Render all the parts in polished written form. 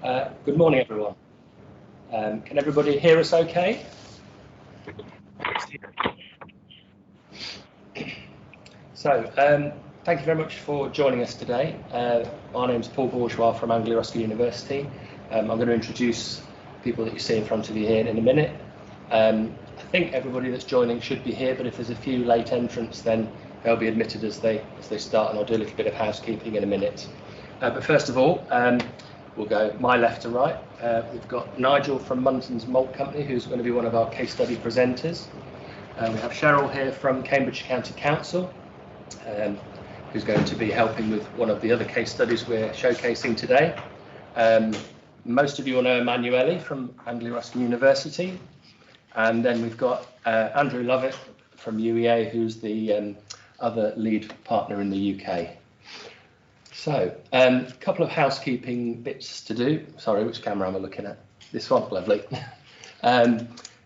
Good morning, everyone. Can everybody hear us okay? So, thank you very much for joining us today. My name's Paul Bourgeois from Anglia Ruskin University. I'm going to introduce people that you see in front of you here in a minute. I think everybody that's joining should be here, but if there's a few late entrants, then they'll be admitted as they start, and I'll do a little bit of housekeeping in a minute. But first of all, we'll go my left to right. We've got Nigel from Munton's Malt Company, who's going to be one of our case study presenters. We have Cheryl here from Cambridgeshire County Council, who's going to be helping with one of the other case studies we're showcasing today. Most of you will know Emanuele from Anglia Ruskin University. And then we've got Andrew Lovett from UEA, who's the other lead partner in the UK. So, a couple of housekeeping bits to do. Sorry, which camera am I looking at? This one, lovely.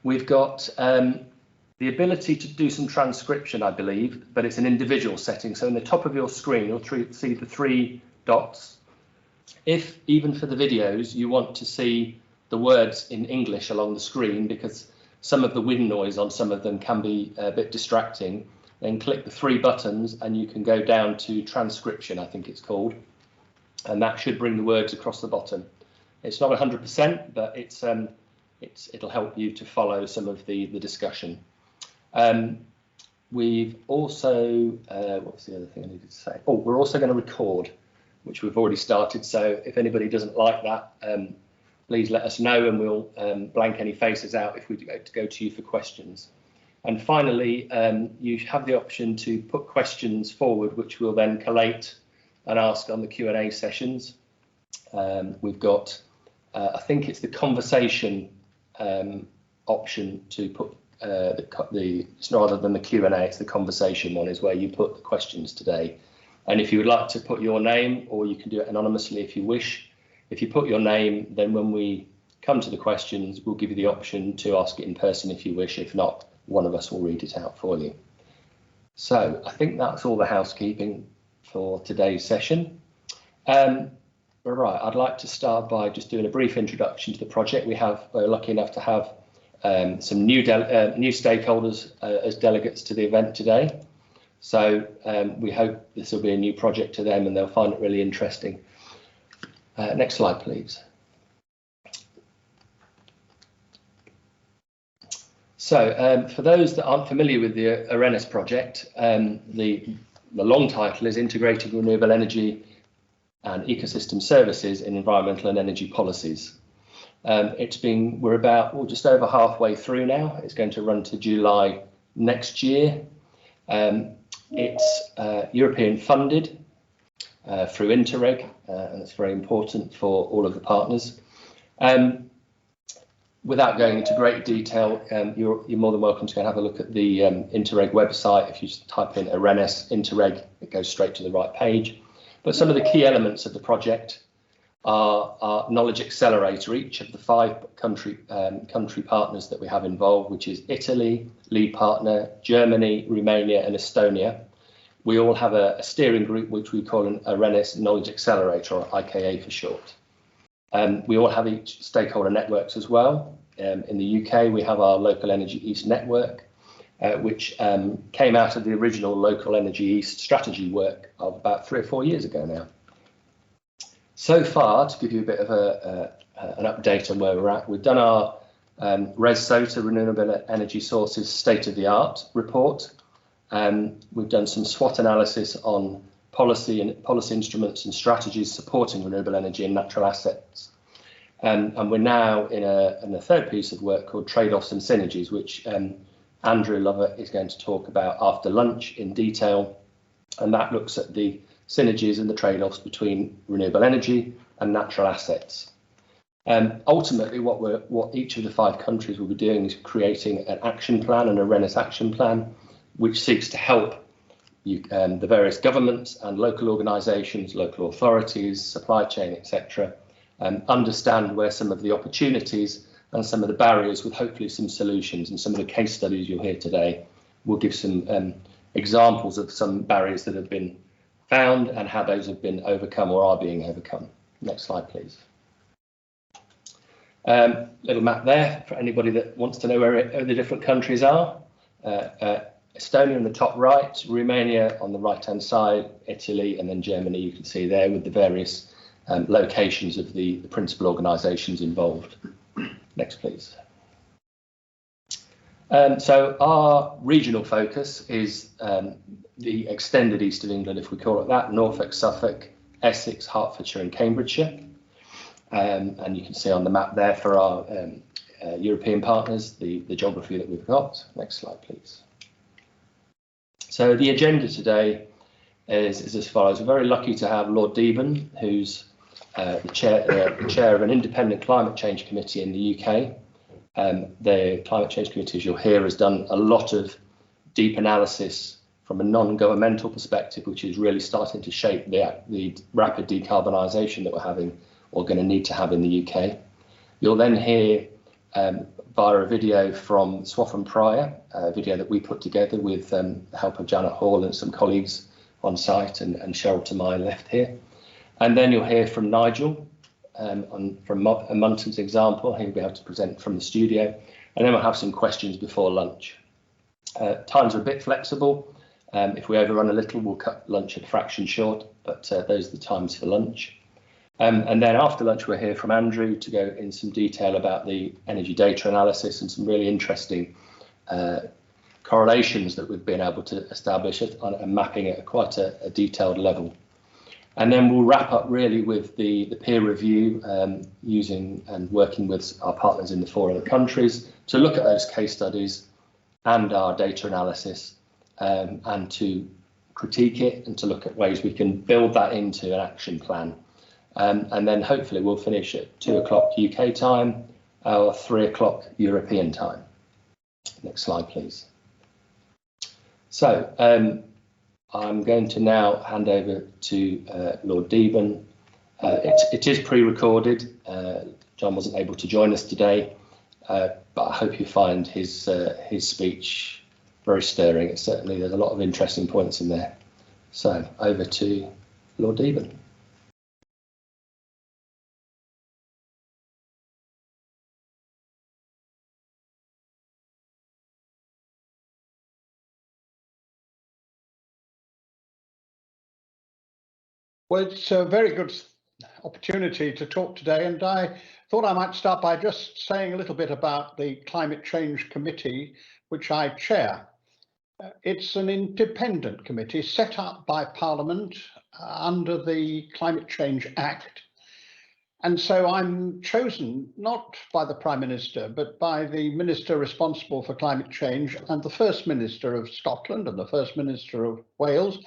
We've got the ability to do some transcription, I believe, but it's an individual setting. So in the top of your screen, you'll see the three dots. If, even for the videos, you want to see the words in English along the screen, because some of the wind noise on some of them can be a bit distracting, then click the three buttons and you can go down to transcription, I think it's called, and that should bring the words across the bottom. It's not 100%, but it'll help you to follow some of the discussion. We've also, what's the other thing I needed to say? Oh, we're also going to record, which we've already started, so if anybody doesn't like that, please let us know, and we'll blank any faces out if we go to you for questions. And finally, you have the option to put questions forward, which we'll then collate and ask on the Q&A sessions. We've got, I think it's the conversation option to put it's rather than the Q&A, it's the conversation one is where you put the questions today. And if you would like to put your name, or you can do it anonymously if you wish. If you put your name, then when we come to the questions, we'll give you the option to ask it in person if you wish. If not, one of us will read it out for you. So I think that's all the housekeeping for today's session. Right, I'd like to start by just doing a brief introduction to the project. We're lucky enough to have some new stakeholders as delegates to the event today. So we hope this will be a new project to them and they'll find it really interesting. Next slide, please. So for those that aren't familiar with the IRENES project, the long title is Integrating Renewable Energy and Ecosystem Services in Environmental and Energy Policies. We're about just over halfway through now. It's going to run to July next year. It's European funded through Interreg, and it's very important for all of the partners. Without going into great detail, you're more than welcome to go and have a look at the Interreg website. If you just type in IRENES Interreg, it goes straight to the right page. But some of the key elements of the project are our knowledge accelerator. Each of the 5 country partners that we have involved, which is Italy, lead partner, Germany, Romania and Estonia. We all have a steering group, which we call an IRENES Knowledge Accelerator, or IKA for short. We all have each stakeholder networks as well. In the UK, we have our Local Energy East network, which came out of the original Local Energy East strategy work of about 3 or 4 years ago now. So far, to give you a bit of an update on where we're at, we've done our Res SOTA, Renewable Energy Sources State of the Art report. We've done some SWOT analysis on policy instruments and strategies supporting renewable energy and natural assets. And we're now in a third piece of work called Trade-offs and Synergies, which Andrew Lovett is going to talk about after lunch in detail. And that looks at the synergies and the trade-offs between renewable energy and natural assets. Ultimately, what each of the 5 countries will be doing is creating an action plan, an IRENES action plan, which seeks to help the various governments and local organisations, local authorities, supply chain, etc., understand where some of the opportunities and some of the barriers, with hopefully some solutions. And some of the case studies you'll hear today will give some examples of some barriers that have been found and how those have been overcome or are being overcome. Next slide, please. Little map there for anybody that wants to know where the different countries are. Estonia in the top right, Romania on the right-hand side, Italy, and then Germany you can see there with the various locations of the principal organisations involved. Next, please. So our regional focus is the extended east of England, if we call it that, Norfolk, Suffolk, Essex, Hertfordshire and Cambridgeshire. And you can see on the map there for our European partners, the geography that we've got. Next slide, please. So the agenda today is as follows. We're very lucky to have Lord Deben, who's the chair of an independent climate change committee in the UK. The Climate Change Committee, as you'll hear, has done a lot of deep analysis from a non-governmental perspective, which is really starting to shape the rapid decarbonisation that we're having or going to need to have in the UK. You'll then hear via a video from Swaffham Prior, a video that we put together with the help of Janet Hall and some colleagues on site, and Cheryl to my left here. And then you'll hear from Nigel from Munton's example. He'll be able to present from the studio, and then we'll have some questions before lunch. Times are a bit flexible. If we overrun a little, we'll cut lunch a fraction short, but those are the times for lunch. And then after lunch, we'll hear from Andrew to go in some detail about the energy data analysis and some really interesting correlations that we've been able to establish and mapping at quite a detailed level. And then we'll wrap up really with the peer review using and working with our partners in the 4 other countries to look at those case studies and our data analysis and to critique it and to look at ways we can build that into an action plan. And then hopefully we'll finish at 2 o'clock UK time or 3 o'clock European time. Next slide, please. So I'm going to now hand over to Lord Deben. It is pre-recorded. John wasn't able to join us today, but I hope you find his speech very stirring. There's a lot of interesting points in there. So over to Lord Deben. Well, it's a very good opportunity to talk today, and I thought I might start by just saying a little bit about the Climate Change Committee, which I chair. It's an independent committee set up by Parliament under the Climate Change Act. And so I'm chosen not by the Prime Minister, but by the Minister responsible for climate change and the First Minister of Scotland and the First Minister of Wales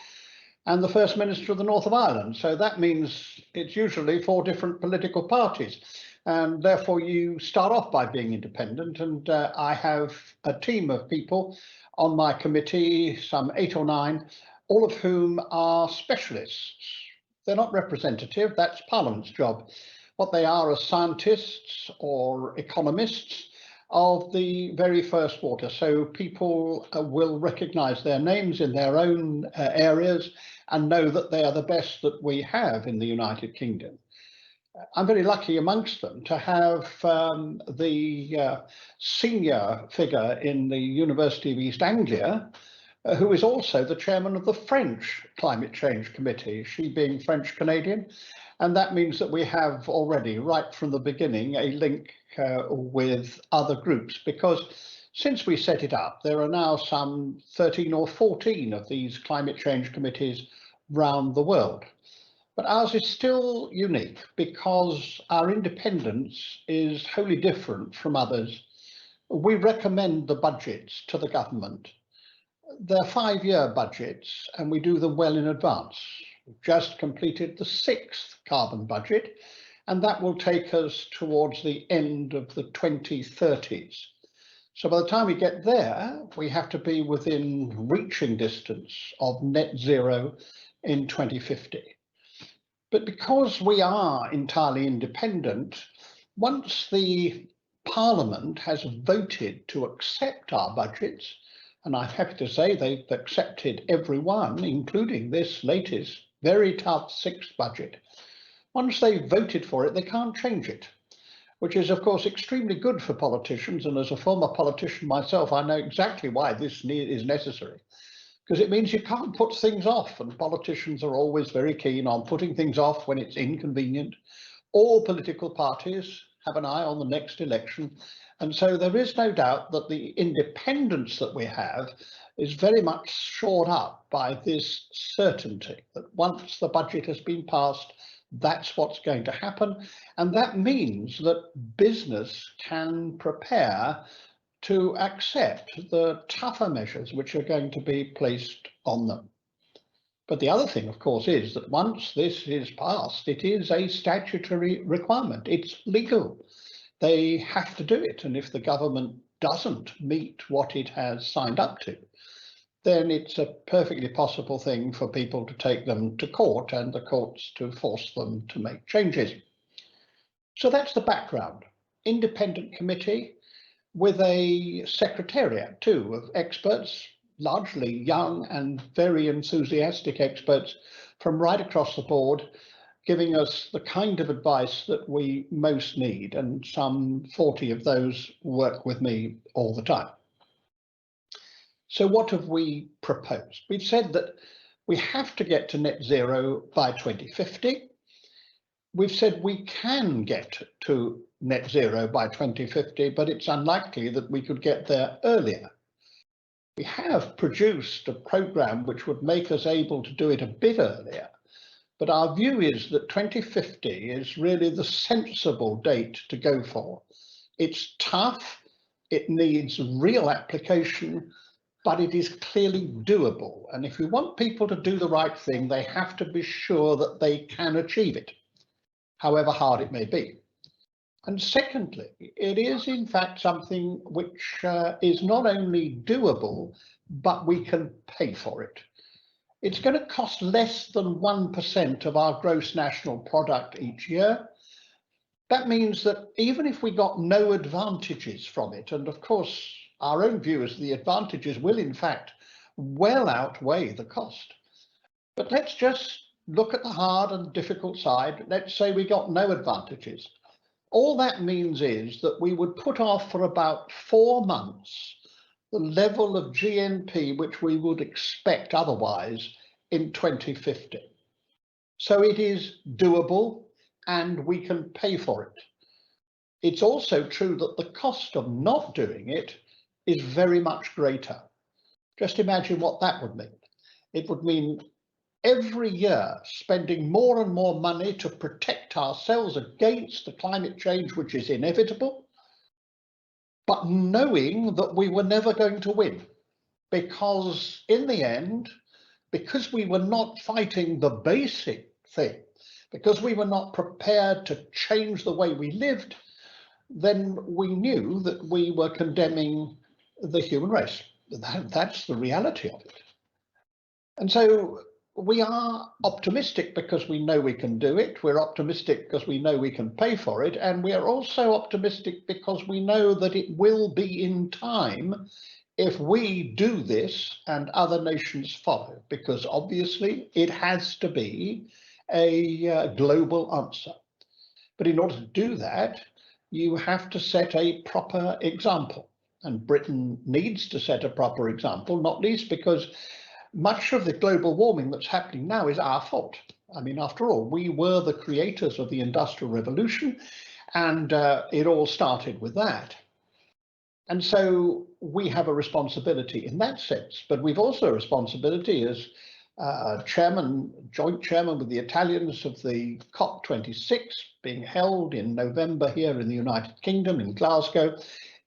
and the First Minister of the North of Ireland. So that means it's usually 4 different political parties. And therefore you start off by being independent. And I have a team of people on my committee, some 8 or 9, all of whom are specialists. They're not representative, that's Parliament's job. What they are scientists or economists of the very first water. So people will recognise their names in their own areas and know that they are the best that we have in the United Kingdom. I'm very lucky amongst them to have the senior figure in the University of East Anglia, who is also the chairman of the French Climate Change Committee, she being French Canadian. And that means that we have already, right from the beginning, a link with other groups, because since we set it up, there are now some 13 or 14 of these climate change committees around the world. But ours is still unique because our independence is wholly different from others. We recommend the budgets to the government. They're 5-year budgets and we do them well in advance. We've just completed the 6th carbon budget, and that will take us towards the end of the 2030s. So by the time we get there, we have to be within reaching distance of net zero in 2050. But because we are entirely independent, once the Parliament has voted to accept our budgets, and I'm happy to say they've accepted every one, including this latest very tough 6th budget. Once they've voted for it, they can't change it. which is, of course, extremely good for politicians. And as a former politician myself, I know exactly why this is necessary, because it means you can't put things off. And politicians are always very keen on putting things off when it's inconvenient. All political parties have an eye on the next election. And so there is no doubt that the independence that we have is very much shored up by this certainty that once the budget has been passed, that's what's going to happen. And that means that business can prepare to accept the tougher measures which are going to be placed on them. But the other thing, of course, is that once this is passed, it is a statutory requirement. It's legal. They have to do it. And if the government doesn't meet what it has signed up to, then it's a perfectly possible thing for people to take them to court and the courts to force them to make changes. So that's the background. Independent committee with a secretariat too of experts, largely young and very enthusiastic experts from right across the board, giving us the kind of advice that we most need. And some 40 of those work with me all the time. So what have we proposed? We've said that we have to get to net zero by 2050. We've said we can get to net zero by 2050, but it's unlikely that we could get there earlier. We have produced a programme which would make us able to do it a bit earlier, but our view is that 2050 is really the sensible date to go for. It's tough, it needs real application, but it is clearly doable. And if we want people to do the right thing, they have to be sure that they can achieve it, however hard it may be. And secondly, it is in fact something which is not only doable, but we can pay for it. It's going to cost less than 1% of our gross national product each year. That means that even if we got no advantages from it, and of course, our own view is the advantages will in fact well outweigh the cost. But let's just look at the hard and difficult side. Let's say we got no advantages. All that means is that we would put off for about 4 months the level of GNP which we would expect otherwise in 2050. So it is doable and we can pay for it. It's also true that the cost of not doing it is very much greater. Just imagine what that would mean. It would mean every year spending more and more money to protect ourselves against the climate change which is inevitable, but knowing that we were never going to win, because in the end, because we were not fighting the basic thing, because we were not prepared to change the way we lived, then we knew that we were condemning the human race. That's the reality of it. And so we are optimistic because we know we can do it. We're optimistic because we know we can pay for it. And we are also optimistic because we know that it will be in time if we do this and other nations follow, because obviously it has to be a global answer. But in order to do that, you have to set a proper example. And Britain needs to set a proper example, not least because much of the global warming that's happening now is our fault. I mean, after all, we were the creators of the Industrial Revolution, and it all started with that. And so we have a responsibility in that sense, but we've also a responsibility as joint chairman with the Italians of the COP26 being held in November here in the United Kingdom, in Glasgow.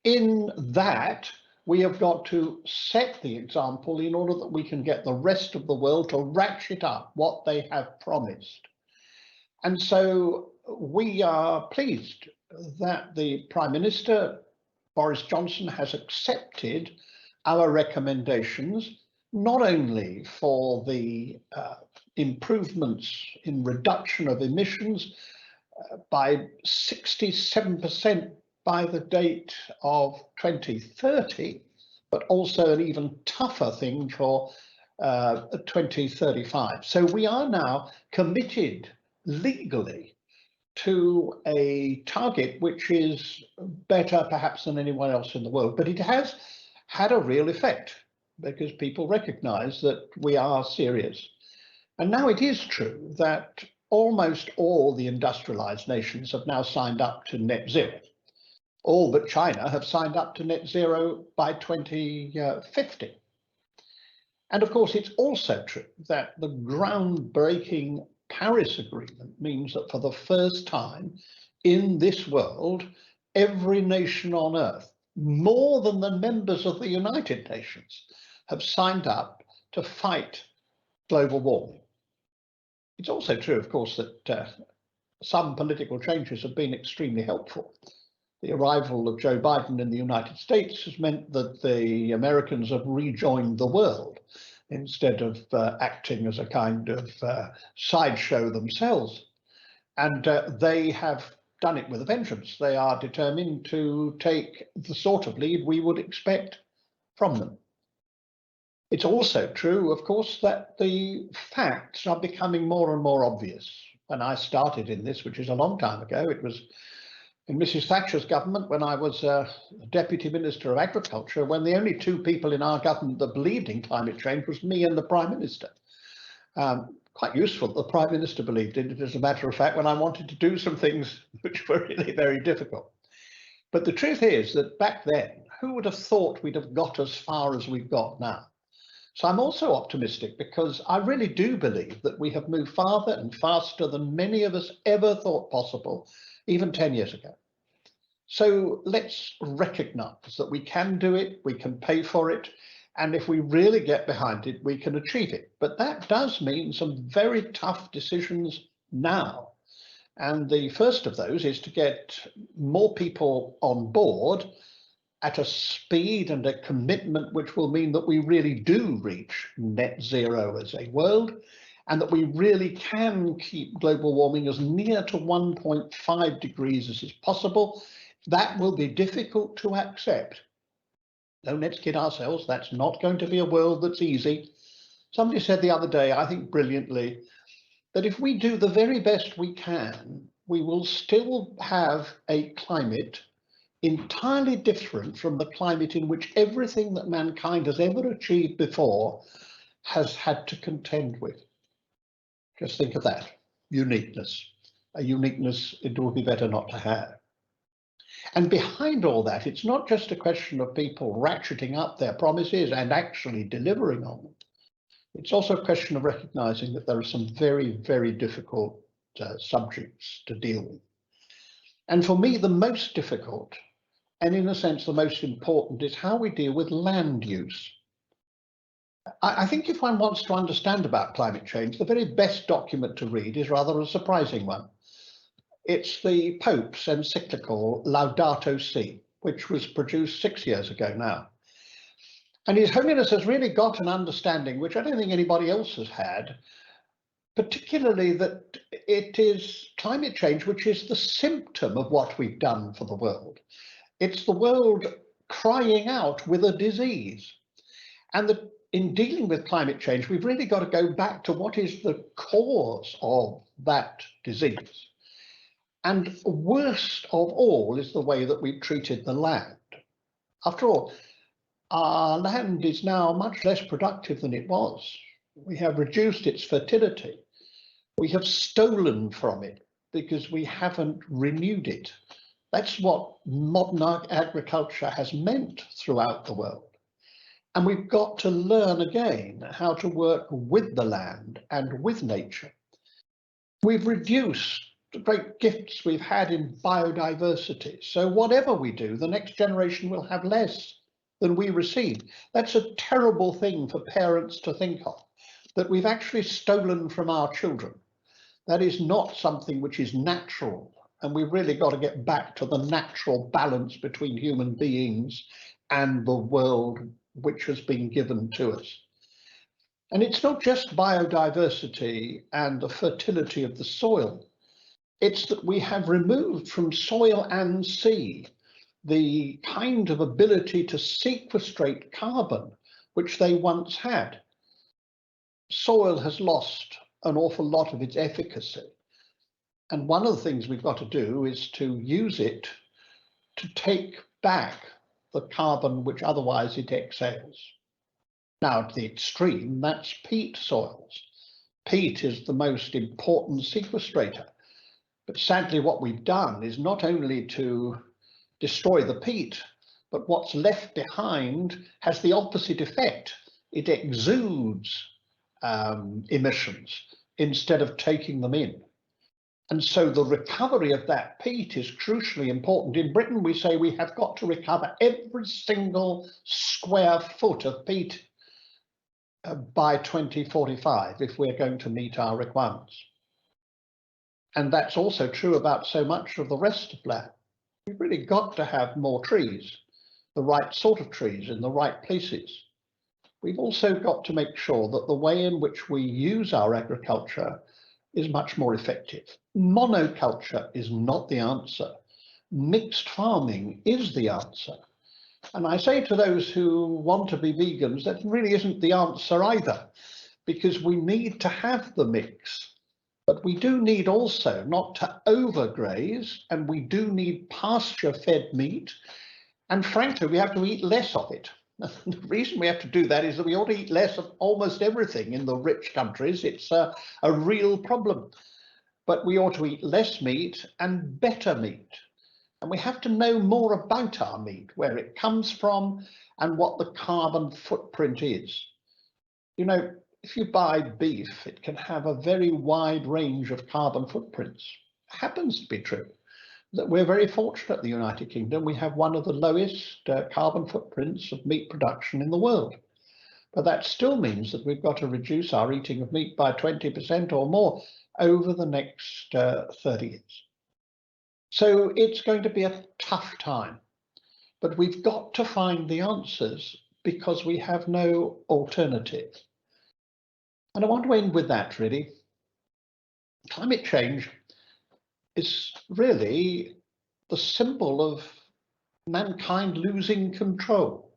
In that, we have got to set the example in order that we can get the rest of the world to ratchet up what they have promised. And so we are pleased that the Prime Minister, Boris Johnson, has accepted our recommendations, not only for the improvements in reduction of emissions by 67% by the date of 2030, but also an even tougher thing for 2035. So we are now committed legally to a target which is better perhaps than anyone else in the world, but it has had a real effect because people recognize that we are serious. And now it is true that almost all the industrialized nations have now signed up to net zero. All but China have signed up to net zero by 2050. And of course, it's also true that the groundbreaking Paris Agreement means that for the first time in this world, every nation on Earth, more than the members of the United Nations, have signed up to fight global warming. It's also true, of course, that some political changes have been extremely helpful. The arrival of Joe Biden in the United States has meant that the Americans have rejoined the world instead of acting as a kind of sideshow themselves. And they have done it with a vengeance. They are determined to take the sort of lead we would expect from them. It's also true, of course, that the facts are becoming more and more obvious. When I started in this, which is a long time ago, it was in Mrs. Thatcher's government when I was Deputy Minister of Agriculture, when the only two people in our government that believed in climate change was me and the Prime Minister. Quite useful that the Prime Minister believed in it, as a matter of fact, when I wanted to do some things which were really very difficult. But the truth is that back then, who would have thought we'd have got as far as we've got now? So I'm also optimistic because I really do believe that we have moved farther and faster than many of us ever thought possible, even 10 years ago. So let's recognize that we can do it, we can pay for it, and if we really get behind it, we can achieve it. But that does mean some very tough decisions now. And the first of those is to get more people on board at a speed and a commitment which will mean that we really do reach net zero as a world, and that we really can keep global warming as near to 1.5 degrees as is possible. That will be difficult to accept. Don't let's kid ourselves, that's not going to be a world that's easy. Somebody said the other day, I think brilliantly, that if we do the very best we can, we will still have a climate entirely different from the climate in which everything that mankind has ever achieved before has had to contend with. Just think of that, uniqueness, a uniqueness it would be better not to have. And behind all that, it's not just a question of people ratcheting up their promises and actually delivering on them. It's also a question of recognizing that there are some very, very difficult subjects to deal with. And for me, the most difficult, and in a sense the most important, is how we deal with land use. I think if one wants to understand about climate change, the very best document to read is rather a surprising one. It's the Pope's encyclical Laudato Si, which was produced 6 years ago now. And His Holiness has really got an understanding, which I don't think anybody else has had, particularly that it is climate change which is the symptom of what we've done for the world. It's the world crying out with a disease. And that in dealing with climate change, we've really got to go back to what is the cause of that disease. And worst of all is the way that we've treated the land. After all, our land is now much less productive than it was. We have reduced its fertility. We have stolen from it because we haven't renewed it. That's what modern agriculture has meant throughout the world. And we've got to learn again how to work with the land and with nature. We've reduced the great gifts we've had in biodiversity. So whatever we do, the next generation will have less than we received. That's a terrible thing for parents to think of, that we've actually stolen from our children. That is not something which is natural. And we've really got to get back to the natural balance between human beings and the world which has been given to us. And it's not just biodiversity and the fertility of the soil. It's that we have removed from soil and sea the kind of ability to sequestrate carbon which they once had. Soil has lost an awful lot of its efficacy. And one of the things we've got to do is to use it to take back the carbon which otherwise it exhales. Now, at the extreme, that's peat soils. Peat is the most important sequestrator. But sadly, what we've done is not only to destroy the peat, but what's left behind has the opposite effect. It exudes emissions instead of taking them in. And so the recovery of that peat is crucially important. In Britain, we say we have got to recover every single square foot of peat by 2045 if we're going to meet our requirements. And that's also true about so much of the rest of land. We've really got to have more trees, the right sort of trees in the right places. We've also got to make sure that the way in which we use our agriculture is much more effective. Monoculture is not the answer. Mixed farming is the answer. And I say to those who want to be vegans, that really isn't the answer either, because we need to have the mix. But we do need also not to overgraze, and we do need pasture-fed meat. And frankly, we have to eat less of it. The reason we have to do that is that we ought to eat less of almost everything in the rich countries. It's a real problem. But we ought to eat less meat and better meat. And we have to know more about our meat, where it comes from and what the carbon footprint is. You know, if you buy beef, it can have a very wide range of carbon footprints. It happens to be true that we're very fortunate in the United Kingdom. We have one of the lowest carbon footprints of meat production in the world. But that still means that we've got to reduce our eating of meat by 20% or more over the next 30 years. So it's going to be a tough time, but we've got to find the answers because we have no alternative. And I want to end with that, really. Climate change is really the symbol of mankind losing control.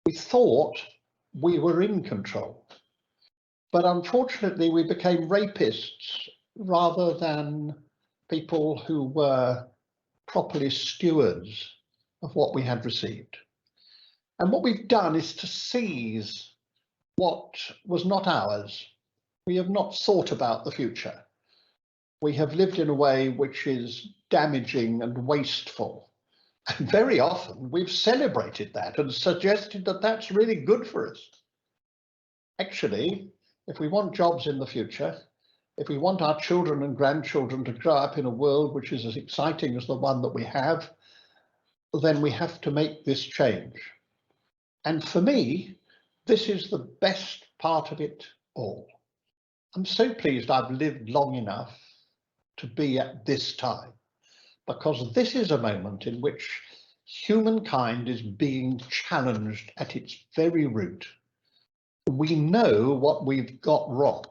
We thought we were in control, but unfortunately we became rapists rather than people who were properly stewards of what we had received. And what we've done is to seize what was not ours. We have not thought about the future. We have lived in a way which is damaging and wasteful. And very often we've celebrated that and suggested that that's really good for us. Actually, if we want jobs in the future, if we want our children and grandchildren to grow up in a world which is as exciting as the one that we have, then we have to make this change. And for me, this is the best part of it all. I'm so pleased I've lived long enough to be at this time, because this is a moment in which humankind is being challenged at its very root. We know what we've got wrong.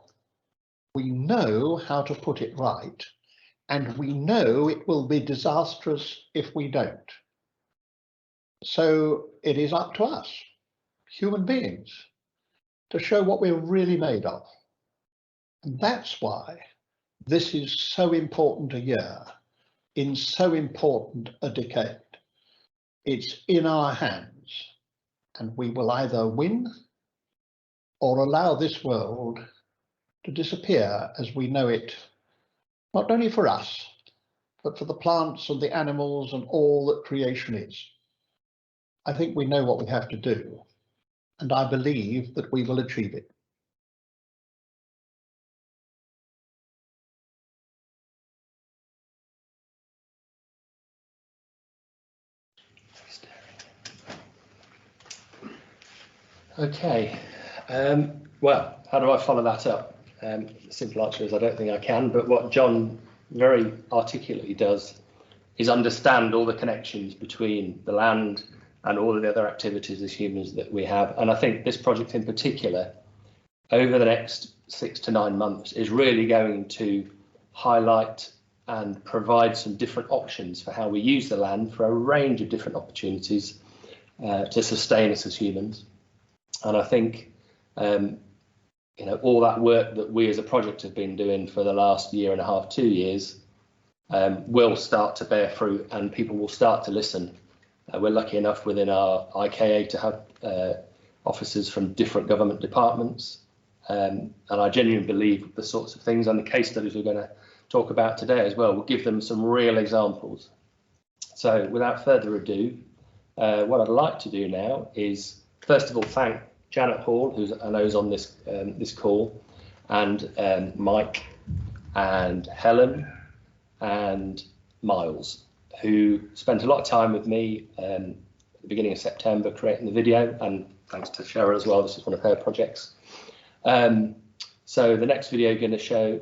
We know how to put it right, and we know it will be disastrous if we don't. So it is up to us, human beings, to show what we're really made of. And that's why this is so important a year, in so important a decade. It's in our hands, and we will either win or allow this world to disappear as we know it, not only for us, but for the plants and the animals and all that creation is. I think we know what we have to do, and I believe that we will achieve it. Okay, well, how do I follow that up? The simple answer is I don't think I can, but what John very articulately does is understand all the connections between the land and all of the other activities as humans that we have. And I think this project in particular, over the next 6 to 9 months, is really going to highlight and provide some different options for how we use the land for a range of different opportunities to sustain us as humans. And I think you know, all that work that we as a project have been doing for the last 1.5 to 2 years will start to bear fruit and people will start to listen. We're lucky enough within our IKA to have officers from different government departments, and I genuinely believe the sorts of things and the case studies we're going to talk about today as well will give them some real examples. So without further ado, what I'd like to do now is first of all thank Janet Hall, who I know is on this this call, and Mike and Helen and Miles, who spent a lot of time with me at the beginning of September creating the video, and thanks to Cheryl as well, this is one of her projects. So the next video you're going to show,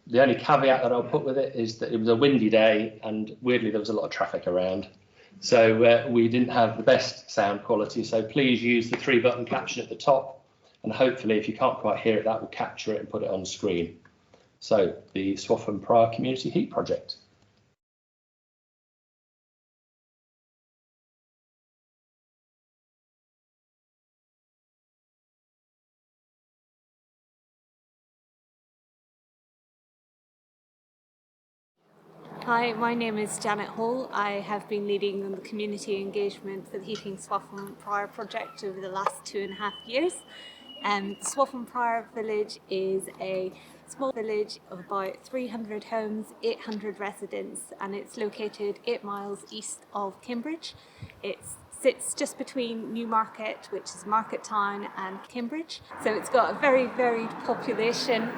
the only caveat that I'll put with it is that it was a windy day and weirdly there was a lot of traffic around. So we didn't have the best sound quality, so please use the 3-button caption at the top, and hopefully if you can't quite hear it, that will capture it and put it on screen. So the Swaffham Prior Community Heat Project. Hi, my name is Janet Hall. I have been leading the community engagement for the Heating Swaffham Prior project over the last 2.5 years. Swaffham Prior village is a small village of about 300 homes, 800 residents, and it's located 8 miles east of Cambridge. It sits just between Newmarket, which is market town, and Cambridge. So it's got a very varied population,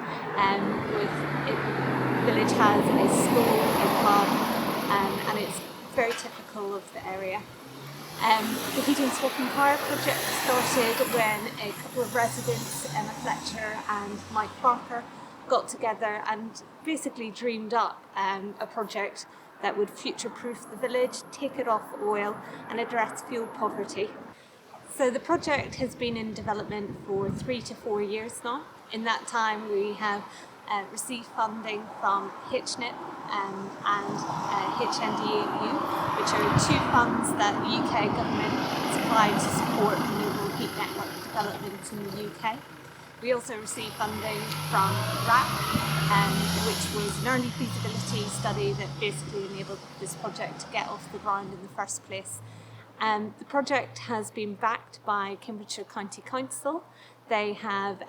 the village has a school, a pub, and it's very typical of the area. The Heating Swaffham Prior project started when a couple of residents, Emma Fletcher and Mike Parker, got together and basically dreamed up a project that would future-proof the village, take it off oil and address fuel poverty. So the project has been in development for 3 to 4 years now. In that time we have received funding from HNIP and HNDEU, which are 2 funds that the UK government supplied to support renewable heat network development in the UK. We also received funding from RAP, which was an early feasibility study that basically enabled this project to get off the ground in the first place. The project has been backed by Cambridgeshire County Council. They have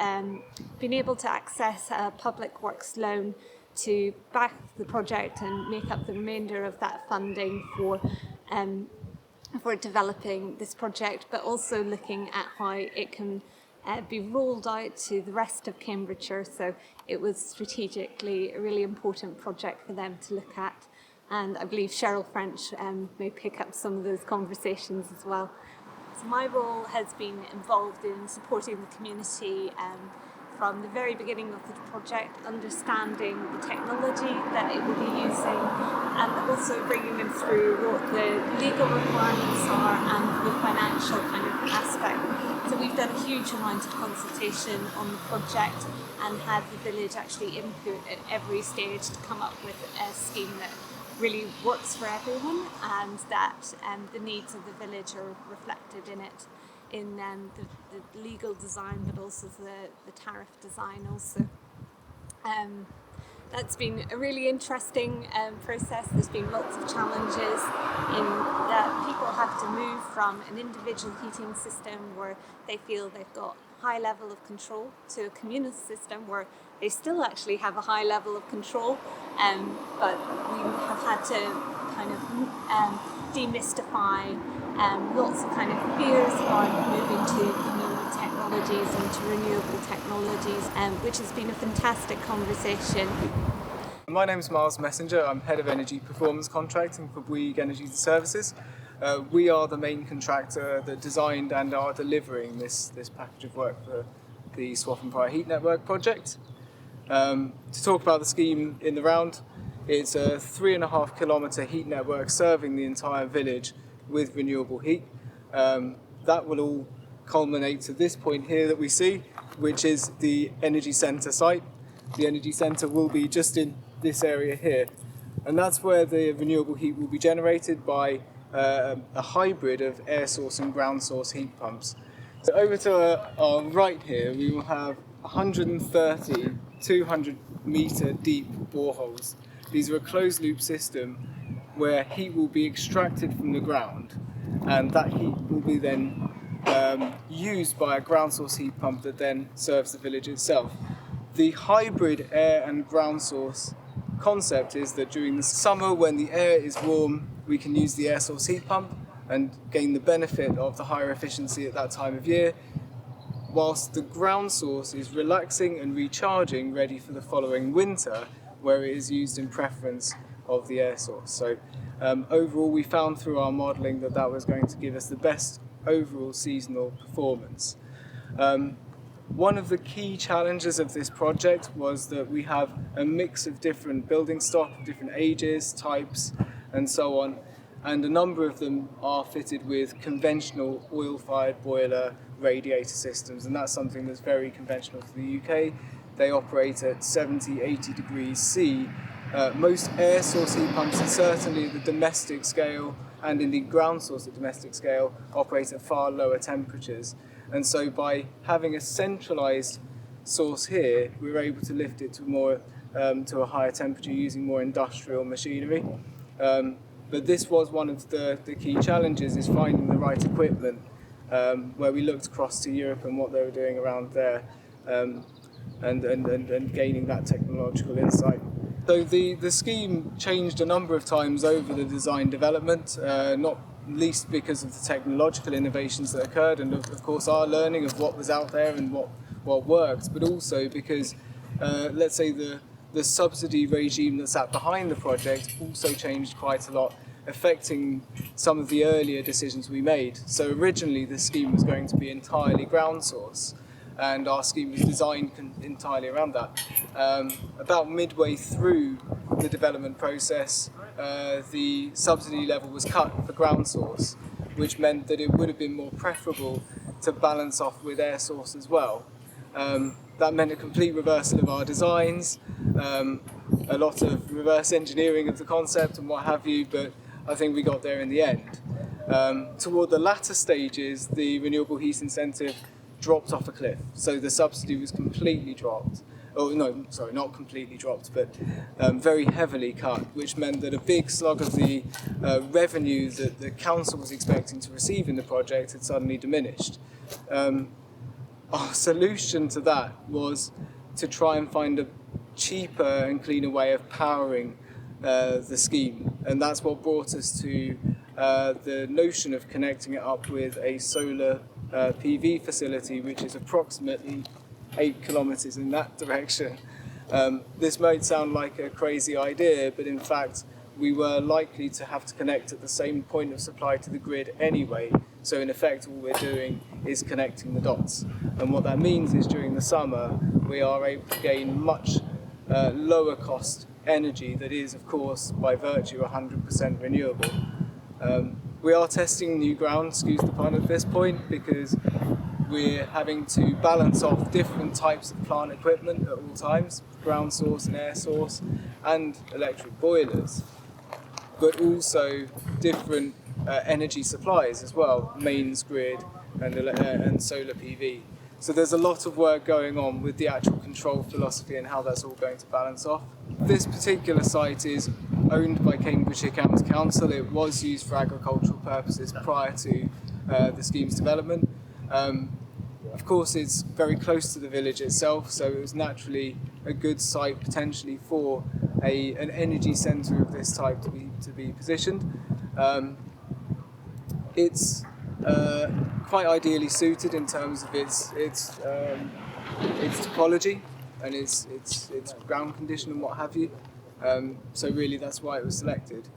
been able to access a public works loan to back the project and make up the remainder of that funding for developing this project, but also looking at how it can be rolled out to the rest of Cambridgeshire. So it was strategically a really important project for them to look at. And I believe Cheryl French may pick up some of those conversations as well. So my role has been involved in supporting the community from the very beginning of the project, understanding the technology that it will be using, and also bringing them through what the legal requirements are and the financial kind of aspect. So we've done a huge amount of consultation on the project and had the village actually input at every stage to come up with a scheme that really works for everyone, and that the needs of the village are reflected in it, in the legal design, but also the tariff design also. That's been a really interesting process. There's been lots of challenges in that people have to move from an individual heating system where they feel they've got high level of control to a communal system where they still actually have a high level of control, but we have had to kind of demystify lots of kind of fears about moving to communal technologies and to renewable technologies, which has been a fantastic conversation. My name is Miles Messenger. I'm Head of Energy Performance Contracting for Bouygues Energy Services. We are the main contractor that designed and are delivering this package of work for the Swaffham Prior Heat Network project. To talk about the scheme in the round, it's a 3.5 kilometre heat network serving the entire village with renewable heat. That will all culminate to this point here that we see, which is the energy centre site. The energy centre will be just in this area here, and that's where the renewable heat will be generated by a hybrid of air source and ground source heat pumps. So over to our right here, we will have 130 200 metre deep boreholes these are a closed loop system where heat will be extracted from the ground, and that heat will be then used by a ground source heat pump that then serves the village itself. The hybrid air and ground source concept is that during the summer, when the air is warm, we can use the air source heat pump and gain the benefit of the higher efficiency at that time of year, whilst the ground source is relaxing and recharging, ready for the following winter, where it is used in preference of the air source. So overall, we found through our modelling that that was going to give us the best overall seasonal performance. One of the key challenges of this project was that we have a mix of different building stock, different ages, types, and so on, and a number of them are fitted with conventional oil-fired boiler radiator systems, and that's something that's very conventional for the UK. They operate at 70, 80 degrees C. Most air source heat pumps, and certainly at the domestic scale and indeed ground source at domestic scale, operate at far lower temperatures. And so by having a centralised source here, we were able to lift it to a higher temperature using more industrial machinery. But this was one of the key challenges, is finding the right equipment, where we looked across to Europe and what they were doing around there, and gaining that technological insight. So the scheme changed a number of times over the design development, not least because of the technological innovations that occurred, and of course our learning of what was out there and what worked, but also because let's say the subsidy regime that sat behind the project also changed quite a lot, affecting some of the earlier decisions we made. So originally the scheme was going to be entirely ground source, and our scheme was designed entirely around that. About midway through the development process, the subsidy level was cut for ground source, which meant that it would have been more preferable to balance off with air source as well. That meant a complete reversal of our designs, a lot of reverse engineering of the concept and what have you, but I think we got there in the end. Toward the latter stages, the renewable heat incentive dropped off a cliff, so the subsidy was completely dropped. Oh no, sorry, not completely dropped, but very heavily cut, which meant that a big slug of the revenue that the council was expecting to receive in the project had suddenly diminished. Our solution to that was to try and find a cheaper and cleaner way of powering the scheme, and that's what brought us to the notion of connecting it up with a solar PV facility, which is approximately 8 kilometres in that direction. This might sound like a crazy idea, but in fact we were likely to have to connect at the same point of supply to the grid anyway, so in effect all we're doing is connecting the dots. And what that means is during the summer we are able to gain much lower cost energy that is of course by virtue 100% renewable. We are testing new ground, excuse the pun, at this point, because we're having to balance off different types of plant equipment at all times, ground source and air source, and electric boilers, but also different energy supplies as well, mains grid and solar PV. So there's a lot of work going on with the actual control philosophy and how that's all going to balance off. This particular site is owned by Cambridgeshire County Council. It was used for agricultural purposes prior to the scheme's development. Of course, it's very close to the village itself, so it was naturally a good site potentially for an energy centre of this type to be positioned. It's quite ideally suited in terms of its topology and its ground condition and what have you. So really that's why it was selected.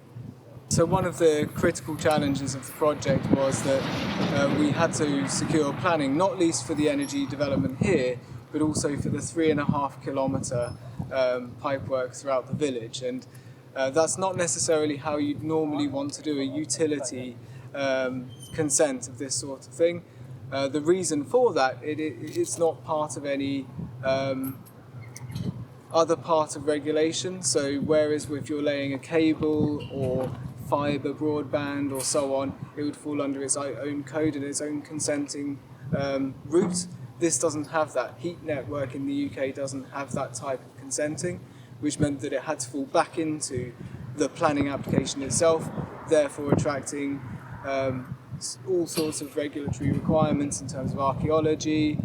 So one of the critical challenges of the project was that we had to secure planning, not least for the energy development here, but also for the 3.5 kilometre pipework throughout the village. And that's not necessarily how you'd normally want to do a utility consent of this sort of thing. The reason for that, it's not part of any other part of regulation. So whereas if you're laying a cable or fibre broadband or so on, it would fall under its own code and its own consenting route. This doesn't have that. Heat network in the UK doesn't have that type of consenting, which meant that it had to fall back into the planning application itself, therefore attracting all sorts of regulatory requirements in terms of archaeology,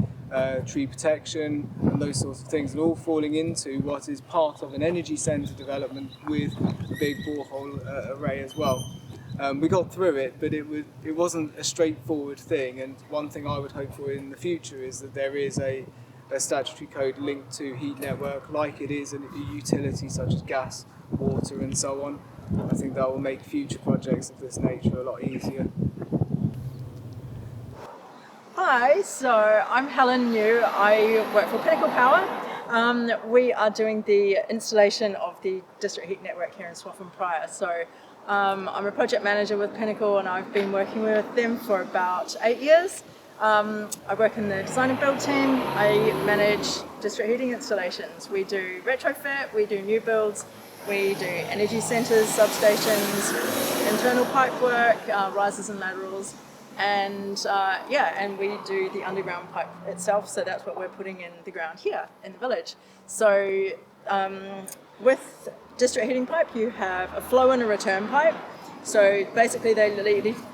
tree protection, and those sorts of things, and all falling into what is part of an energy centre development with a big borehole array as well. We got through it, but it wasn't a straightforward thing, and one thing I would hope for in the future is that there is a statutory code linked to heat network like it is in a utility such as gas, water and so on. I think that will make future projects of this nature a lot easier. Hi, so I'm Helen New. I work for Pinnacle Power. We are doing the installation of the district heat network here in Swaffham Prior. So I'm a project manager with Pinnacle and I've been working with them for about 8 years. I work in the design and build team. I manage district heating installations. We do retrofit, we do new builds, we do energy centres, substations, internal pipe work, risers and laterals, and and we do the underground pipe itself. So that's what we're putting in the ground here in the village. So with district heating pipe, you have a flow and a return pipe. So basically they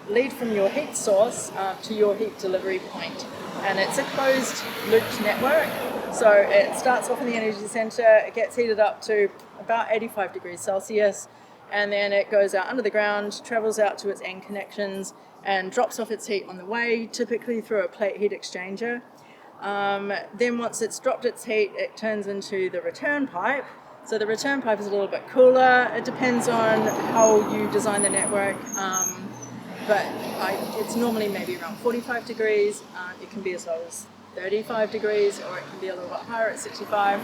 lead from your heat source to your heat delivery point. And it's a closed looped network. So it starts off in the energy centre, it gets heated up to about 85 degrees Celsius, and then it goes out under the ground, travels out to its end connections, and drops off its heat on the way, typically through a plate heat exchanger. Then once it's dropped its heat, it turns into the return pipe. So the return pipe is a little bit cooler. It depends on how you design the network, but it's normally maybe around 45 degrees. It can be as low as 35 degrees, or it can be a little bit higher at 65.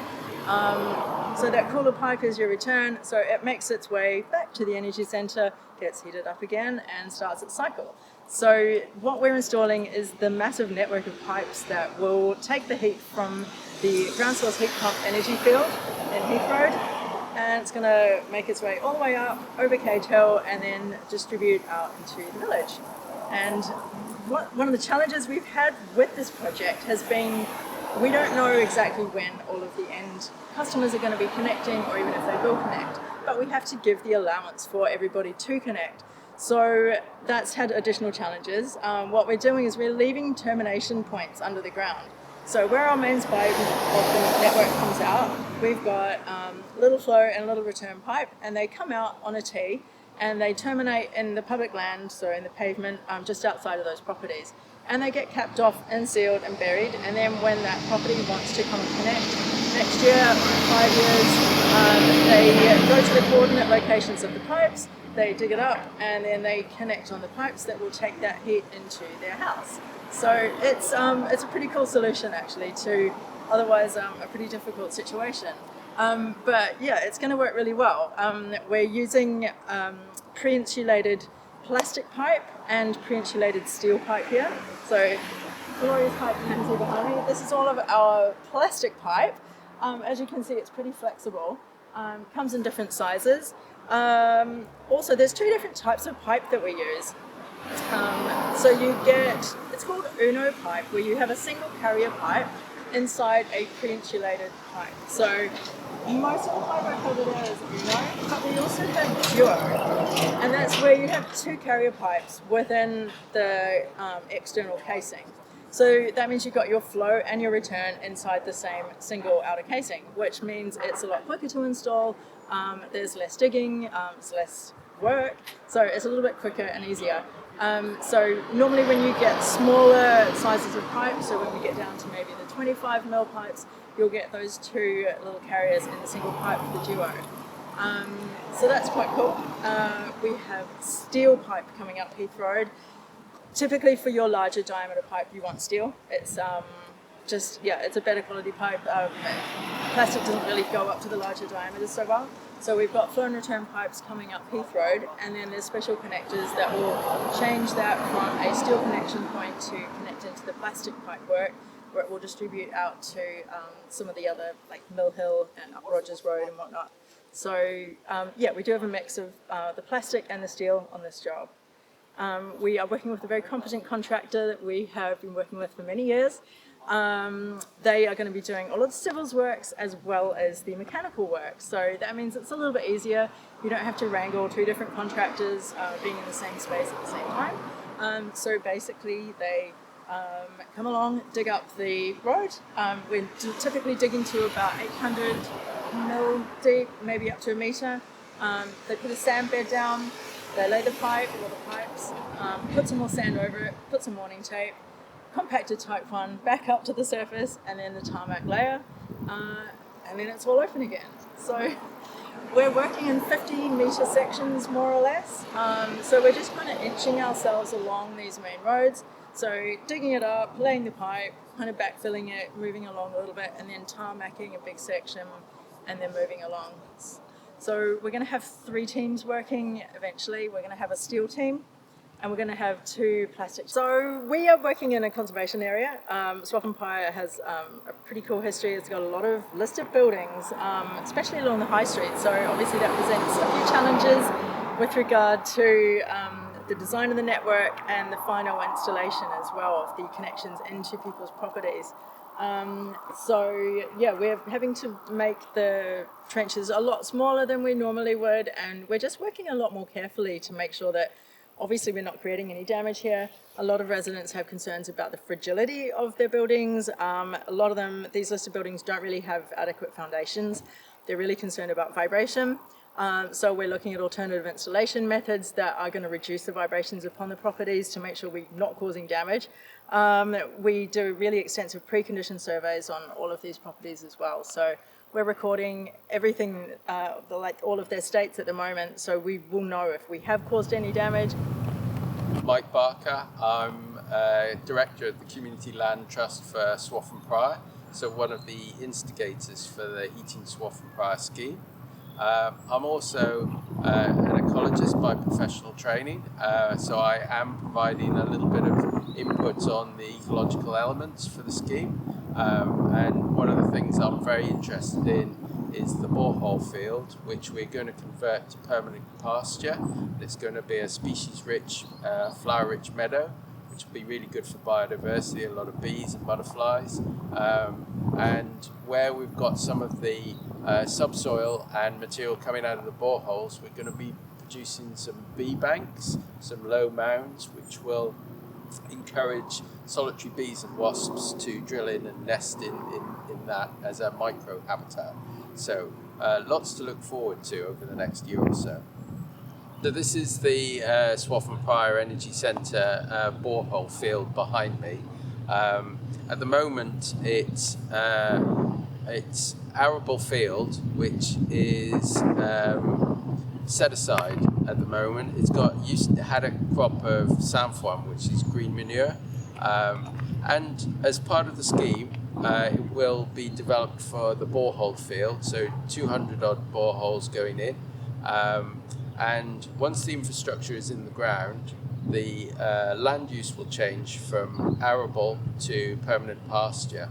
So that cooler pipe is your return. So it makes its way back to the energy centre, gets heated up again, and starts its cycle. So what we're installing is the massive network of pipes that will take the heat from the ground source heat pump energy field in Heathrow, and it's going to make its way all the way up over Cage Hill and then distribute out into the village. And one of the challenges we've had with this project has been we don't know exactly when all of the end customers are going to be connecting, or even if they will connect, but we have to give the allowance for everybody to connect. So that's had additional challenges. What we're doing is we're leaving termination points under the ground. So where our mains pipe of the network comes out, we've got a little flow and a little return pipe, and they come out on a T and they terminate in the public land, so in the pavement just outside of those properties. And they get capped off and sealed and buried, and then when that property wants to come and connect next year or in 5 years, they go to the coordinate locations of the pipes, they dig it up, and then they connect on the pipes that will take that heat into their house. So it's a pretty cool solution actually to otherwise a pretty difficult situation. But yeah, it's going to work really well. We're using pre-insulated plastic pipe and pre-insulated steel pipe here. So glorious pipe you can see behind me. This is all of our plastic pipe. As you can see, it's pretty flexible. Comes in different sizes. Also, there's two different types of pipe that we use. So you get, it's called Uno pipe, where you have a single carrier pipe inside a pre-insulated pipe. So most of the pipe I have over there is Uno, but we also have Duo, and that's where you have two carrier pipes within the external casing. So that means you've got your flow and your return inside the same single outer casing, which means it's a lot quicker to install, there's less digging, it's less work, so it's a little bit quicker and easier. So normally when you get smaller sizes of pipes, so when we get down to maybe the 25mm pipes, you'll get those two little carriers in the single pipe for the Duo. So that's quite cool. We have steel pipe coming up Heath Road. Typically for your larger diameter pipe you want steel. It's it's a better quality pipe. Plastic doesn't really go up to the larger diameters so well. So we've got flow and return pipes coming up Heath Road, and then there's special connectors that will change that from a steel connection point to connect into the plastic pipe work, where it will distribute out to some of the other, like Mill Hill and up Rogers Road and whatnot. So we do have a mix of the plastic and the steel on this job. We are working with a very competent contractor that we have been working with for many years. They are going to be doing all of the civils works as well as the mechanical work. So that means it's a little bit easier. You don't have to wrangle two different contractors being in the same space at the same time. So basically they come along, dig up the road. We're typically digging to about 800 mil deep, maybe up to a metre. They put a sand bed down, they lay the pipe, all the pipes, put some more sand over it, put some warning tape, compacted type 1 back up to the surface, and then the tarmac layer, and then it's all open again. So we're working in 50-metre sections more or less, so we're just kind of inching ourselves along these main roads. So digging it up, laying the pipe, kind of backfilling it, moving along a little bit, and then tarmacking a big section and then moving along. So we're going to have 3 teams working eventually. We're going to have a steel team and we're going to have 2 plastic. So we are working in a conservation area. Swaffham Pyre has a pretty cool history. It's got a lot of listed buildings, especially along the high street. So obviously that presents a few challenges with regard to the design of the network and the final installation as well of the connections into people's properties. So yeah, we're having to make the trenches a lot smaller than we normally would, and we're just working a lot more carefully to make sure that obviously we're not creating any damage here. A lot of residents have concerns about the fragility of their buildings. A lot of them, these listed buildings don't really have adequate foundations. They're really concerned about vibration. So we're looking at alternative installation methods that are going to reduce the vibrations upon the properties to make sure we're not causing damage. We do really extensive precondition surveys on all of these properties as well. So we're recording everything, like all of their states at the moment, so we will know if we have caused any damage. Mike Barker, I'm Director of the Community Land Trust for Swaffham Prior, so one of the instigators for the Heating Swaffham Prior scheme. I'm also an ecologist by professional training, so I am providing a little bit of input on the ecological elements for the scheme. And one of the things I'm very interested in is the borehole field, which we're going to convert to permanent pasture. It's going to be a species-rich, flower-rich meadow, which will be really good for biodiversity, a lot of bees and butterflies. And where we've got some of the subsoil and material coming out of the boreholes, we're going to be producing some bee banks, some low mounds, which will encourage solitary bees and wasps to drill in and nest in that as a micro habitat. So lots to look forward to over the next year or so. So this is the Swaffham Prior Energy Centre borehole field behind me. At the moment it's arable field, which is set aside at the moment. It's had a crop of sainfoin, which is green manure, and as part of the scheme it will be developed for the borehole field, so 200 odd boreholes going in, and once the infrastructure is in the ground, the land use will change from arable to permanent pasture.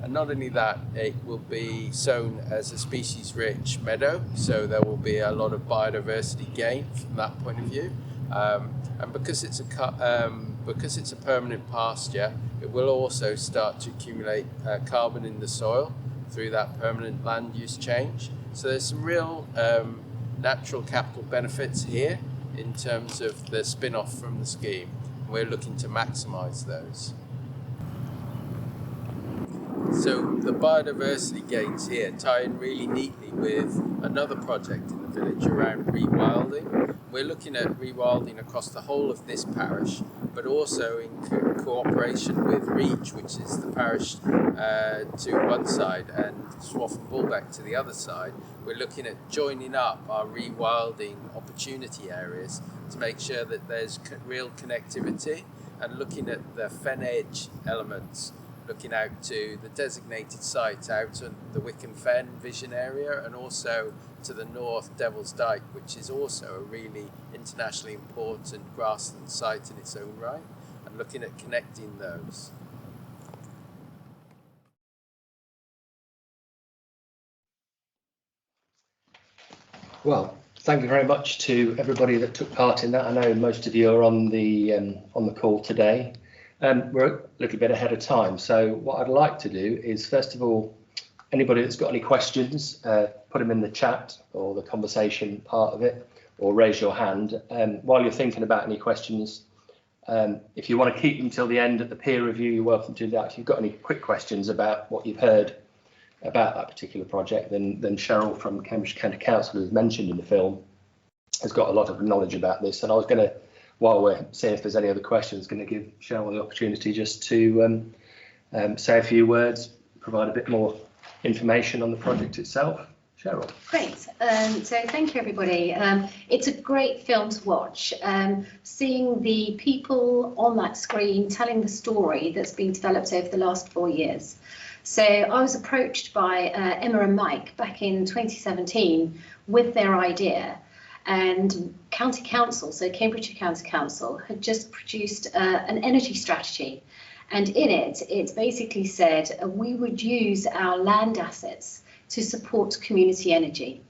And not only that, it will be sown as a species-rich meadow, so there will be a lot of biodiversity gain from that point of view. And because it's a permanent pasture, it will also start to accumulate carbon in the soil through that permanent land use change. So there's some real natural capital benefits here in terms of the spin-off from the scheme. We're looking to maximise those. So the biodiversity gains here tie in really neatly with another project in the village around rewilding. We're looking at rewilding across the whole of this parish, but also in cooperation with Reach, which is the parish to one side and Swaffham Bullbeck to the other side. We're looking at joining up our rewilding opportunity areas to make sure that there's real connectivity, and looking at the fen edge elements, looking out to the designated sites out on the Wicken Fen vision area, and also to the north Devil's Dyke, which is also a really internationally important grassland site in its own right, and looking at connecting those. Well, thank you very much to everybody that took part in that. I know most of you are on the call today. We're a little bit ahead of time, so what I'd like to do is, first of all, anybody that's got any questions, put them in the chat or the conversation part of it, or raise your hand. While you're thinking about any questions, if you want to keep them till the end at the peer review, you're welcome to do that. If you've got any quick questions about what you've heard about that particular project, then Cheryl from Cambridgeshire County Council, who's mentioned in the film, has got a lot of knowledge about this. And I was going to, while we're seeing if there's any other questions, going to give Cheryl the opportunity just to say a few words, provide a bit more information on the project itself. Cheryl. Great. So thank you, everybody. It's a great film to watch. Seeing the people on that screen telling the story that's been developed over the last 4 years. So I was approached by Emma and Mike back in 2017 with their idea, and County Council, so Cambridgeshire County Council, had just produced an energy strategy. And in it, it basically said we would use our land assets to support community energy.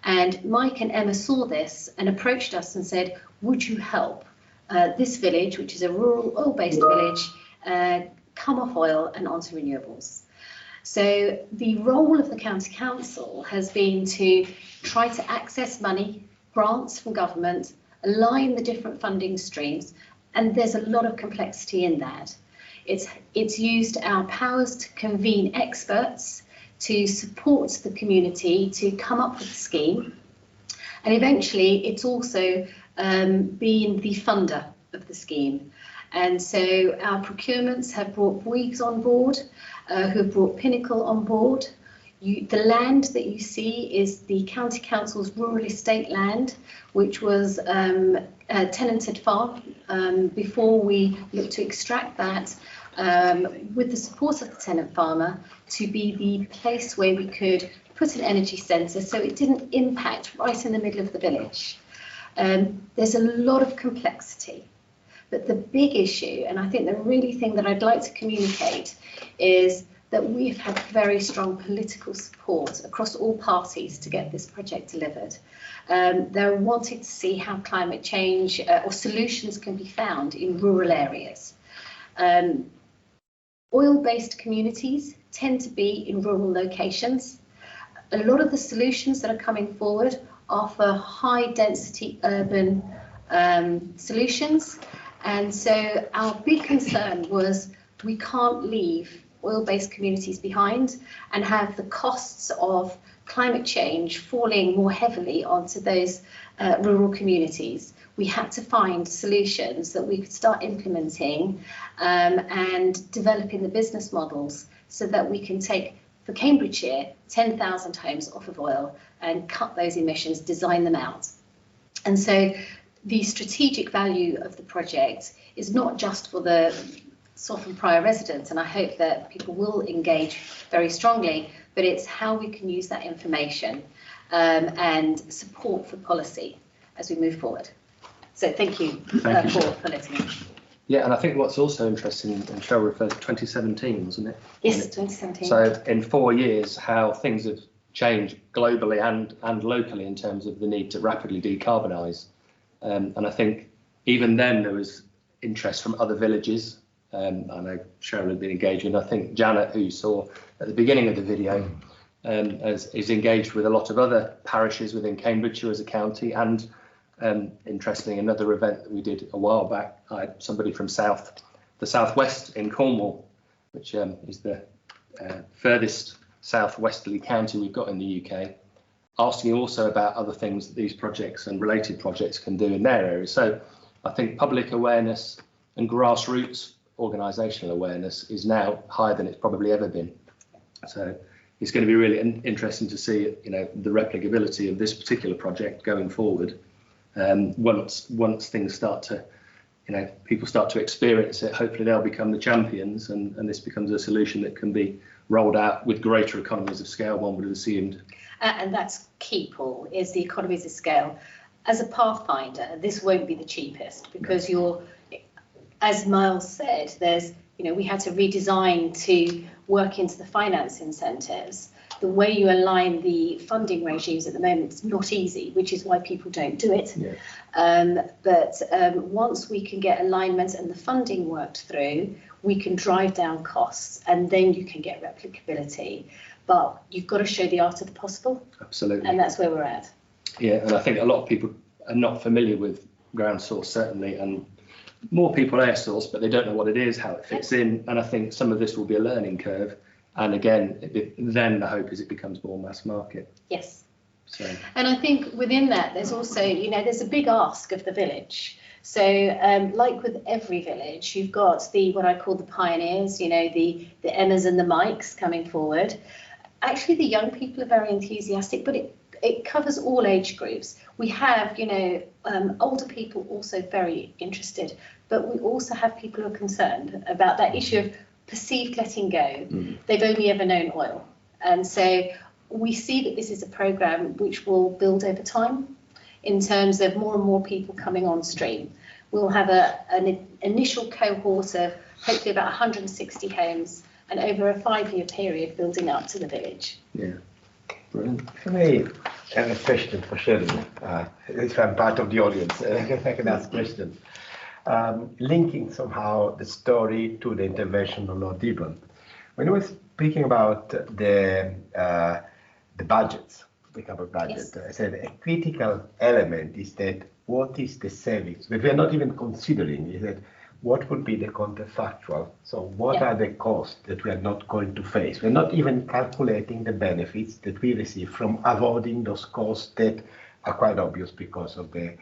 And Mike and Emma saw this and approached us and said, would you help this village, which is a rural oil-based village, come off oil and onto renewables? So the role of the County Council has been to try to access money, grants from government, align the different funding streams, and there's a lot of complexity in that. It's used our powers to convene experts, to support the community, to come up with a scheme. And eventually it's also been the funder of the scheme. And so our procurements have brought Bouygues on board, who have brought Pinnacle on board. The land that you see is the County Council's rural estate land, which was a tenanted farm before we looked to extract that with the support of the tenant farmer to be the place where we could put an energy centre so it didn't impact right in the middle of the village. There's a lot of complexity, but the big issue, and I think the really thing that I'd like to communicate, is that we've had very strong political support across all parties to get this project delivered. They're wanting to see how climate change or solutions can be found in rural areas. Oil-based communities tend to be in rural locations. A lot of the solutions that are coming forward are for high-density urban solutions. And so our big concern was we can't leave oil-based communities behind and have the costs of climate change falling more heavily onto those rural communities. We had to find solutions that we could start implementing and developing the business models so that we can take, for Cambridgeshire, 10,000 homes off of oil and cut those emissions, design them out. And so the strategic value of the project is not just for the Swaffham Prior residents, and I hope that people will engage very strongly, but it's how we can use that information and support for policy as we move forward. So thank you, for letting me. Yeah, and I think what's also interesting, and Cheryl referred to 2017, wasn't it? Yes, 2017. So in 4 years, how things have changed globally and locally in terms of the need to rapidly decarbonise. And I think even then there was interest from other villages. I know Cheryl had been engaged with, I think Janet, who you saw at the beginning of the video, is engaged with a lot of other parishes within Cambridgeshire as a county. And interestingly, another event that we did a while back, I had somebody from the southwest in Cornwall, which is the furthest southwesterly county we've got in the UK, asking also about other things that these projects and related projects can do in their area. So I think public awareness and grassroots organisational awareness is now higher than it's probably ever been. So it's going to be really interesting to see, the replicability of this particular project going forward. Once things start to, people start to experience it, hopefully they'll become the champions, and this becomes a solution that can be rolled out with greater economies of scale, one would have assumed. And that's key, Paul, is the economies of scale. As a pathfinder, this won't be the cheapest because as Miles said, there's we had to redesign to work into the finance incentives. The way you align the funding regimes at the moment is not easy, which is why people don't do it. Yeah. But once we can get alignment and the funding worked through, we can drive down costs, and then you can get replicability. But you've got to show the art of the possible. Absolutely. And that's where we're at. Yeah, and I think a lot of people are not familiar with ground source, certainly, and more people air source, but they don't know what it is, how it fits in. And I think some of this will be a learning curve. And again, then the hope is it becomes more mass market. Yes. So. And I think within that, there's also, there's a big ask of the village. So like with every village, you've got what I call the pioneers, the Emmas and the Mikes coming forward. Actually, the young people are very enthusiastic, but it covers all age groups. We have, older people also very interested, but we also have people who are concerned about that issue of perceived letting go. Mm. They've only ever known oil. And so we see that this is a programme which will build over time in terms of more and more people coming on stream. We'll have an initial cohort of hopefully about 160 homes, and over a 5-year period building up to the village. Yeah, brilliant. I have a question for Sharon, if I'm part of the audience. I can ask questions. Linking somehow the story to the intervention of Lord Dibble. When we were speaking about the budgets, the capital budget, yes. I said a critical element is that what is the savings? But we are not even considering is that what would be the counterfactual? So what are the costs that we are not going to face? We're not even calculating the benefits that we receive from avoiding those costs that are quite obvious because of the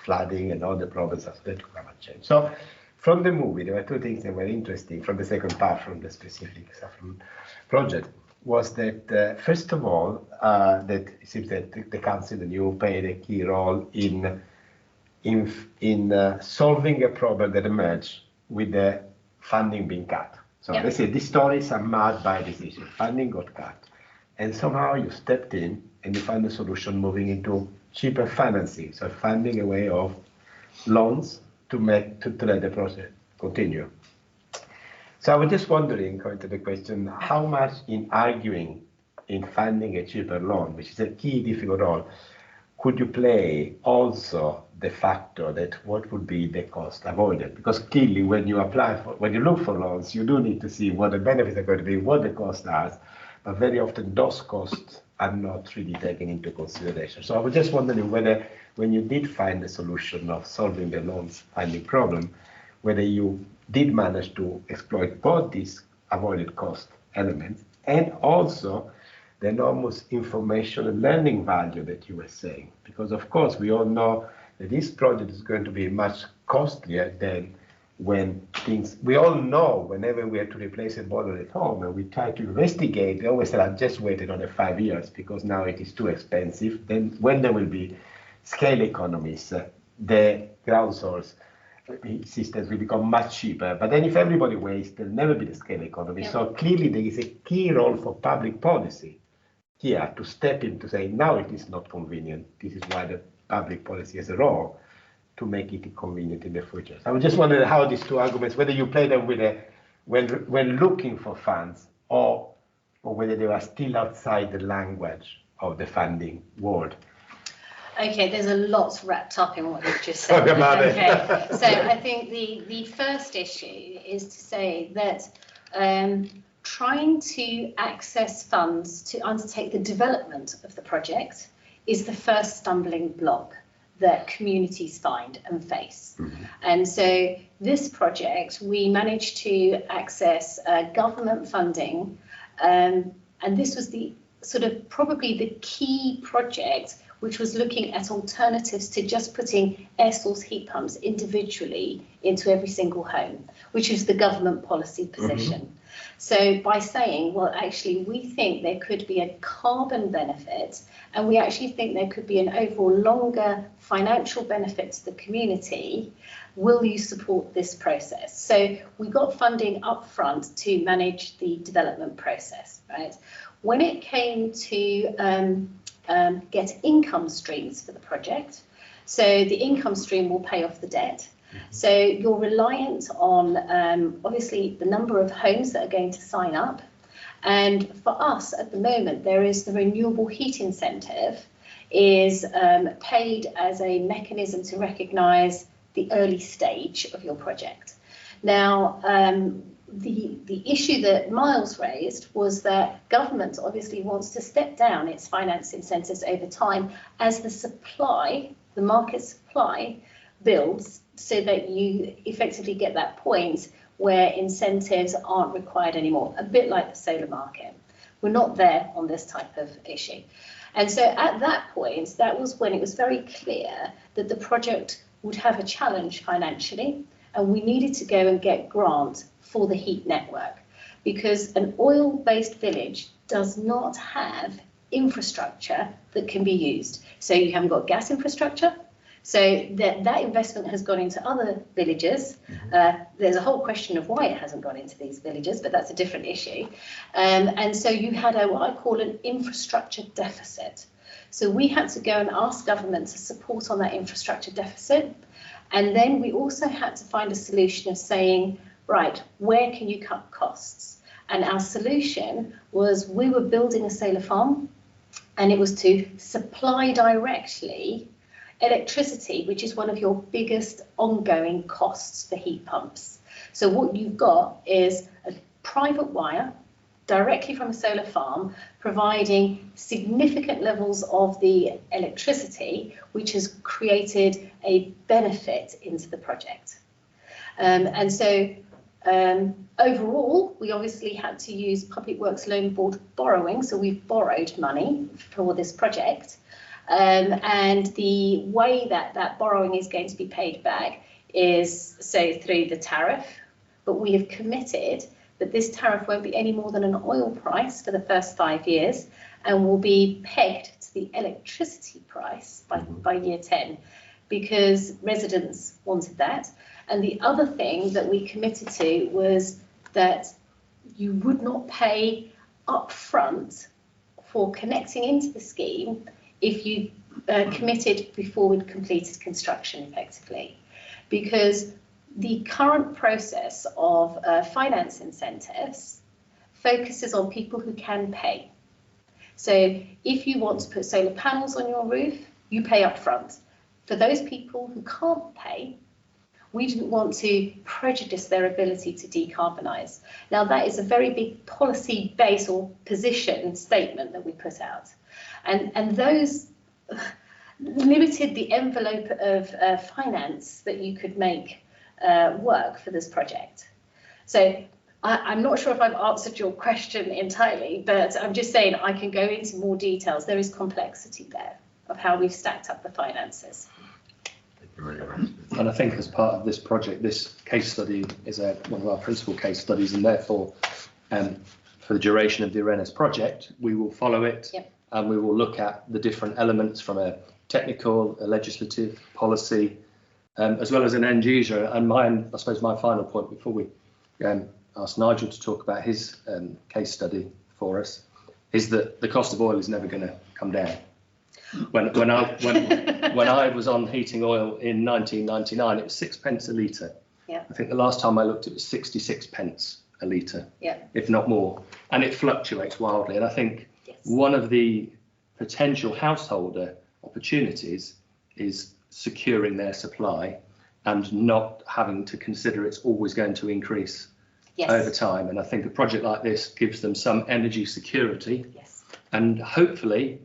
flooding and all the problems of that climate change. So from the movie, there were two things that were interesting from the second part, from the specific Saffron project, was that first of all, that it seems that the council and you played a key role in solving a problem that emerged with the funding being cut. So let's say these stories are marred by this issue. Funding got cut, and somehow you stepped in and you found a solution moving into cheaper financing, so finding a way of loans to let the project continue. So I was just wondering, going to the question, how much in arguing in finding a cheaper loan, which is a key difficult role, could you play also the factor that what would be the cost avoided? Because clearly when you look for loans, you do need to see what the benefits are going to be, what the costs are, but very often those costs are not really taken into consideration. So I was just wondering whether, when you did find a solution of solving the loans finding problem, whether you did manage to exploit both these avoided cost elements and also the enormous information and learning value that you were saying. Because of course we all know that this project is going to be much costlier than when we all know whenever we have to replace a boiler at home and we try to investigate, they always say, I've just waited on 5 years because now it is too expensive. Then when there will be scale economies, the ground source systems will become much cheaper. But then if everybody waits, there'll never be the scale economy. Yeah. So clearly there is a key role for public policy here to step in to say, now it is not convenient. This is why the public policy has a role to make it convenient in the future. So I was just wondering how these two arguments, whether you play them with when looking for funds or whether they are still outside the language of the funding world. Okay, there's a lot wrapped up in what you've just said. Okay, so I think the first issue is to say that trying to access funds to undertake the development of the project is the first stumbling block that communities find and face. Mm-hmm. And so this project, we managed to access government funding, and this was the sort of probably the key project which was looking at alternatives to just putting air source heat pumps individually into every single home, which is the government policy position. Mm-hmm. So by saying, well, actually, we think there could be a carbon benefit, and we actually think there could be an overall longer financial benefit to the community, will you support this process? So we got funding up front to manage the development process, right? When it came to get income streams for the project, so the income stream will pay off the debt, So you're reliant on obviously the number of homes that are going to sign up. And for us at the moment, there is the renewable heat incentive is paid as a mechanism to recognise the early stage of your project. Now, the issue that Miles raised was that government obviously wants to step down its finance incentives over time as the supply, the market supply, builds, so that you effectively get that point where incentives aren't required anymore, a bit like the solar market. We're not there on this type of issue. And so at that point, that was when it was very clear that the project would have a challenge financially, and we needed to go and get grant for the heat network, because an oil-based village does not have infrastructure that can be used. So you haven't got gas infrastructure. So that investment has gone into other villages. There's a whole question of why it hasn't gone into these villages, but that's a different issue. And so you had what I call an infrastructure deficit. So we had to go and ask government to support on that infrastructure deficit. And then we also had to find a solution of saying, right, where can you cut costs? And our solution was we were building a solar farm, and it was to supply directly electricity, which is one of your biggest ongoing costs for heat pumps. So what you've got is a private wire directly from a solar farm providing significant levels of the electricity, which has created a benefit into the project. And so overall, we obviously had to use Public Works Loan Board borrowing, so we've borrowed money for this project. And the way that that borrowing is going to be paid back is through the tariff, but we have committed that this tariff won't be any more than an oil price for the first 5 years, and will be pegged to the electricity price by year 10, because residents wanted that. And the other thing that we committed to was that you would not pay upfront for connecting into the scheme if you committed before we'd completed construction effectively, because the current process of finance incentives focuses on people who can pay. So if you want to put solar panels on your roof, you pay up front. For those people who can't pay, we didn't want to prejudice their ability to decarbonise. Now, that is a very big policy base or position statement that we put out. And those limited the envelope of finance that you could make work for this project. So I'm not sure if I've answered your question entirely, but I'm just saying I can go into more details. There is complexity there of how we've stacked up the finances. Thank you very much. And I think as part of this project, this case study is one of our principal case studies, and therefore for the duration of the IRENES project, we will follow it. Yep. And we will look at the different elements from a technical, a legislative, policy, as well as an end user. And I suppose my final point before we ask Nigel to talk about his case study for us is that the cost of oil is never going to come down. When I was on heating oil in 1999, it was 6 pence a litre. Yeah. I think the last time I looked, it was 66 pence a litre, yeah, if not more. And it fluctuates wildly. And I think one of the potential householder opportunities is securing their supply and not having to consider it's always going to increase over time. And I think a project like this gives them some energy security. Yes. And hopefully,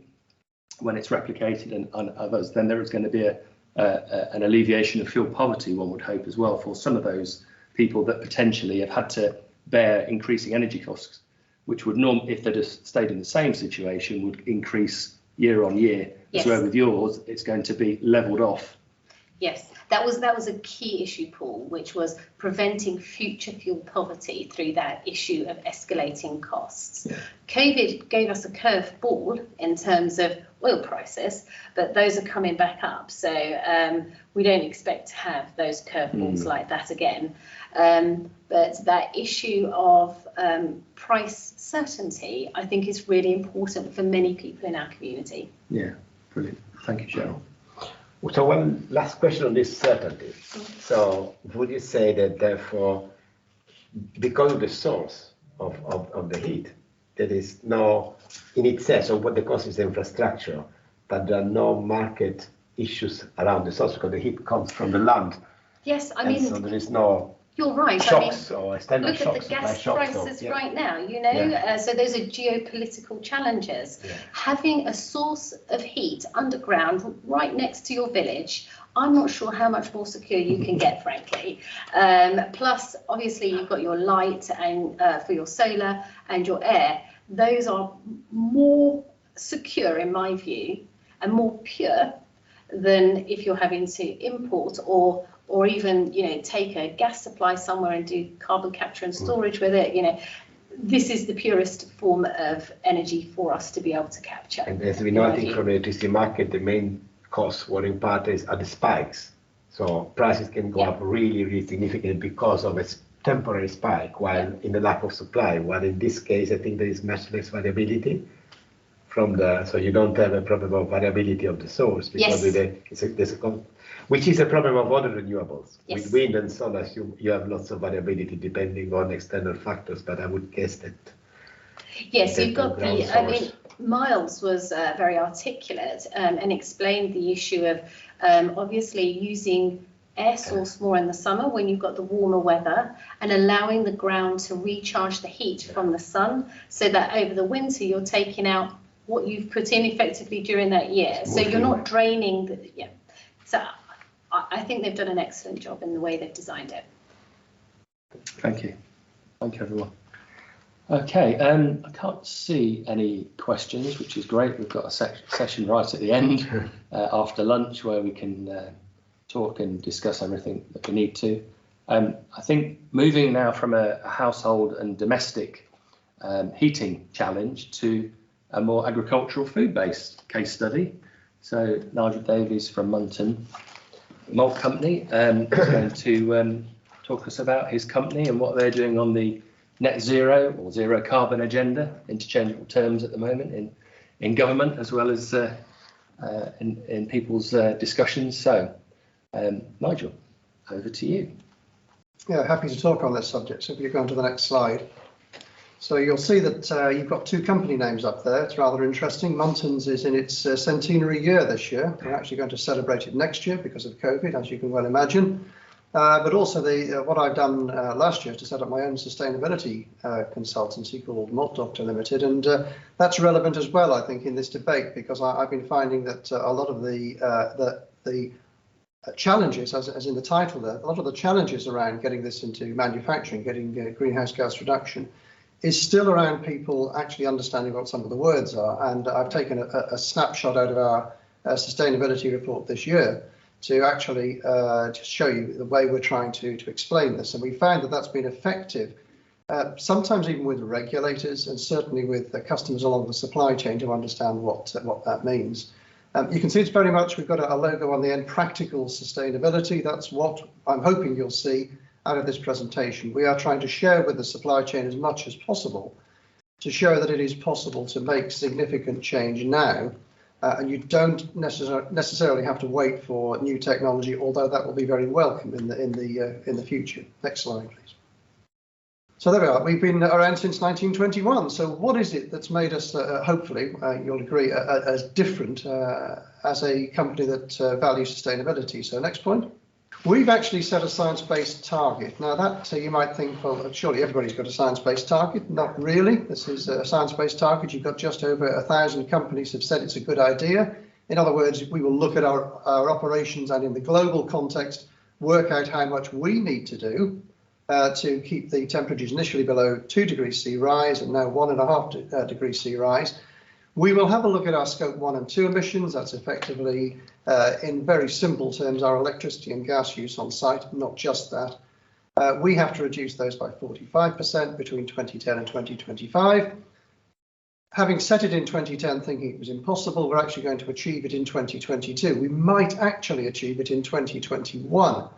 when it's replicated and others, then there is going to be an alleviation of fuel poverty, one would hope as well, for some of those people that potentially have had to bear increasing energy costs, which would if they'd have stayed in the same situation, would increase year on year. Yes. So with yours, it's going to be levelled off. Yes, that was a key issue, Paul, which was preventing future fuel poverty through that issue of escalating costs. Yeah. COVID gave us a curveball in terms of oil prices, but those are coming back up. So we don't expect to have those curveballs like that again. But that issue of price certainty, I think, is really important for many people in our community. Yeah, brilliant. Thank you, Cheryl. So one last question on this certainty. So would you say that therefore, because of the source of the heat, there is no, in itself, so what the cost is the infrastructure, but there are no market issues around the source because the heat comes from the land. Yes, I and mean, so there is no you're right. shocks I mean, or external look shocks. at the gas shocks prices or, right now, you know, Yeah. So those are geopolitical challenges. Yeah. Having a source of heat underground right next to your village, I'm not sure how much more secure you can get, frankly. Plus, obviously, you've got your light and for your solar and your air. Those are more secure, in my view, and more pure than if you're having to import or even, you know, take a gas supply somewhere and do carbon capture and storage with it. You know, this is the purest form of energy for us to be able to capture. And as we know, I think from the electricity market, the main cost worrying part are the spikes. So prices can go up really, really significantly because of a temporary spike, while in the lack of supply. While in this case, I think there is much less variability from so you don't have a problem of variability of the source because which is a problem of other renewables. Yes. With wind and solar, you have lots of variability depending on external factors, but I would guess that. Yes, you've got I mean, Miles was very articulate and explained the issue of obviously using air source more in the summer when you've got the warmer weather and allowing the ground to recharge the heat from the sun so that over the winter you're taking out what you've put in effectively during that year. So you're not draining So I think they've done an excellent job in the way they've designed it. Thank you. Thank you, everyone. Okay, I can't see any questions, which is great. We've got a session right at the end after lunch where we can talk and discuss everything that we need to. I think moving now from a household and domestic heating challenge to a more agricultural food-based case study. So Nigel Davies from Malt Company is going to talk us about his company and what they're doing on the net zero or zero carbon agenda, interchangeable terms at the moment in government as well as in people's discussions. So Nigel, over to you. Yeah, happy to talk on this subject. So if you go on to the next slide. So you'll see that you've got two company names up there. It's rather interesting. Muntons is in its centenary year this year. We're actually going to celebrate it next year because of COVID, as you can well imagine. But also what I've done last year is to set up my own sustainability consultancy called Malt Doctor Limited, and that's relevant as well, I think, in this debate because I've been finding that a lot of the challenges, as in the title there, a lot of the challenges around getting this into manufacturing, getting greenhouse gas reduction, is still around people actually understanding what some of the words are. And I've taken a snapshot out of our sustainability report this year to actually just show you the way we're trying to explain this. And we found that that's been effective, sometimes even with regulators and certainly with customers along the supply chain to understand what that means. You can see it's very much, we've got a logo on the end, practical sustainability. That's what I'm hoping you'll see out of this presentation. We are trying to share with the supply chain as much as possible to show that it is possible to make significant change now. And you don't necessarily have to wait for new technology, although that will be very welcome in the future. Next slide, please. So there we are. We've been around since 1921. So what is it that's made us, hopefully, you'll agree, as different as a company that values sustainability? So next point. We've actually set a science-based target. Now that you might think, well, surely everybody's got a science-based target. Not really. This is a science-based target. You've got just over 1,000 companies have said it's a good idea. In other words, we will look at our operations and in the global context, work out how much we need to do to keep the temperatures initially below 2 degrees C rise and now 1.5 degrees C rise. We will have a look at our scope 1 and 2 emissions. That's effectively, in very simple terms, our electricity and gas use on site, not just that. We have to reduce those by 45% between 2010 and 2025. Having set it in 2010 thinking it was impossible, we're actually going to achieve it in 2022. We might actually achieve it in 2021,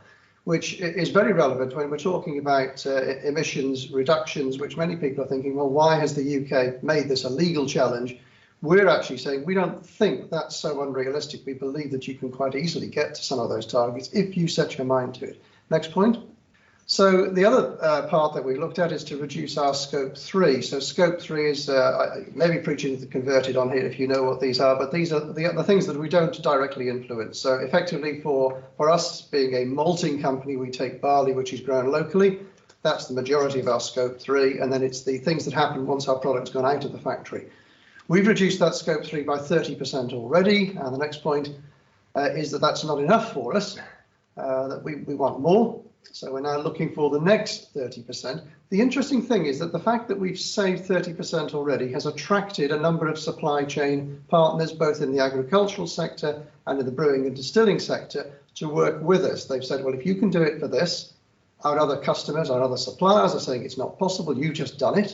which is very relevant when we're talking about emissions reductions, which many people are thinking, well, why has the UK made this a legal challenge We're actually saying we don't think that's so unrealistic. We believe that you can quite easily get to some of those targets if you set your mind to it. Next point. So the other part that we looked at is to reduce our scope 3. So scope 3 is maybe preaching to the converted on here if you know what these are, but these are the things that we don't directly influence. So effectively for us being a malting company, we take barley which is grown locally. That's the majority of our scope 3, and then it's the things that happen once our product's gone out of the factory. We've reduced that scope 3 by 30% already, and the next point is that that's not enough for us, that we want more. So we're now looking for the next 30%. The interesting thing is that the fact that we've saved 30% already has attracted a number of supply chain partners, both in the agricultural sector and in the brewing and distilling sector, to work with us. They've said, well, if you can do it for this, our other customers, our other suppliers are saying it's not possible, you've just done it.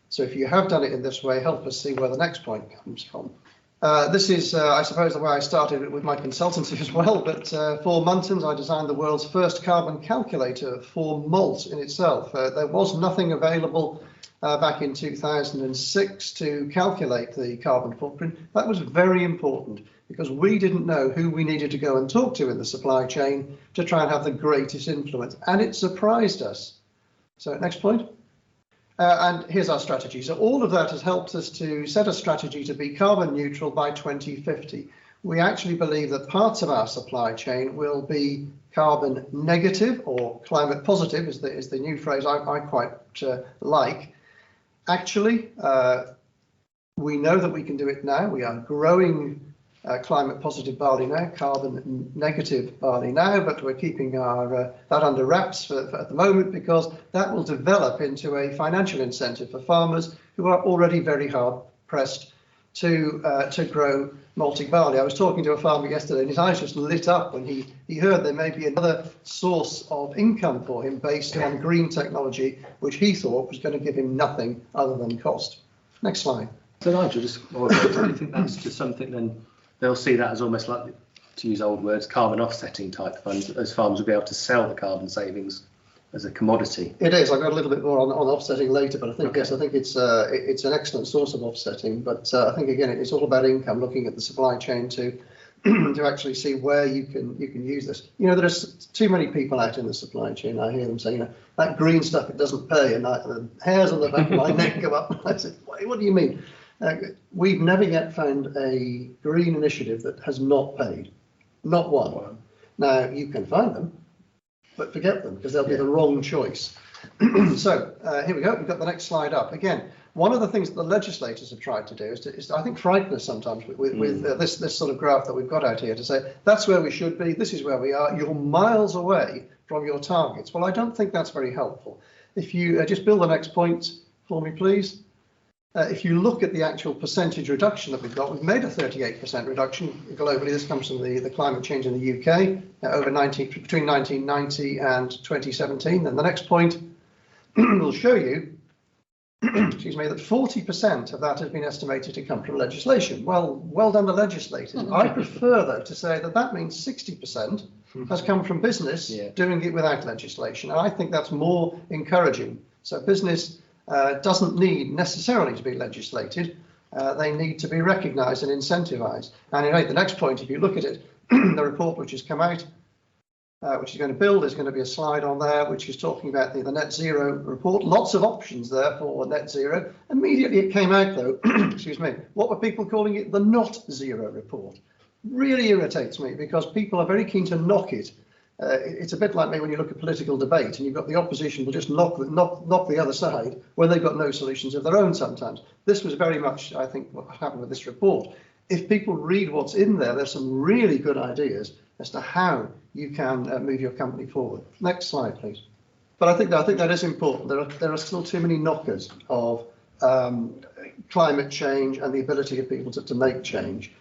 So if you have done it in this way, help us see where the next point comes from. This is, I suppose, the way I started with my consultancy as well, but for Muntons, I designed the world's first carbon calculator for malt in itself. There was nothing available back in 2006 to calculate the carbon footprint. That was very important because we didn't know who we needed to go and talk to in the supply chain to try and have the greatest influence, and it surprised us. So next point. And here's our strategy. So all of that has helped us to set a strategy to be carbon neutral by 2050. We actually believe that parts of our supply chain will be carbon negative, or climate positive is the new phrase I quite like. Actually, we know that we can do it now. We are growing climate positive barley now, carbon negative barley now, but we're keeping our that under wraps at the moment, because that will develop into a financial incentive for farmers who are already very hard pressed to grow malting barley. I was talking to a farmer yesterday and his eyes just lit up when he heard there may be another source of income for him based on green technology, which he thought was going to give him nothing other than cost. Next slide. So Nigel, do you think that's just something then they'll see that as almost like, to use old words, carbon offsetting type funds, that those farmers will be able to sell the carbon savings as a commodity? It is. I've got a little bit more on offsetting later, but I think, yes, I think it's an excellent source of offsetting. But I think, again, it's all about income, looking at the supply chain to to actually see where you can use this. You know, there's too many people out in the supply chain. I hear them saying, you know, that green stuff, it doesn't pay, and the hairs on the back of my neck go up. I said, what do you mean? We've never yet found a green initiative that has not paid, not one. Wow. Now, you can find them, but forget them, because they'll be the wrong choice. So here we go. We've got the next slide up. Again, one of the things that the legislators have tried to do is to I think, frighten us sometimes with this sort of graph that we've got out here, to say, that's where we should be, this is where we are, you're miles away from your targets. Well, I don't think that's very helpful. If you just build the next point for me, please. If you look at the actual percentage reduction that we've got, we've made a 38% reduction globally. This comes from the climate change in the UK between 1990 and 2017. And the next point will show you, excuse me, that 40% of that has been estimated to come from legislation. Well done to legislators. I prefer, though, to say that means 60% has come from business doing it without legislation. And I think that's more encouraging. So business doesn't need necessarily to be legislated. They need to be recognised and incentivised. And in the next point, if you look at it, the report which has come out, which is going to build, there's going to be a slide on there which is talking about the net zero report. Lots of options there for net zero. Immediately it came out, though, excuse me, what were people calling it? The not zero report. Really irritates me, because people are very keen to knock it. It's a bit like me when you look at political debate and you've got the opposition will just knock the other side when they've got no solutions of their own sometimes. This was very much, I think, what happened with this report. If people read what's in there, there's some really good ideas as to how you can move your company forward. Next slide, please. But I think that is important. There are still too many knockers of climate change and the ability of people to make change.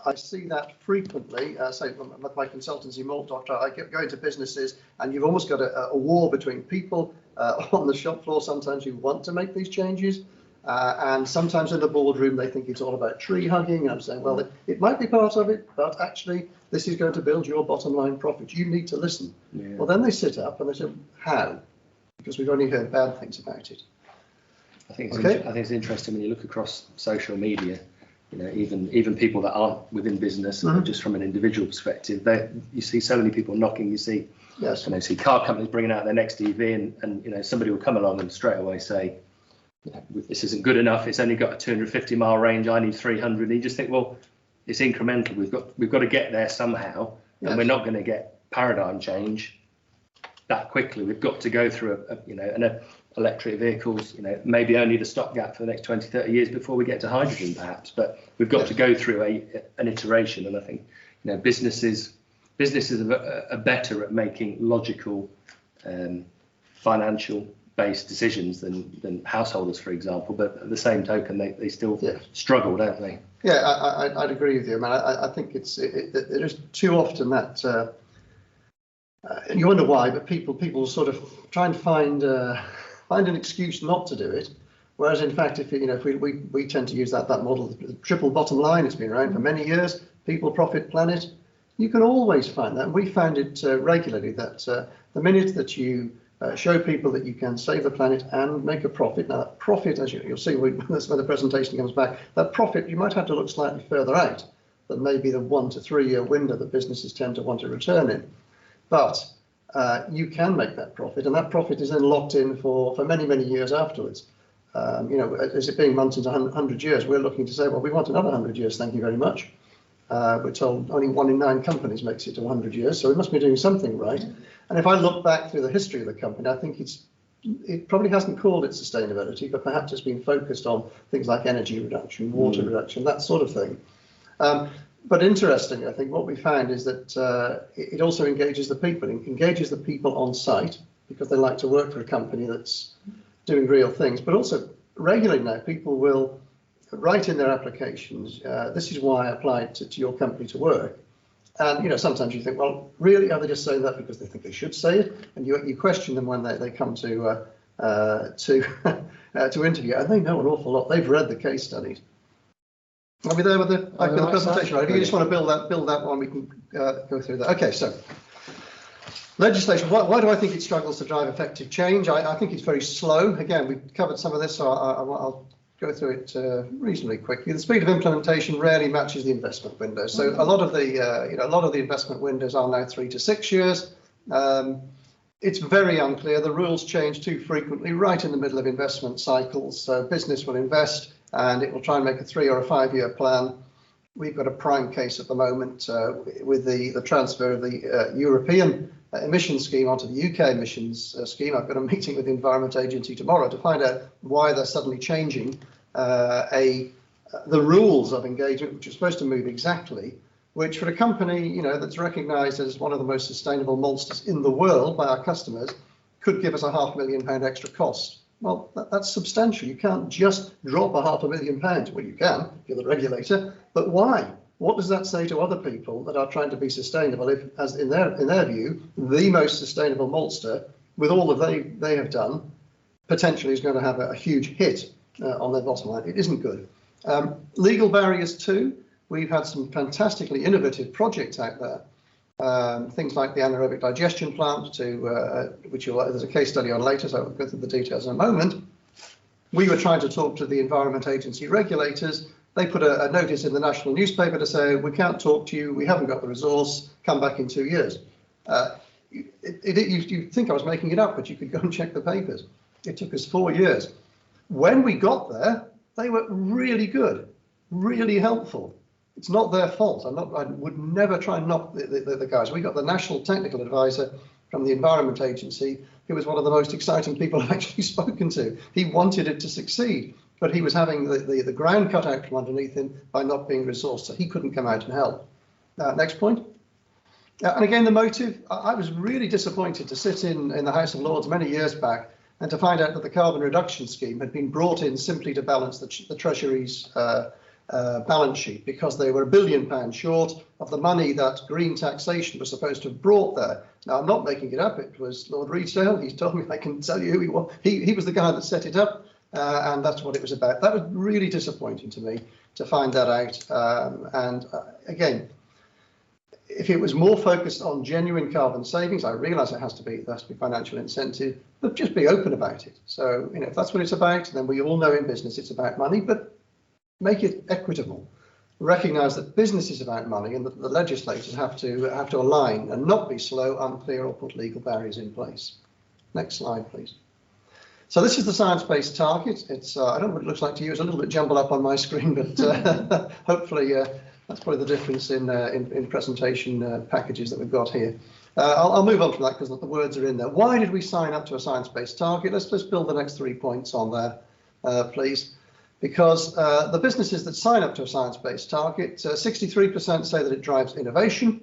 I see that frequently. Say, with my consultancy, Malt Doctor, I go into businesses and you've almost got a war between people on the shop floor. Sometimes you want to make these changes, and sometimes in the boardroom they think it's all about tree hugging. I'm saying, well, it might be part of it, but actually this is going to build your bottom line profit. You need to listen. Yeah. Well, then they sit up and they say, how? Because we've only heard bad things about it. I think it's interesting when you look across social media. even people that aren't within business, just from an individual perspective, you see so many people knocking. You see, Yes. See car companies bringing out their next EV, and somebody will come along and straight away say, this isn't good enough. It's only got a 250 mile range. I need 300. And you just think, well, it's incremental. We've got to get there somehow, and we're not going to get paradigm change that quickly. We've got to go through an electric vehicles, maybe only the stopgap for the next 20, 30 years before we get to hydrogen, perhaps. But we've got to go through an iteration, and I think businesses are better at making logical, financial based decisions than householders, for example. But at the same token, they still struggle, don't they? Yeah, I'd agree with you. I mean, I think it is too often that you wonder why, but people sort of try and find an excuse not to do it. Whereas in fact, if we tend to use that model, the triple bottom line, it's been around for many years. People, profit, planet. You can always find that. And we found it regularly that the minute that you show people that you can save the planet and make a profit. Now, that profit, as you'll see when the presentation comes back, that profit, you might have to look slightly further out than maybe the 1 to 3 year window that businesses tend to want to return in. But you can make that profit, and that profit is then locked in for many, many years afterwards. As it being Munton's 100 years, we're looking to say, well, we want another 100 years, thank you very much. We're told only 1 in 9 companies makes it to 100 years, so we must be doing something right. And if I look back through the history of the company, I think it probably hasn't called it sustainability, but perhaps it's been focused on things like energy reduction, water reduction, that sort of thing. But interestingly, I think what we found is that it also engages the people on site, because they like to work for a company that's doing real things. But also regularly now, people will write in their applications, this is why I applied to your company to work. And sometimes you think, well, really, are they just saying that because they think they should say it? And you question them when they come to interview, and they know an awful lot. They've read the case studies. Are we there with the presentation? Right? If you just want to build that one, we can go through that. Okay, so legislation. Why do I think it struggles to drive effective change? I think it's very slow. Again, we've covered some of this, so I'll go through it reasonably quickly. The speed of implementation rarely matches the investment window. So a lot of the investment windows are now 3 to 6 years. It's very unclear. The rules change too frequently, right in the middle of investment cycles. So business will invest, and it will try and make a 3 or a 5 year plan. We've got a prime case at the moment with the transfer of the European emissions scheme onto the UK emissions scheme. I've got a meeting with the Environment Agency tomorrow to find out why they're suddenly changing the rules of engagement, which are supposed to move exactly, which for a company that's recognised as one of the most sustainable maltsters in the world by our customers could give us a £500,000 extra cost. Well, that's substantial. You can't just drop a £500,000. Well, you can if you're the regulator, but why? What does that say to other people that are trying to be sustainable if, as in their view, the most sustainable maltster, with all that they have done, potentially is going to have a huge hit on their bottom line? It isn't good. Legal barriers too. We've had some fantastically innovative projects out there. Things like the anaerobic digestion plant, which there's a case study on later, so I'll go through the details in a moment. We were trying to talk to the Environment Agency regulators. They put a notice in the national newspaper to say, we can't talk to you, we haven't got the resource, come back in 2 years. You'd think I was making it up, but you could go and check the papers. It took us 4 years. When we got there, they were really good, really helpful. It's not their fault. I would never try and knock the guys. We got the National Technical Advisor from the Environment Agency, who was one of the most exciting people I've actually spoken to. He wanted it to succeed, but he was having the ground cut out from underneath him by not being resourced, so he couldn't come out and help. Next point. And again, the motive, I was really disappointed to sit in the House of Lords many years back and to find out that the carbon reduction scheme had been brought in simply to balance the Treasury's balance sheet, because they were £1 billion short of the money that green taxation was supposed to have brought there. Now, I'm not making it up. It was Lord Reedsdale. He's told me, I can tell you who he was. He was the guy that set it up, and that's what it was about. That was really disappointing to me to find that out. Again, if it was more focused on genuine carbon savings, I realise there has to be financial incentive, but just be open about it. So, if that's what it's about, then we all know in business it's about money, but make it equitable. recognise that business is about money and that the legislators have to align and not be slow, unclear, or put legal barriers in place. Next slide, please. So this is the science-based target. It's I don't know what it looks like to you. It's a little bit jumbled up on my screen, but hopefully that's probably the difference in presentation packages that we've got here. I'll move on from that because the words are in there. Why did we sign up to a science-based target? Let's build the next 3 points on there, please. Because the businesses that sign up to a science-based target, 63% say that it drives innovation,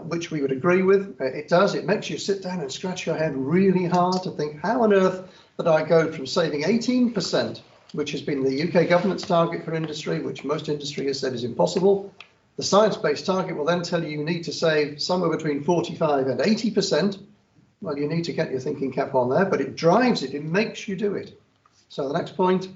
which we would agree with. It does. It makes you sit down and scratch your head really hard to think, how on earth did I go from saving 18%, which has been the UK government's target for industry, which most industry has said is impossible. The science-based target will then tell you need to save somewhere between 45 and 80%. Well, you need to get your thinking cap on there, but it drives it. It makes you do it. So the next point,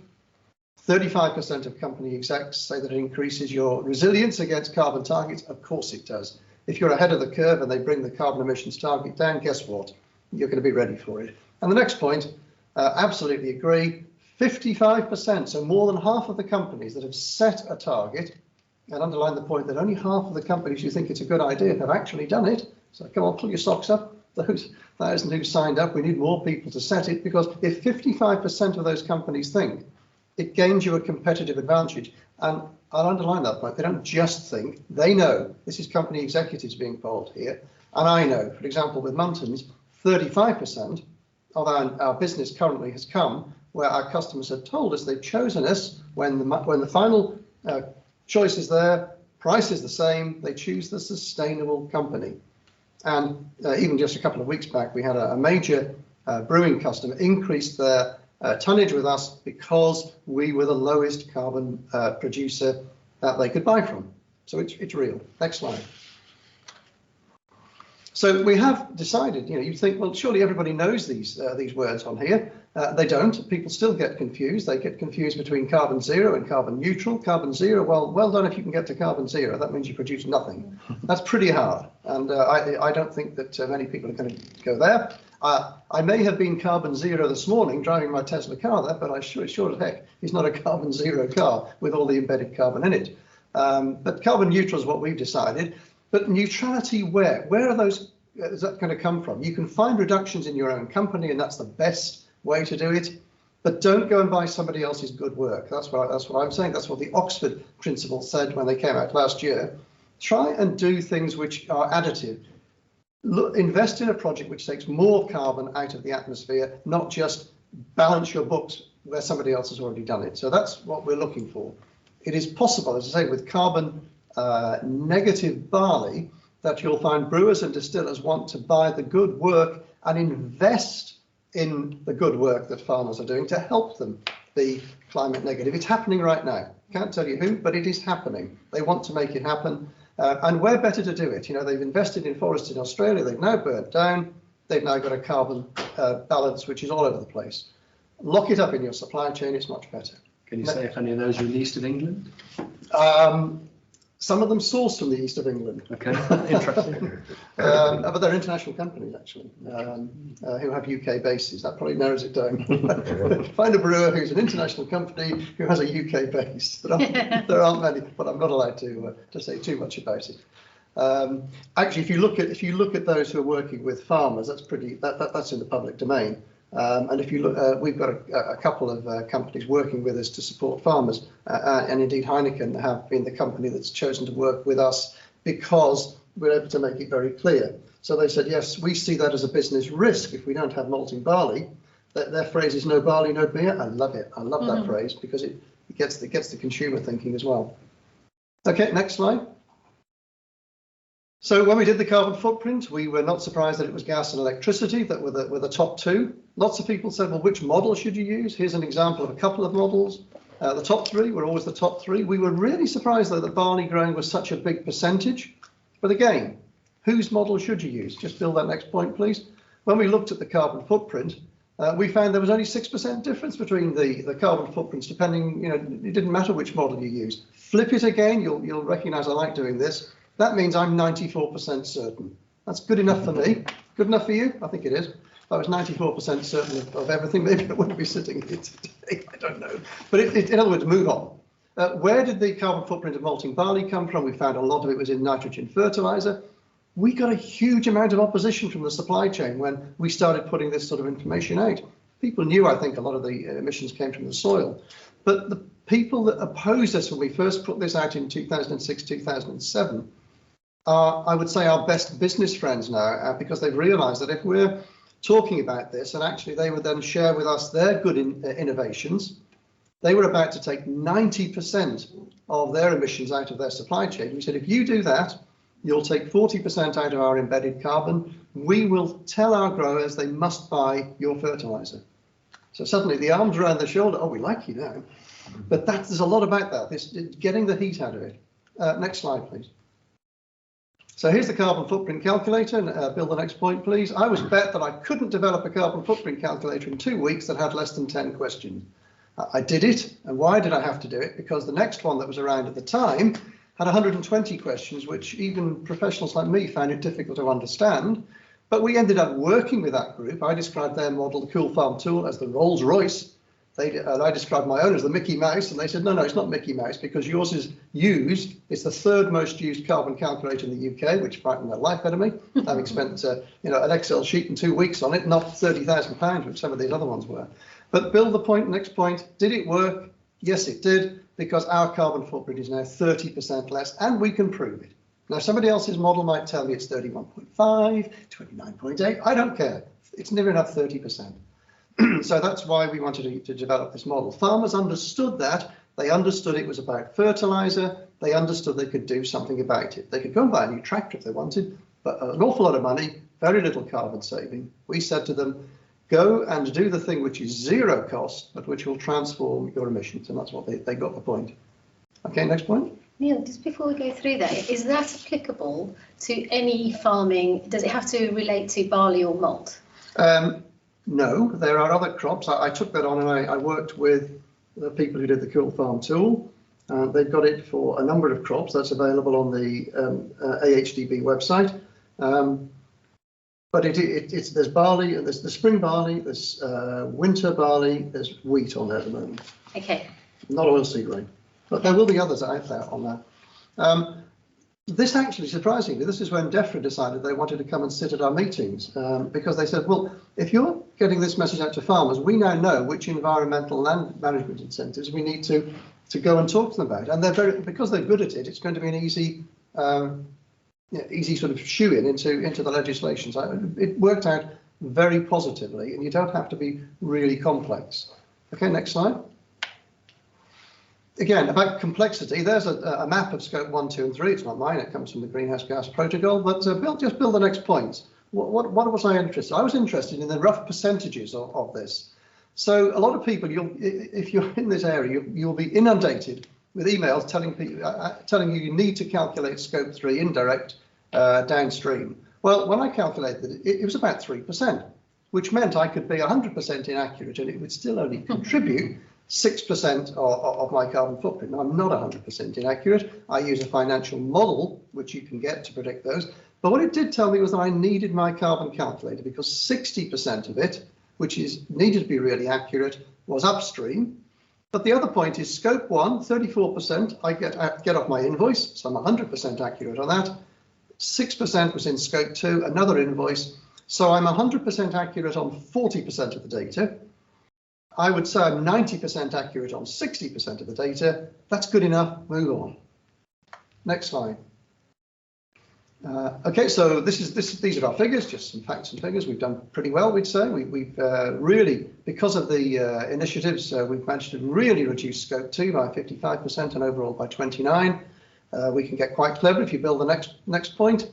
35% of company execs say that it increases your resilience against carbon targets. Of course it does. If you're ahead of the curve and they bring the carbon emissions target down, guess what? You're going to be ready for it. And the next point, absolutely agree, 55%, so more than half of the companies that have set a target, and underline the point that only half of the companies who think it's a good idea have actually done it. So come on, pull your socks up. Those 1,000 who signed up, we need more people to set it, because if 55% of those companies think, it gains you a competitive advantage. And I'll underline that point. They don't just think, they know. This is company executives being polled here. And I know, for example, with Muntons, 35% of our business currently has come where our customers have told us they've chosen us when the final choice is there, price is the same, they choose the sustainable company. And even just a couple of weeks back, we had a major brewing customer increase their tonnage with us because we were the lowest carbon producer that they could buy from. So it's real. Next slide. So we have decided, you think, well, surely everybody knows these words on here. They don't. People still get confused. They get confused between carbon zero and carbon neutral. Carbon zero, well done if you can get to carbon zero. That means you produce nothing. That's pretty hard. And I don't think that many people are going to go there. I may have been carbon zero this morning driving my Tesla car there, but I sure as heck is not a carbon zero car with all the embedded carbon in it. But carbon neutral is what we've decided. But neutrality where? Where are those? Is that going to come from? You can find reductions in your own company, and that's the best way to do it. But don't go and buy somebody else's good work. That's what I'm saying. That's what the Oxford principle said when they came out last year. Try and do things which are additive. Look, invest in a project which takes more carbon out of the atmosphere, not just balance your books where somebody else has already done it. So that's what we're looking for. It is possible, as I say, with carbon negative barley, that you'll find brewers and distillers want to buy the good work and invest in the good work that farmers are doing to help them be climate negative. It's happening right now. Can't tell you who, but it is happening. They want to make it happen. And where better to do it? They've invested in forests in Australia. They've now burnt down. They've now got a carbon balance, which is all over the place. Lock it up in your supply chain. It's much better. Can you say if any of those are in the east of England? Some of them sourced from the east of England. Okay, interesting. But they're international companies, actually, who have UK bases. That probably narrows it down. Find a brewer who's an international company who has a UK base. There aren't many, but I'm not allowed to say too much about it. Actually, if you look at those who are working with farmers, that's in the public domain. And if you look, we've got a couple of companies working with us to support farmers, and indeed Heineken have been the company that's chosen to work with us because we're able to make it very clear. So they said, yes, we see that as a business risk if we don't have malting barley. Their phrase is no barley, no beer. I love it. I love that phrase because it gets the consumer thinking as well. Okay, next slide. So when we did the carbon footprint, we were not surprised that it was gas and electricity that were the top two. Lots of people said, well, which model should you use? Here's an example of a couple of models. The top three were always the top three. We were really surprised, though, that barley growing was such a big percentage. But again, whose model should you use? Just build that next point, please. When we looked at the carbon footprint, we found there was only 6% difference between the carbon footprints, depending, it didn't matter which model you use. Flip it again, you'll recognize I like doing this. That means I'm 94% certain. That's good enough for me. Good enough for you? I think it is. If I was 94% certain of everything, maybe I wouldn't be sitting here today. I don't know. But in other words, move on. Where did the carbon footprint of malting barley come from? We found a lot of it was in nitrogen fertilizer. We got a huge amount of opposition from the supply chain when we started putting this sort of information out. People knew, I think, a lot of the emissions came from the soil, but the people that opposed us when we first put this out in 2006, 2007, are, I would say, our best business friends now, because they've realized that if we're talking about this, and actually they would then share with us their good innovations, they were about to take 90% of their emissions out of their supply chain. We said, if you do that, you'll take 40% out of our embedded carbon. We will tell our growers they must buy your fertilizer. So suddenly the arms around the shoulder, oh, we like you now. But there's a lot about that, this getting the heat out of it. Next slide, please. So here's the carbon footprint calculator. Bill, the next point, please. I was bet that I couldn't develop a carbon footprint calculator in 2 weeks that had less than 10 questions. I did it. And why did I have to do it? Because the next one that was around at the time had 120 questions, which even professionals like me found it difficult to understand. But we ended up working with that group. I described their model, the Cool Farm tool, as the Rolls Royce. I described my own as the Mickey Mouse, and they said, no, it's not Mickey Mouse, because yours is used. It's the third most used carbon calculator in the UK, which frightened the life out of me, having spent an Excel sheet and 2 weeks on it, not £30,000, which some of these other ones were. But Bill, next point, did it work? Yes, it did, because our carbon footprint is now 30% less, and we can prove it. Now, somebody else's model might tell me it's 31.5, 29.8. I don't care. It's near enough 30%. So that's why we wanted to develop this model. Farmers understood that. They understood it was about fertilizer. They understood they could do something about it. They could go and buy a new tractor if they wanted, but an awful lot of money, very little carbon saving. We said to them, go and do the thing which is zero cost, but which will transform your emissions. And that's what they got the point. Okay, next point. Neil, just before we go through that, is that applicable to any farming? Does it have to relate to barley or malt? No, there are other crops. I took that on and I worked with the people who did the Cool Farm tool. They've got it for a number of crops. That's available on the AHDB website. But there's barley, there's the spring barley, there's winter barley, there's wheat on there at the moment. Okay. Not oilseed rape. But there will be others out there on that. This actually, surprisingly, this is when DEFRA decided they wanted to come and sit at our meetings, because they said, well, if you're getting this message out to farmers, we now know which environmental land management incentives we need to go and talk to them about. And because they're good at it, it's going to be an easy sort of shoe-in into the legislation. So it worked out very positively, and you don't have to be really complex. Okay, next slide. Again, about complexity, there's a map of scope 1, 2 and 3. It's not mine, it comes from the Greenhouse Gas Protocol, but just build the next points. What was I interested in? I was interested in the rough percentages of this. So a lot of people, if you're in this area, you'll be inundated with emails telling you need to calculate scope 3 indirect downstream. Well, when I calculated it, it was about 3%, which meant I could be 100% inaccurate and it would still only contribute 6% of my carbon footprint. Now, I'm not 100% inaccurate. I use a financial model, which you can get to predict those. But what it did tell me was that I needed my carbon calculator because 60% of it, which is needed to be really accurate, was upstream. But the other point is scope 1, 34% I get off my invoice, so I'm 100% accurate on that. 6% was in scope 2, another invoice. So I'm 100% accurate on 40% of the data. I would say I'm 90% accurate on 60% of the data. That's good enough. Move on. Next slide. Okay, so these are our figures, just some facts and figures. We've done pretty well, we'd say. We've really, because of the initiatives, we've managed to really reduce scope 2 by 55% and overall by 29%. We can get quite clever if you build the next point.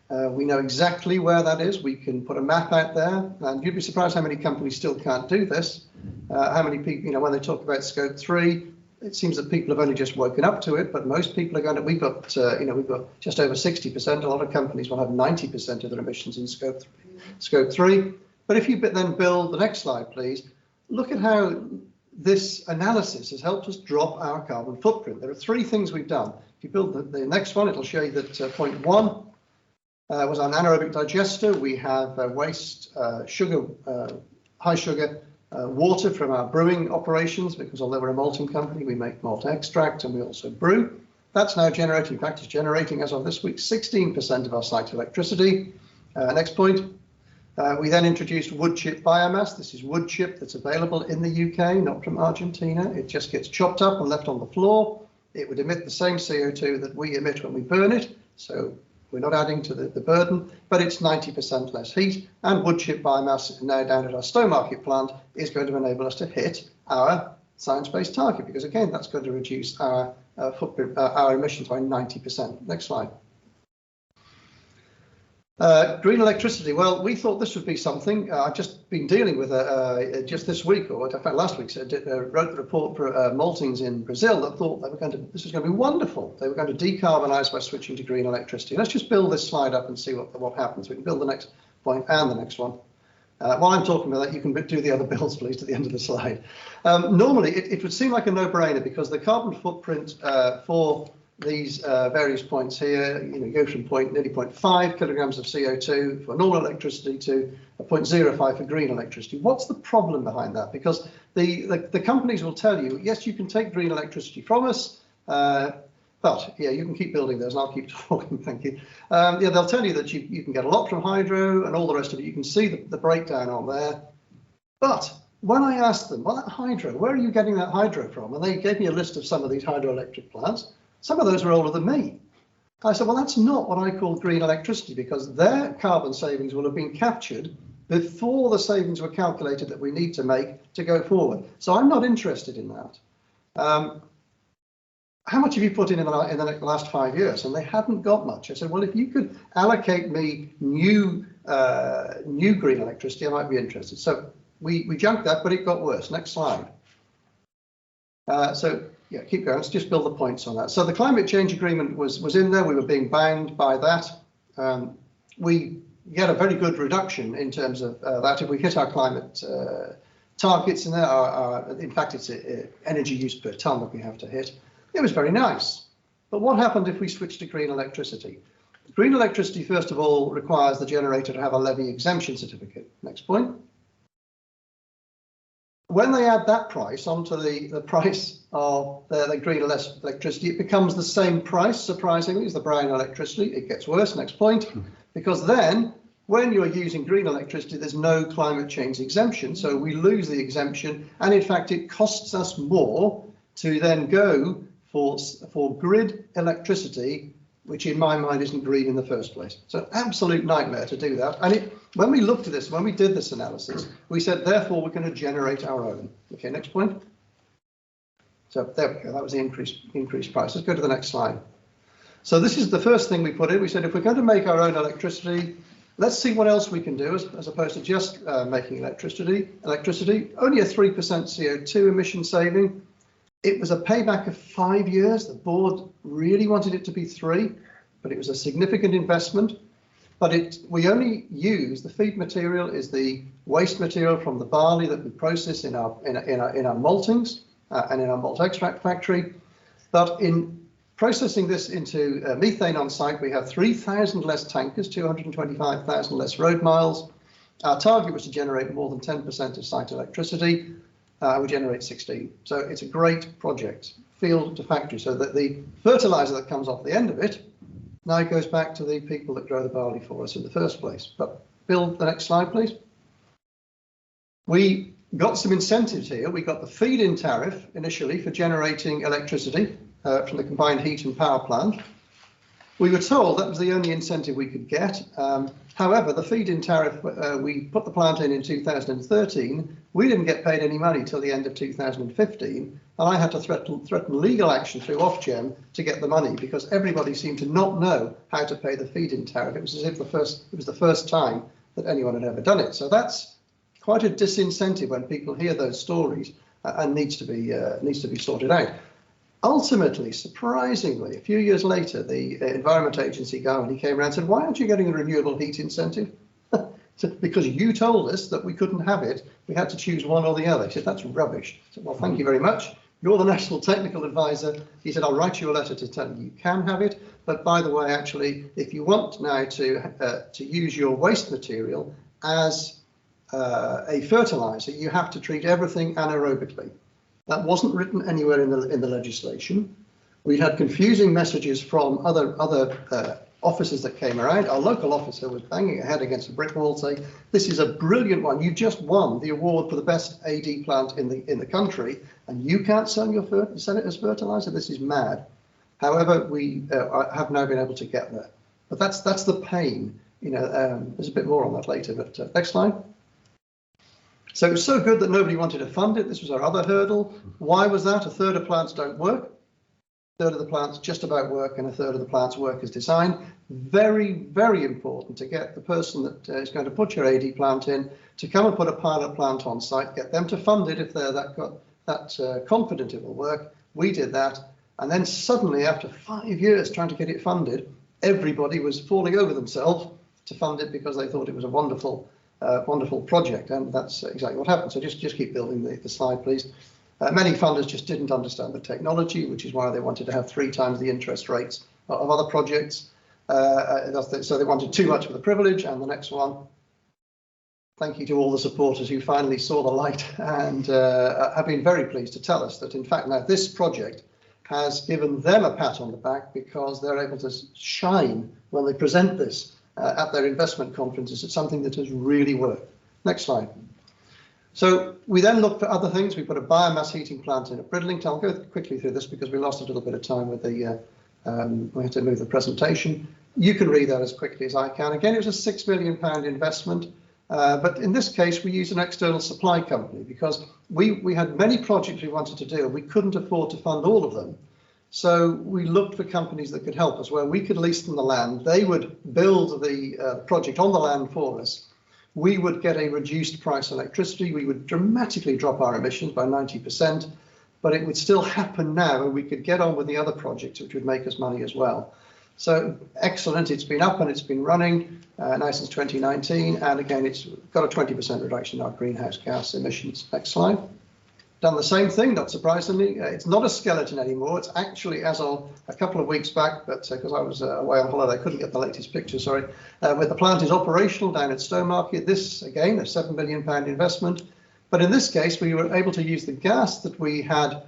We know exactly where that is. We can put a map out there, and you'd be surprised how many companies still can't do this. How many people, when they talk about scope 3, it seems that people have only just woken up to it, but most people are going to, we've got just over 60%. A lot of companies will have 90% of their emissions in scope 3. But if you then build the next slide, please, look at how this analysis has helped us drop our carbon footprint. There are 3 things we've done. If you build the next one, it'll show you that point 1 was our anaerobic digester. We have waste, sugar, high sugar water from our brewing operations, because although we're a malting company, we make malt extract and we also brew. That's now generating, in fact, it's generating as of this week 16% of our site electricity. Next point. We then introduced wood chip biomass. This is wood chip that's available in the UK, not from Argentina. It just gets chopped up and left on the floor. It would emit the same CO2 that we emit when we burn it. So we're not adding to the burden, but it's 90% less heat. And wood chip biomass now down at our Stowmarket plant is going to enable us to hit our science-based target, because again, that's going to reduce our footprint, our emissions by 90%. Next slide. Green electricity. Well, we thought this would be something. I've just been dealing with just this week, or in fact last week, so wrote the report for Maltings in Brazil that thought they were going to. This was going to be wonderful. They were going to decarbonise by switching to green electricity. Let's just build this slide up and see what happens. We can build the next point and the next one. While I'm talking about that, you can do the other builds, please, at the end of the slide. Normally, it would seem like a no-brainer, because the carbon footprint for these various points here, go from nearly 0.5 kilograms of CO2 for normal electricity to 0.05 for green electricity. What's the problem behind that? Because the companies will tell you, yes, you can take green electricity from us, but yeah, you can keep building those and I'll keep talking, thank you. Yeah, they'll tell you that you can get a lot from hydro and all the rest of it. You can see the breakdown on there. But when I asked them, well, that hydro, where are you getting that hydro from? And they gave me a list of some of these hydroelectric plants. Some of those are older than me. I said, well, that's not what I call green electricity, because their carbon savings will have been captured before the savings were calculated that we need to make to go forward. So I'm not interested in that. How much have you put in the last 5 years? And they hadn't got much. I said, well, if you could allocate me new green electricity, I might be interested. So we junked that, but it got worse. Next slide. Yeah, keep going. Let's just build the points on that. So the climate change agreement was in there. We were being bound by that. We get a very good reduction in terms of that. If we hit our climate targets in there, in fact, it's energy use per tonne that we have to hit. It was very nice. But what happened if we switched to green electricity? Green electricity, first of all, requires the generator to have a levy exemption certificate. Next point. When they add that price onto the price of the green electricity, it becomes the same price, surprisingly, as the brown electricity. It gets worse. Next point. Because then, when you're using green electricity, there's no climate change exemption. So we lose the exemption. And in fact, it costs us more to then go for grid electricity, which in my mind isn't green in the first place. So absolute nightmare to do that. And when we looked at this, when we did this analysis, we said, therefore, we're going to generate our own. Okay, next point. So there we go. That was the increased price. Let's go to the next slide. So this is the first thing we put in. We said, if we're going to make our own electricity, let's see what else we can do as opposed to just making electricity. Only a 3% CO2 emission saving. It was a payback of 5 years. The board really wanted it to be 3, but it was a significant investment. But we only use the feed material is the waste material from the barley that we process in our maltings and in our malt extract factory. But in processing this into methane on site, we have 3,000 less tankers, 225,000 less road miles. Our target was to generate more than 10% of site electricity. We generate 16. So it's a great project, field to factory, so that the fertilizer that comes off the end of it now goes back to the people that grow the barley for us in the first place. But Bill, the next slide, please. We got some incentives here. We got the feed-in tariff initially for generating electricity from the combined heat and power plant. We were told that was the only incentive we could get. However, the feed-in tariff, we put the plant in 2013. We didn't get paid any money till the end of 2015, and I had to threaten legal action through Ofgem to get the money, because everybody seemed to not know how to pay the feed-in tariff. It was as if it was the first time that anyone had ever done it. So that's quite a disincentive when people hear those stories, and needs to be sorted out. Ultimately, surprisingly, a few years later, the Environment Agency guy, when he came around, and said, why aren't you getting a renewable heat incentive? Because you told us that we couldn't have it. We had to choose one or the other. He said, that's rubbish. I said, well, thank you very much. You're the National Technical Advisor. He said, I'll write you a letter to tell you can have it. But by the way, actually, if you want now to use your waste material as a fertilizer, you have to treat everything anaerobically. That wasn't written anywhere in the legislation. We'd had confusing messages from other officers that came around. Our local officer was banging her head against a brick wall saying, "This is a brilliant one. You just won the award for the best AD plant in the country, and you can't sell it as fertilizer. This is mad." However, we have now been able to get there. But that's the pain. You know, there's a bit more on that later. But next slide. So it was so good that nobody wanted to fund it. This was our other hurdle. Why was that? A third of plants don't work. A third of the plants just about work, and a third of the plants work as designed. Very, very important to get the person that is going to put your AD plant in to come and put a pilot plant on site, get them to fund it if they're that confident it will work. We did that. And then suddenly, after 5 years trying to get it funded, everybody was falling over themselves to fund it because they thought it was a wonderful project, and that's exactly what happened. So just keep building the slide, please. Many funders just didn't understand the technology, which is why they wanted to have 3 times the interest rates of other projects. So they wanted too much of the privilege. And the next one, thank you to all the supporters who finally saw the light and have been very pleased to tell us that, in fact, now this project has given them a pat on the back because they're able to shine when they present this at their investment conferences. It's something that has really worked. Next slide. So we then looked for other things. We put a biomass heating plant in at Bridlington. I'll go quickly through this because we lost a little bit of time with the, we had to move the presentation. You can read that as quickly as I can. Again, it was a £6 million investment. But in this case, we used an external supply company because we had many projects we wanted to do. We couldn't afford to fund all of them. So we looked for companies that could help us, where we could lease them the land. They would build the project on the land for us. We would get a reduced price electricity. We would dramatically drop our emissions by 90%, but it would still happen now, and we could get on with the other projects, which would make us money as well. So excellent. It's been up and it's been running now since 2019. And again, it's got a 20% reduction in our greenhouse gas emissions. Next slide. Done the same thing, not surprisingly. It's not a skeleton anymore. It's actually, as of a couple of weeks back, but because I was away on holiday, I couldn't get the latest picture, sorry. Where the plant is operational down at Stowmarket. This, again, a £7 million investment. But in this case, we were able to use the gas that we had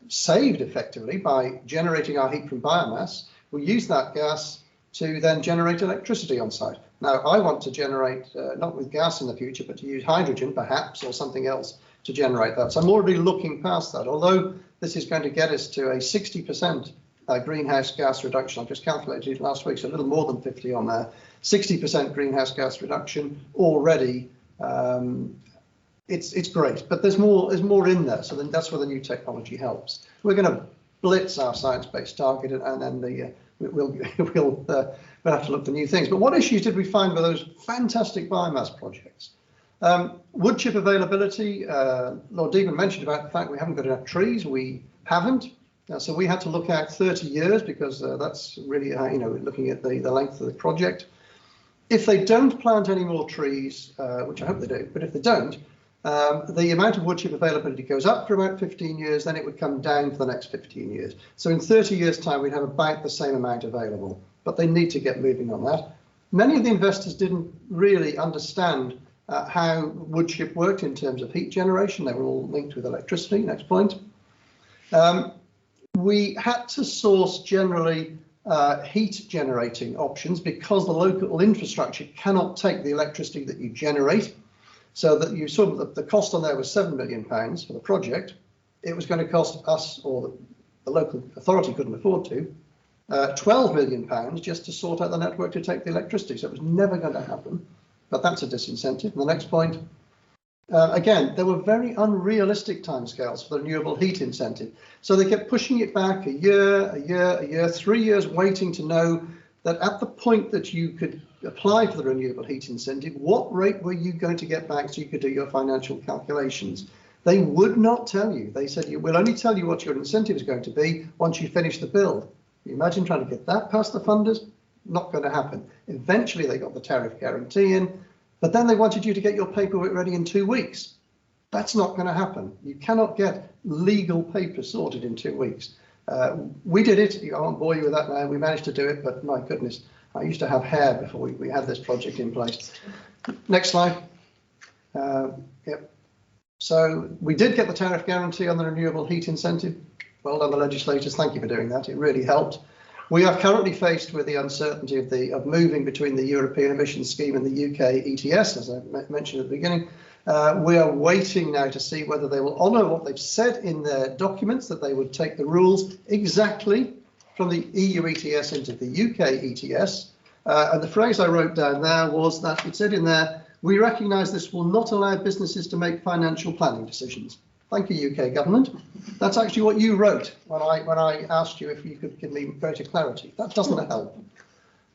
saved effectively by generating our heat from biomass. We use that gas to then generate electricity on site. Now, I want to generate, not with gas in the future, but to use hydrogen perhaps, or something else to generate that. So I'm already looking past that. Although this is going to get us to a 60% greenhouse gas reduction. I've just calculated it last week, so a little more than 50 on there. 60% greenhouse gas reduction already. It's great, but there's more in there. So then that's where the new technology helps. We're going to blitz our science-based target, and then we'll have to look for new things. But what issues did we find with those fantastic biomass projects? Wood chip availability. Lord Deegan mentioned about the fact we haven't got enough trees. We haven't. So we had to look out 30 years because that's really, looking at the length of the project. If they don't plant any more trees, which I hope they do, but if they don't, the amount of wood chip availability goes up for about 15 years, then it would come down for the next 15 years. So in 30 years' time, we'd have about the same amount available, but they need to get moving on that. Many of the investors didn't really understand how wood chip worked in terms of heat generation. They were all linked with electricity. Next point. We had to source generally heat generating options because the local infrastructure cannot take the electricity that you generate. So that you saw that the cost on there was £7 million for the project. It was going to cost us, or the local authority couldn't afford to, £12 million just to sort out the network to take the electricity. So it was never going to happen. But that's a disincentive. And the next point, again, there were very unrealistic timescales for the renewable heat incentive. So they kept pushing it back a year, 3 years waiting to know that at the point that you could apply for the renewable heat incentive, what rate were you going to get back so you could do your financial calculations? They would not tell you. They said, we'll only tell you what your incentive is going to be once you finish the build. Can you imagine trying to get that past the funders? Not going to happen. Eventually they got the tariff guarantee in, but then they wanted you to get your paperwork ready in 2 weeks. That's not going to happen. You cannot get legal paper sorted in 2 weeks. We did it. I won't bore you with that now. We managed to do it, but my goodness, I used to have hair before we had this project in place. Next slide. Yep. So we did get the tariff guarantee on the renewable heat incentive. Well done, the legislators. Thank you for doing that. It really helped. We are currently faced with the uncertainty of moving between the European emissions scheme and the UK ETS, as I mentioned at the beginning. We are waiting now to see whether they will honour what they've said in their documents, that they would take the rules exactly from the EU ETS into the UK ETS. And the phrase I wrote down there was that it said in there, we recognise this will not allow businesses to make financial planning decisions. Thank you, UK government. That's actually what you wrote when I asked you if you could give me greater clarity. That doesn't help.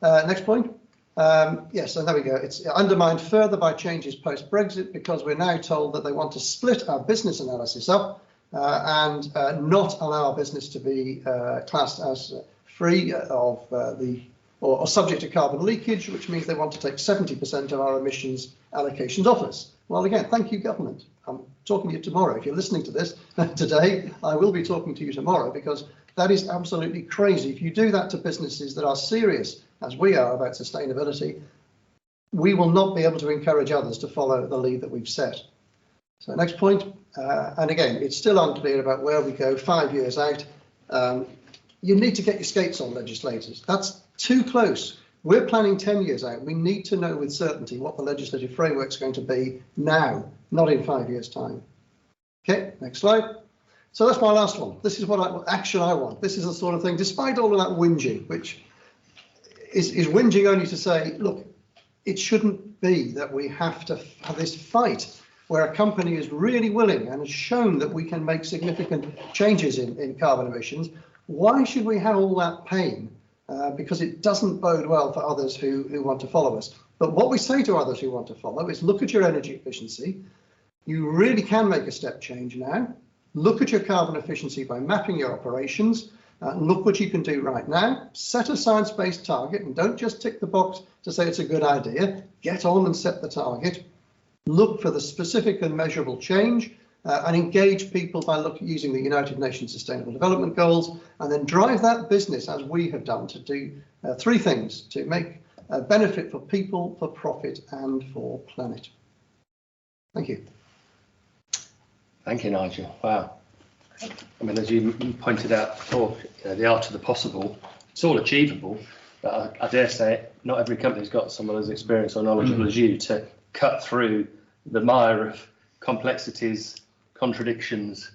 Next point. Yes, and there we go. It's undermined further by changes post-Brexit, because we're now told that they want to split our business analysis up and not allow our business to be classed as free of or subject to carbon leakage, which means they want to take 70% of our emissions allocations off us. Well, again, thank you, government. I'm talking to you tomorrow. If you're listening to this today, I will be talking to you tomorrow, because that is absolutely crazy. If you do that to businesses that are serious, as we are, about sustainability, we will not be able to encourage others to follow the lead that we've set. So next point, and again, it's still unclear about where we go 5 years out. You need to get your skates on, legislators. That's too close. We're planning 10 years out. We need to know with certainty what the legislative framework is going to be now, not in 5 years' time. Okay, next slide. So that's my last one. This is what action I want. This is the sort of thing, despite all of that whinging, which is whinging only to say, look, it shouldn't be that we have to have this fight where a company is really willing and has shown that we can make significant changes in carbon emissions. Why should we have all that pain? Because it doesn't bode well for others who want to follow us. But what we say to others who want to follow is, look at your energy efficiency. You really can make a step change now. Look at your carbon efficiency by mapping your operations. Look what you can do right now. Set a science-based target, and don't just tick the box to say it's a good idea. Get on and set the target. Look for the specific and measurable change. And engage people by using the United Nations Sustainable Development Goals, and then drive that business, as we have done, to do three things to make a benefit for people, for profit, and for planet. Thank you. Thank you, Nigel. Wow. I mean, as you pointed out before, the art of the possible, it's all achievable, but I dare say not every company's got someone as experienced or knowledgeable as you to cut through the mire of complexities, contradictions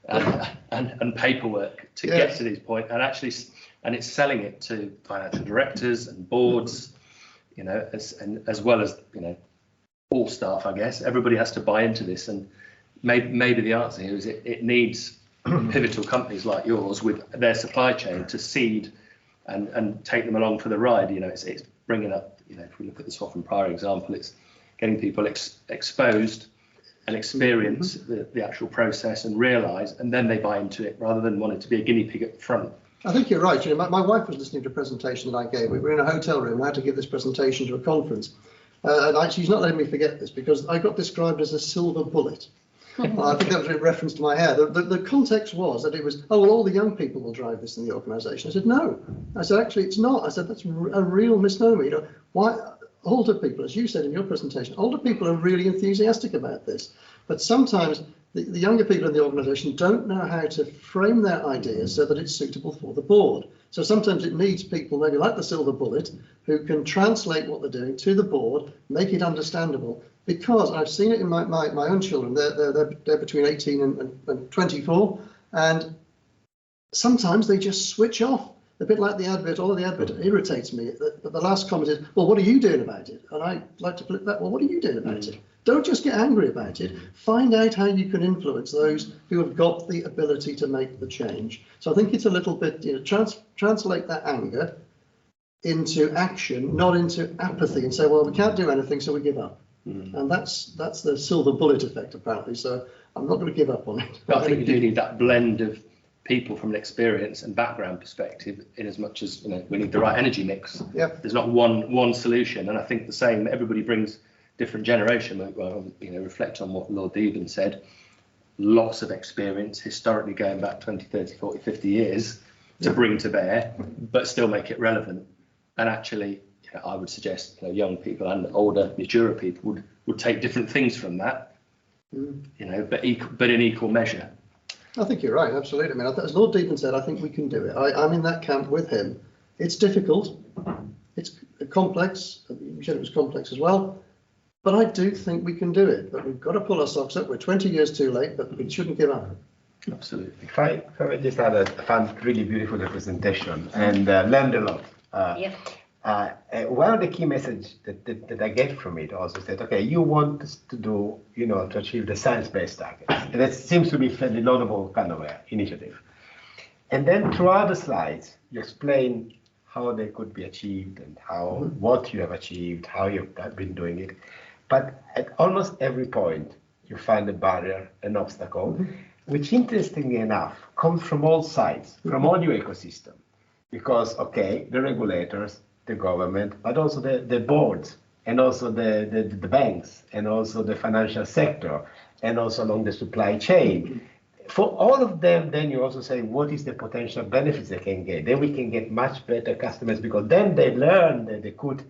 and paperwork to get to this point, and it's selling it to financial directors and boards, as well as all staff. I guess everybody has to buy into this, and maybe the answer here is it needs pivotal companies like yours with their supply chain to seed and take them along for the ride. It's bringing up, if we look at the Swaffham Priory example, it's getting people exposed and experience the actual process and realise, and then they buy into it rather than wanting to be a guinea pig at the front. I think you're right. My wife was listening to a presentation that I gave. We were in a hotel room. I had to give this presentation to a conference. And she's not letting me forget this, because I got described as a silver bullet. I think that was in reference to my hair. The context was that it was, all the young people will drive this in the organisation. I said, no. I said, actually, it's not. I said, that's a real misnomer. Why? Older people, as you said in your presentation, older people are really enthusiastic about this, but sometimes the younger people in the organisation don't know how to frame their ideas so that it's suitable for the board. So sometimes it needs people, maybe like the silver bullet, who can translate what they're doing to the board, make it understandable. Because I've seen it in my own children, they're between 18 and 24, and sometimes they just switch off. A bit like the advert, all of the advert irritates me. The last comment is, well, what are you doing about it? And I like to flip that, well, what are you doing about it? Don't just get angry about it. Find out how you can influence those who have got the ability to make the change. So I think it's a little bit, translate that anger into action, not into apathy, and say, well, we can't do anything, so we give up. And that's the silver bullet effect, apparently. So I'm not going to give up on it. But I think you do need that blend of people from an experience and background perspective, in as much as we need the right energy mix. Yep. There's not one solution, and I think the same. Everybody brings different generation. Well, reflect on what Lord Davies said. Lots of experience, historically going back 20, 30, 40, 50 years to bring to bear, but still make it relevant. And actually, I would suggest young people and older, maturer people would take different things from that, but in equal measure. I think you're right, absolutely. I mean, as Lord Deaton said, I think we can do it. I'm in that camp with him. It's difficult, it's complex, you said it was complex as well, but I do think we can do it. But we've got to pull our socks up. We're 20 years too late, but we shouldn't give up. Absolutely. If I just had a fun, really beautiful representation and learned a lot. One of the key messages that I get from it also said, okay, you want us to do, to achieve the science-based targets. And that seems to be a fairly laudable kind of initiative. And then throughout the slides, you explain how they could be achieved and what you have achieved, how you've been doing it. But at almost every point, you find a barrier, an obstacle, which interestingly enough comes from all sides, from all your ecosystem. Because, okay, the regulators, the government, but also the boards, and also the banks, and also the financial sector, and also along the supply chain. For all of them, then you also say, what is the potential benefits they can get? Then we can get much better customers, because then they learn that they could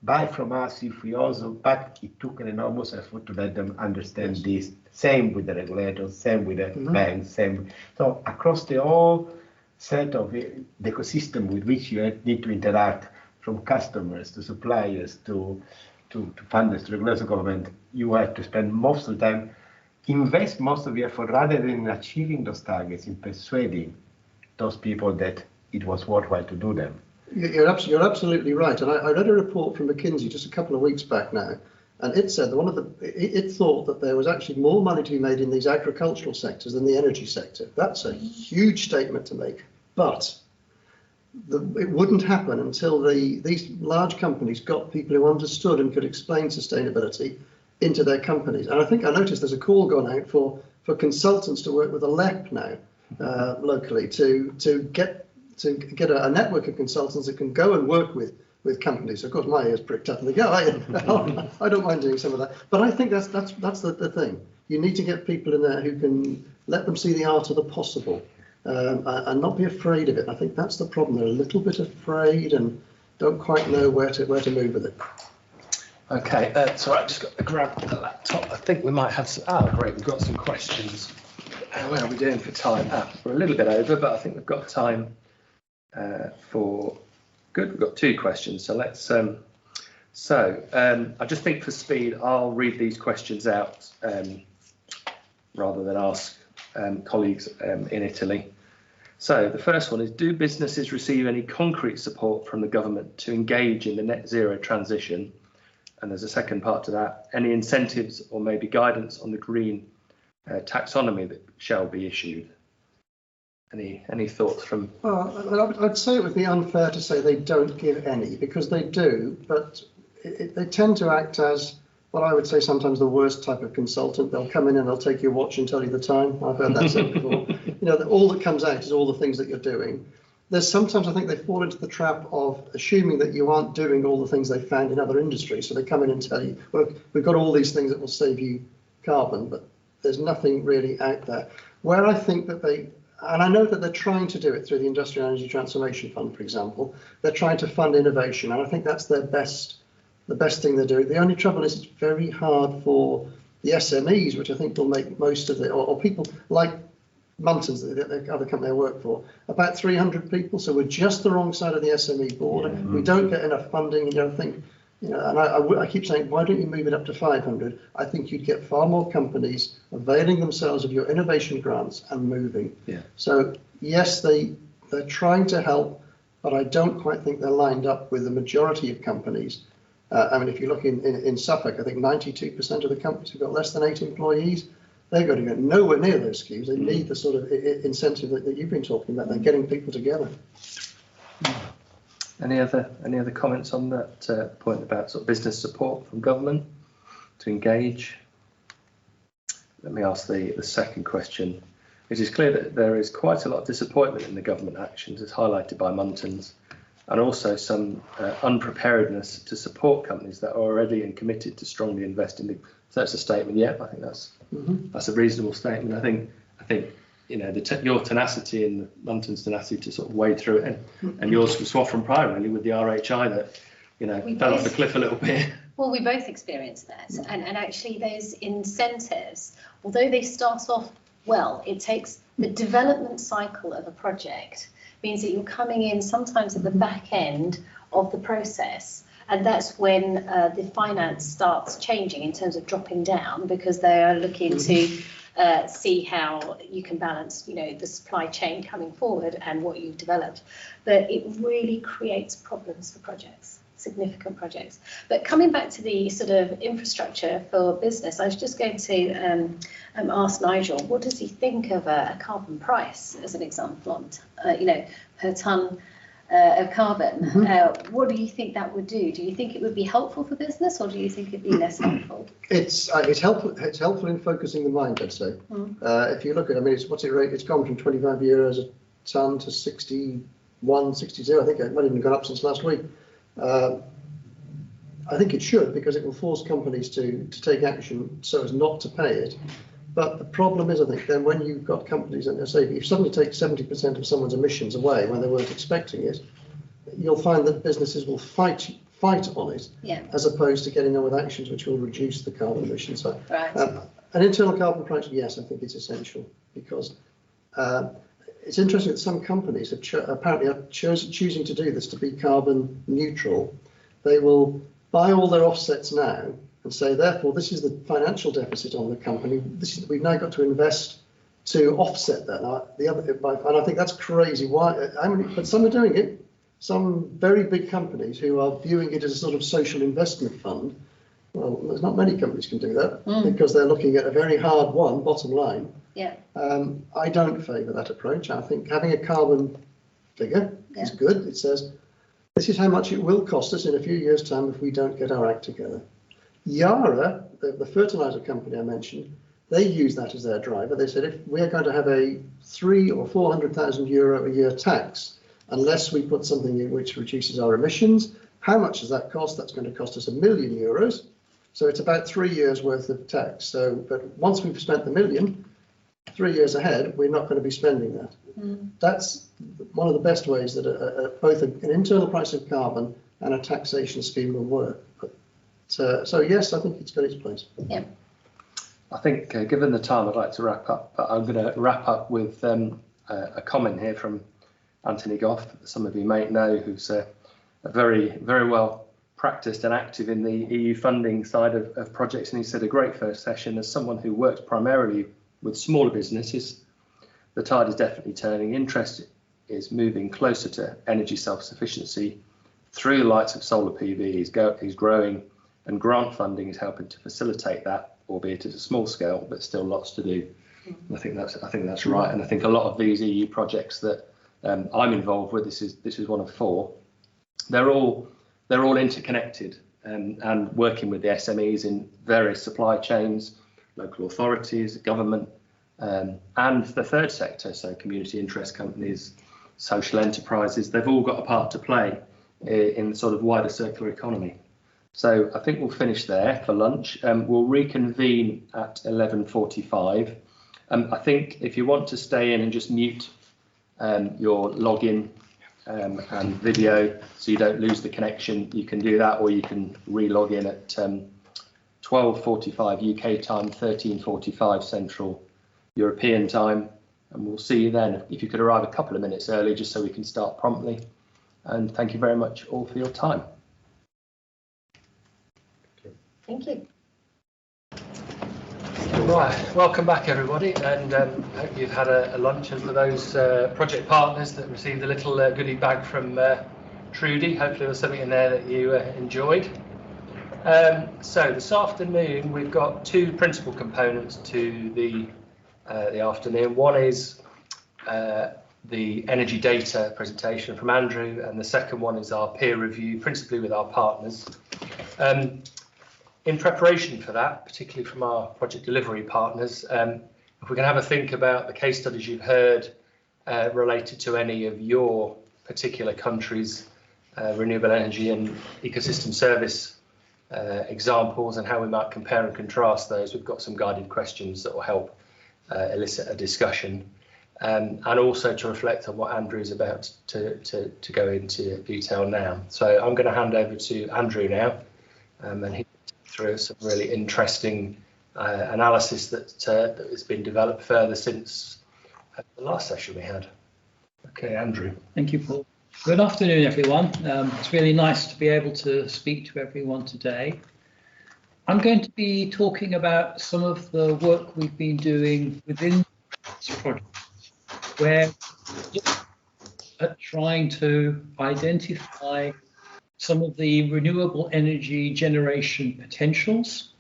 buy from us if we also, but it took an enormous effort to let them understand this. Same with the regulators, same with the banks, same. So across the whole set of the ecosystem with which you need to interact, from customers to suppliers to funders to regulators, government, you have to spend most of the time, invest most of your effort rather than in achieving those targets, in persuading those people that it was worthwhile to do them. You're absolutely right. And I read a report from McKinsey just a couple of weeks back now, and it said that it thought that there was actually more money to be made in these agricultural sectors than the energy sector. That's a huge statement to make, but it wouldn't happen until these large companies got people who understood and could explain sustainability into their companies. And I think I noticed there's a call gone out for consultants to work with a LEP now locally to get a network of consultants that can go and work with companies. Of course, my ears pricked up and they go, I don't mind doing some of that. But I think that's the thing. You need to get people in there who can let them see the art of the possible. And not be afraid of it. I think that's the problem. They're a little bit afraid and don't quite know where to move with it. Okay, so I just got to grab the laptop. I think we might have some. Great, we've got some questions. Where are we doing for time? We're a little bit over, but I think we've got time for. Good, we've got 2 questions. So let's. I just think for speed, I'll read these questions out rather than ask colleagues in Italy. So the first one is, do businesses receive any concrete support from the government to engage in the net zero transition? And there's a second part to that. Any incentives or maybe guidance on the green taxonomy that shall be issued? Any thoughts from? I'd say it would be unfair to say they don't give any, because they do, but they tend to act as what I would say sometimes the worst type of consultant. They'll come in and they'll take your watch and tell you the time. I've heard that said before. All that comes out is all the things that you're doing. There's sometimes I think they fall into the trap of assuming that you aren't doing all the things they found in other industries. So they come in and tell you, well, we've got all these things that will save you carbon, but there's nothing really out there. Where I think that and I know that they're trying to do it through the Industrial Energy Transformation Fund, for example. They're trying to fund innovation, and I think that's the best thing they're doing. The only trouble is it's very hard for the SMEs, which I think will make most of it, or people like Muntons, the other company I work for, about 300 people. So we're just the wrong side of the SME board. Yeah. We don't get enough funding. And I keep saying, why don't you move it up to 500? I think you'd get far more companies availing themselves of your innovation grants and moving. Yeah. So yes, they're trying to help, but I don't quite think they're lined up with the majority of companies. If you look in Suffolk, I think 92% of the companies have got less than 8 employees. They've got to go nowhere near those schemes. They need the sort of incentive that you've been talking about. They're getting people together. Any other comments on that point about sort of business support from government to engage? Let me ask the second question. It is clear that there is quite a lot of disappointment in the government actions, as highlighted by Muntons, and also some unpreparedness to support companies that are already and committed to strongly invest in the. So that's a statement. Yeah, I think that's a reasonable statement. I think your tenacity and Muntons' tenacity to sort of wade through it, and yours from Swaffham Prior really with the RHI that fell off the cliff a little bit. Well, we both experience that, and actually those incentives, although they start off well, it takes the development cycle of a project means that you're coming in sometimes at the back end of the process, and that's when the finance starts changing in terms of dropping down, because they are looking to see how you can balance, the supply chain coming forward and what you've developed. But it really creates problems for projects, significant projects. But coming back to the sort of infrastructure for business, I was just going to ask Nigel, what does he think of a carbon price as an example on, per tonne of carbon? What do you think that would do? Do you think it would be helpful for business, or do you think it'd be less helpful? It's helpful. It's helpful in focusing the mind, I'd say. If you look at, it's gone from 25 euros a tonne to 61, 62. I think it might even gone up since last week. I think it should, because it will force companies to take action so as not to pay it. But the problem is, I think, then when you've got companies, and say, if you suddenly take 70% of someone's emissions away when they weren't expecting it, you'll find that businesses will fight on it, as opposed to getting on with actions which will reduce the carbon emissions. So, an internal carbon price, yes, I think it's essential, because it's interesting that some companies apparently are choosing to do this to be carbon neutral. They will buy all their offsets now and say, therefore, this is the financial deficit on the company. We've now got to invest to offset that. And I think that's crazy. Why? But some are doing it. Some very big companies who are viewing it as a sort of social investment fund. Well, there's not many companies can do that, because they're looking at a very hard bottom line. I don't favour that approach. I think having a carbon figure is good. It says, this is how much it will cost us in a few years' time if we don't get our act together. Yara, the fertiliser company I mentioned, they use that as their driver. They said, if we're going to have a 300,000 or 400,000 euro a year tax, unless we put something in which reduces our emissions, how much does that cost? That's going to cost us €1 million. So it's about 3 years worth of tax. So, but once we've spent the million, 3 years ahead, we're not going to be spending that. That's one of the best ways that both an internal price of carbon and a taxation scheme will work. But, so yes, I think it's got its place. I think, given the time, I'd like to wrap up, but I'm going to wrap up with a comment here from Anthony Goff, that some of you may know, who's a very, very well practiced and active in the EU funding side of projects. And he said, a great first session. As someone who works primarily with smaller businesses, the tide is definitely turning. Interest is moving closer to energy self-sufficiency through the likes of solar PV is growing, and grant funding is helping to facilitate that, albeit at a small scale, but still lots to do. I think that's right, and I think a lot of these EU projects that I'm involved with, this is one of 4. They're all interconnected, and working with the SMEs in various supply chains, local authorities, government, and the third sector, so community interest companies, social enterprises. They've all got a part to play in the sort of wider circular economy. So I think we'll finish there for lunch. We'll reconvene at 11:45. I think if you want to stay in and just mute your login and video so you don't lose the connection, you can do that, or you can re-log in at 12:45 UK time, 13:45 Central European time, and we'll see you then. If you could arrive a couple of minutes early, just so we can start promptly. And thank you very much all for your time. Thank you. Right, welcome back everybody, and hope you've had a lunch. And for those project partners that received a little goodie bag from Trudy, hopefully there was something in there that you enjoyed. So this afternoon we've got 2 principal components to the afternoon. One is the energy data presentation from Andrew, and the second one is our peer review, principally with our partners. In preparation for that, particularly from our project delivery partners, if we can have a think about the case studies you've heard related to any of your particular countries' renewable energy and ecosystem service examples, and how we might compare and contrast those. We've got some guided questions that will help elicit a discussion, and also to reflect on what Andrew is about to go into detail now. So I'm going to hand over to Andrew now, and he through some really interesting analysis that has been developed further since the last session we had. Okay, Andrew. Thank you, Paul. Good afternoon, everyone. It's really nice to be able to speak to everyone today. I'm going to be talking about some of the work we've been doing within this project, where we're trying to identify some of the renewable energy generation potentials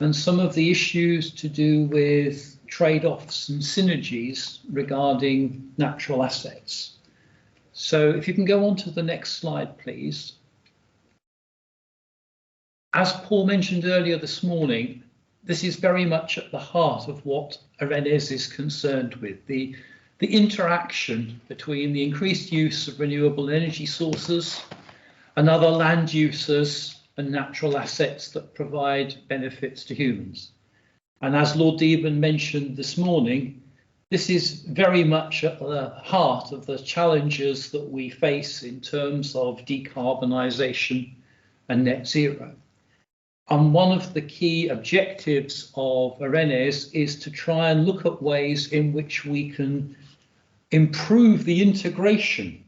and some of the issues to do with trade-offs and synergies regarding natural assets. So if you can go on to the next slide, please. As Paul mentioned earlier this morning, this is very much at the heart of what IRENES is concerned with, the interaction between the increased use of renewable energy sources and other land uses and natural assets that provide benefits to humans. And as Lord Deben mentioned this morning, this is very much at the heart of the challenges that we face in terms of decarbonisation and net zero. And one of the key objectives of IRENES is to try and look at ways in which we can improve the integration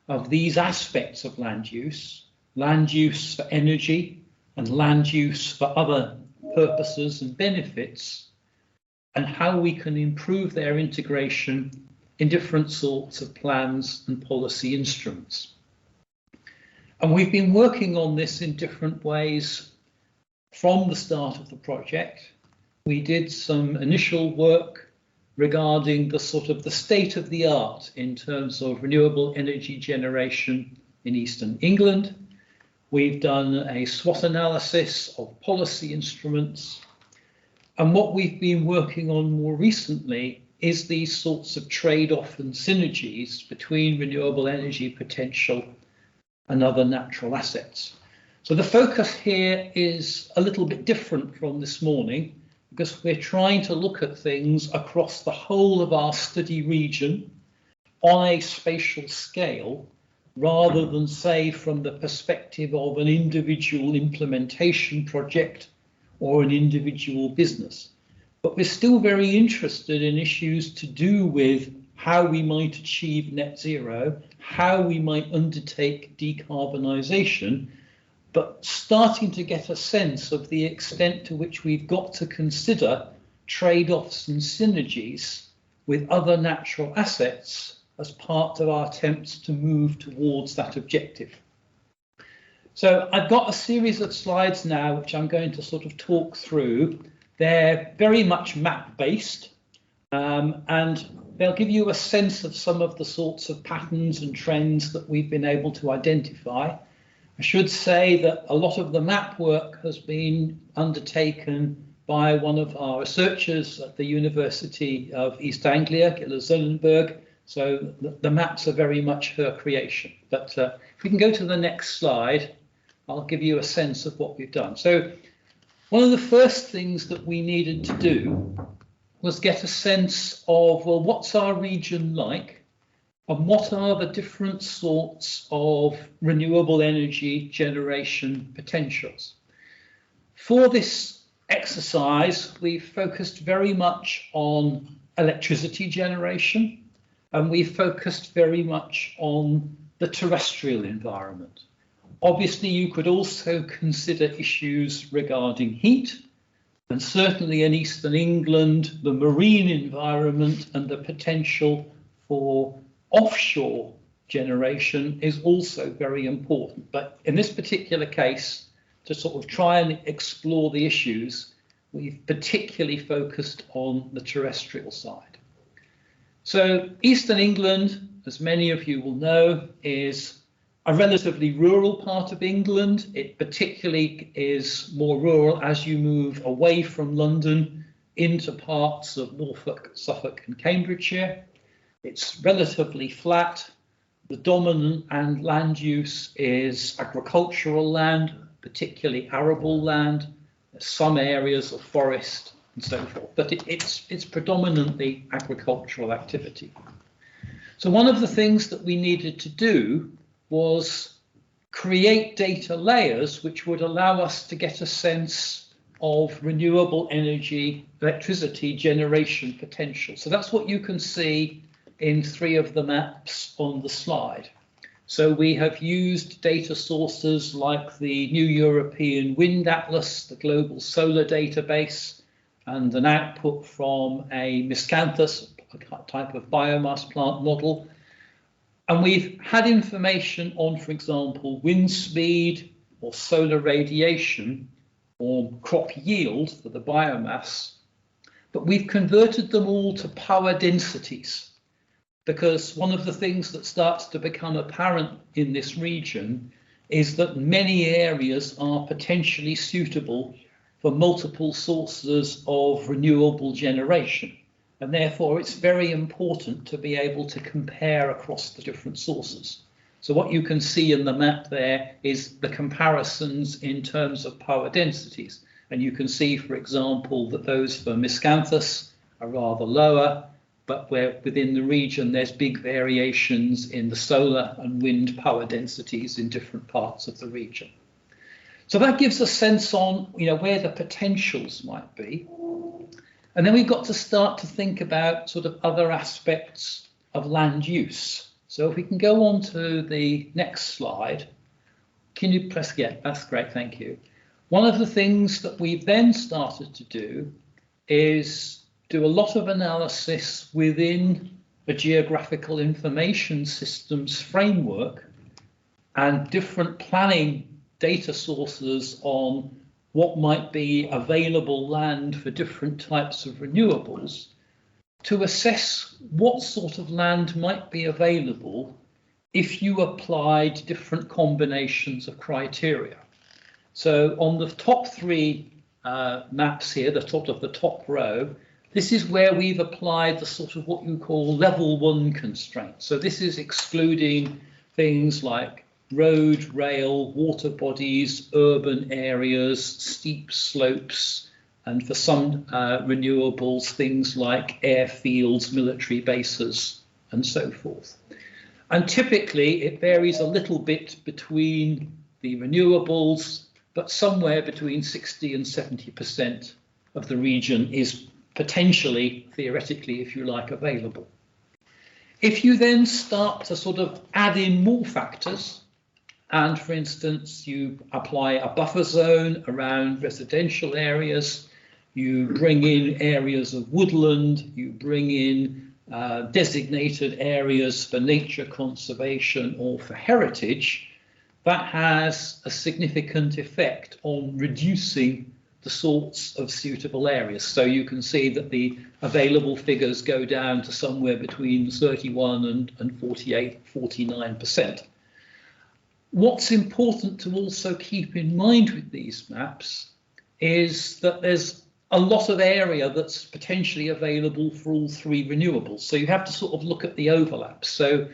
of these aspects of land use for energy and land use for other purposes and benefits, and how we can improve their integration in different sorts of plans and policy instruments. And we've been working on this in different ways from the start of the project. We did some initial work regarding the state of the art in terms of renewable energy generation in Eastern England. We've done a SWOT analysis of policy instruments. And what we've been working on more recently is these sorts of trade-off and synergies between renewable energy potential and other natural assets. So the focus here is a little bit different from this morning, because we're trying to look at things across the whole of our study region on a spatial scale, rather than say from the perspective of an individual implementation project or an individual business. But we're still very interested in issues to do with how we might achieve net zero, how we might undertake decarbonisation, but starting to get a sense of the extent to which we've got to consider trade-offs and synergies with other natural assets as part of our attempts to move towards that objective. So I've got a series of slides now which I'm going to talk through. They're very much map-based, and they'll give you a sense of some of the sorts of patterns and trends that we've been able to identify. I should say that a lot of the map work has been undertaken by one of our researchers at the University of East Anglia, Zonnenberg. So the maps are very much her creation. But if we can go to the next slide, I'll give you a sense of what we've done. So one of the first things that we needed to do was get a sense of, well, what's our region like? And what are the different sorts of renewable energy generation potentials? For this exercise, we focused very much on electricity generation, and we focused very much on the terrestrial environment. Obviously, you could also consider issues regarding heat, and certainly in Eastern England, the marine environment and the potential for offshore generation is also very important. But in this particular case, to try and explore the issues, we've particularly focused on the terrestrial side. So Eastern England, as many of you will know, is a relatively rural part of England. It particularly is more rural as you move away from London into parts of Norfolk, Suffolk and Cambridgeshire. It's relatively flat. The dominant land use is agricultural land, particularly arable land, some areas of forest and so forth, but it's predominantly agricultural activity. So one of the things that we needed to do was create data layers which would allow us to get a sense of renewable energy, electricity generation potential. So that's what you can see in 3 of the maps on the slide. So we have used data sources like the New European Wind Atlas, the Global Solar Database, and an output from a miscanthus, a type of biomass plant model. And we've had information on, for example, wind speed or solar radiation or crop yield for the biomass, but we've converted them all to power densities, because one of the things that starts to become apparent in this region is that many areas are potentially suitable for multiple sources of renewable generation. And therefore, it's very important to be able to compare across the different sources. So what you can see in the map there is the comparisons in terms of power densities. And you can see, for example, that those for miscanthus are rather lower, but where within the region there's big variations in the solar and wind power densities in different parts of the region. So that gives a sense on, where the potentials might be. And then we've got to start to think about sort of other aspects of land use. So if we can go on to the next slide. Can you press, yeah, that's great, thank you. One of the things that we've then started to do is do a lot of analysis within a geographical information systems framework and different planning data sources on what might be available land for different types of renewables to assess what sort of land might be available if you applied different combinations of criteria. So on the top 3 maps here, the top of the top row, this is where we've applied the sort of what you call level 1 constraints. So this is excluding things like road, rail, water bodies, urban areas, steep slopes, and for some renewables, things like airfields, military bases, and so forth. And typically, it varies a little bit between the renewables, but somewhere between 60 and 70% of the region is potentially, theoretically, if you like, available. If you then start to sort of add in more factors, and for instance, you apply a buffer zone around residential areas, you bring in areas of woodland, you bring in designated areas for nature conservation or for heritage, that has a significant effect on reducing the sorts of suitable areas. So you can see that the available figures go down to somewhere between 31 and 49%. What's important to also keep in mind with these maps is that there's a lot of area that's potentially available for all 3 renewables. So you have to sort of look at the overlaps. So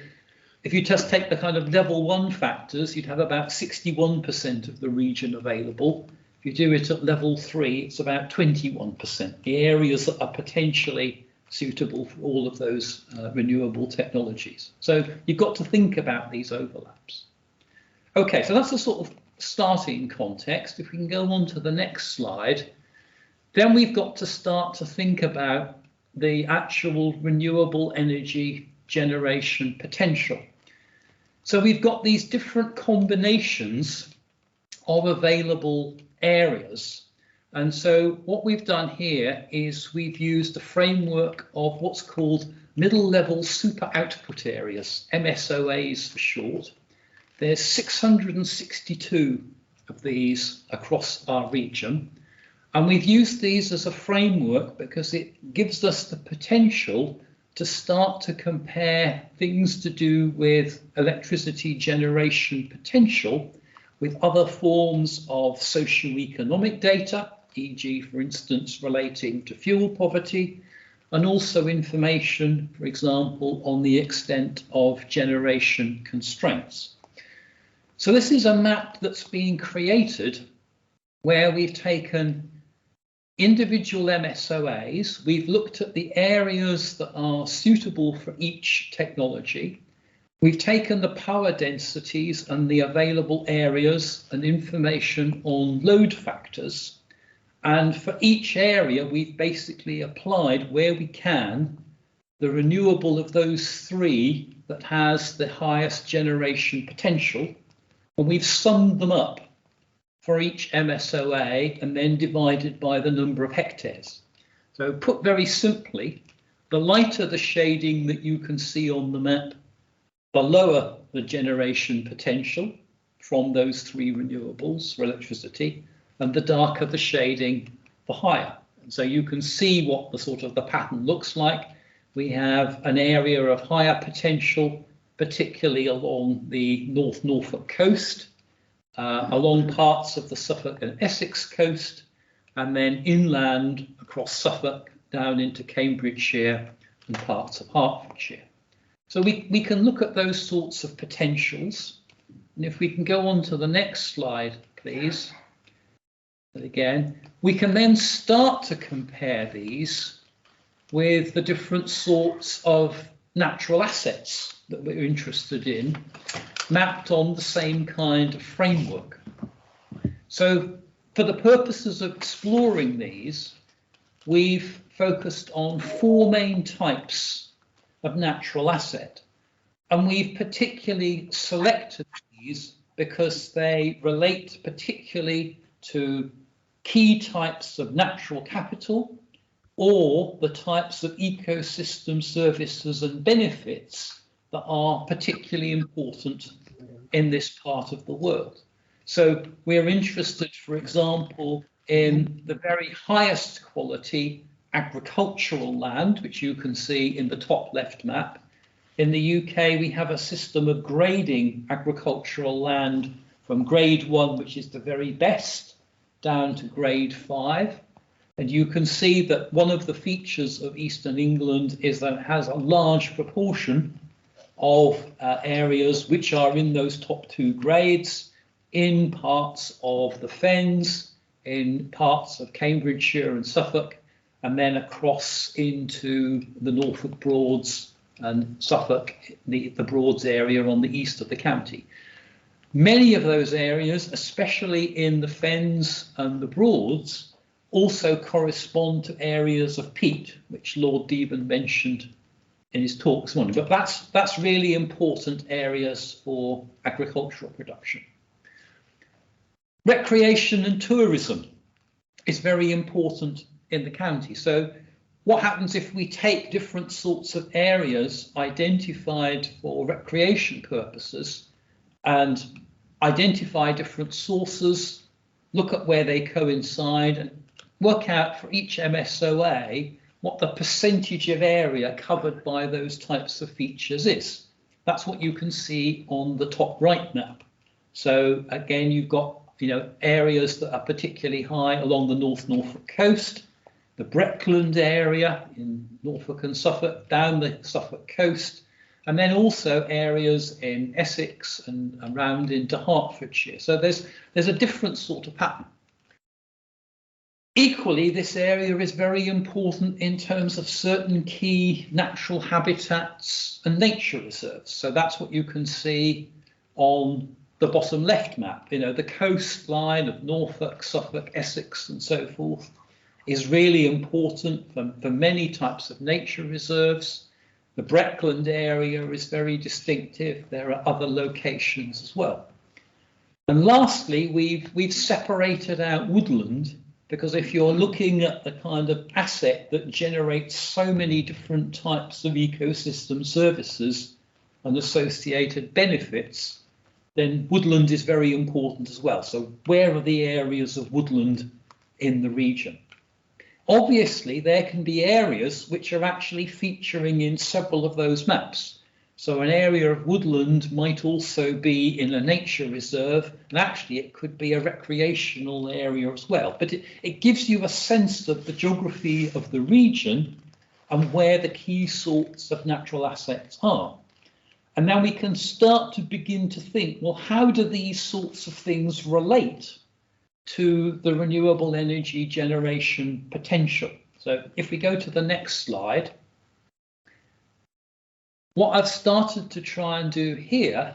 if you just take the kind of level 1 factors, you'd have about 61% of the region available. If you do it at level 3, it's about 21%, the areas that are potentially suitable for all of those renewable technologies. So you've got to think about these overlaps. Okay, so that's the sort of starting context. If we can go on to the next slide, then we've got to start to think about the actual renewable energy generation potential. So we've got these different combinations of available areas. And so what we've done here is we've used a framework of what's called middle level super output areas, MSOAs for short. There's 662 of these across our region. And we've used these as a framework because it gives us the potential to start to compare things to do with electricity generation potential with other forms of socioeconomic data, e.g., for instance, relating to fuel poverty, and also information, for example, on the extent of generation constraints. So this is a map that's been created where we've taken individual MSOAs, we've looked at the areas that are suitable for each technology, We've taken the power densities and the available areas and information on load factors, and for each area we've basically applied, where we can, the renewable of those three that has the highest generation potential, and we've summed them up for each MSOA and then divided by the number of hectares. So put very simply, the lighter the shading that you can see on the map, the lower the generation potential from those three renewables for electricity, and the darker the shading, the higher. And so you can see what the sort of the pattern looks like. We have an area of higher potential, particularly along the North Norfolk coast, along parts of the Suffolk and Essex coast, and then inland across Suffolk down into Cambridgeshire and parts of Hertfordshire. So we can look at those sorts of potentials. And if we can go on to the next slide, please. And again, we can then start to compare these with the different sorts of natural assets that we're interested in, mapped on the same kind of framework. So for the purposes of exploring these, we've focused on four main types of natural asset, and we've particularly selected these because they relate particularly to key types of natural capital or the types of ecosystem services and benefits that are particularly important in this part of the world. So we're interested, for example, in the very highest quality agricultural land, which you can see in the top left map. In the UK, we have a system of grading agricultural land from grade 1, which is the very best, down to grade 5. And you can see that one of the features of Eastern England is that it has a large proportion of areas which are in those top two grades, in parts of the Fens, in parts of Cambridgeshire and Suffolk, and then across into the Norfolk Broads and Suffolk, the Broads area on the east of the county. Many of those areas, especially in the Fens and the Broads, also correspond to areas of peat, which Lord Deben mentioned in his talk this morning. But that's really important areas for agricultural production. Recreation and tourism is very important in the county. So what happens if we take different sorts of areas identified for recreation purposes and identify different sources, look at where they coincide, and work out for each MSOA what the percentage of area covered by those types of features is. That's what you can see on the top right map. So again, you've got areas that are particularly high along the North Norfolk coast, the Breckland area in Norfolk and Suffolk, down the Suffolk coast, and then also areas in Essex and around into Hertfordshire. So there's a different sort of pattern. Equally, this area is very important in terms of certain key natural habitats and nature reserves. So that's what you can see on the bottom left map. The coastline of Norfolk, Suffolk, Essex and so forth is really important for many types of nature reserves. The Breckland area is very distinctive. There are other locations as well. And lastly, we've separated out woodland, because if you're looking at the kind of asset that generates so many different types of ecosystem services and associated benefits, then woodland is very important as well. So where are the areas of woodland in the region? Obviously, there can be areas which are actually featuring in several of those maps. So an area of woodland might also be in a nature reserve, and actually it could be a recreational area as well. But it gives you a sense of the geography of the region and where the key sorts of natural assets are. And now we can start to begin to think, well, how do these sorts of things relate to the renewable energy generation potential? So if we go to the next slide, what I've started to try and do here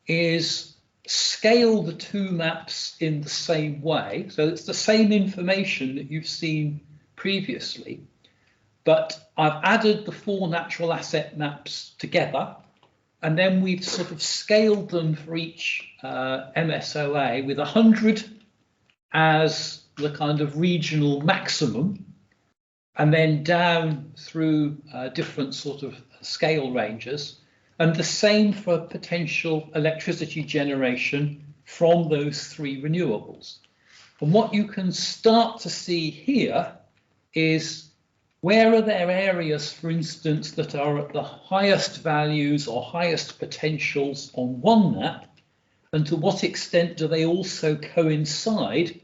is scale the two maps in the same way. So it's the same information that you've seen previously, but I've added the 4 natural asset maps together, and then we've sort of scaled them for each MSOA with 100 as the kind of regional maximum, and then down through different sort of scale ranges, and the same for potential electricity generation from those 3 renewables. And what you can start to see here is where are there areas, for instance, that are at the highest values or highest potentials on one map, and to what extent do they also coincide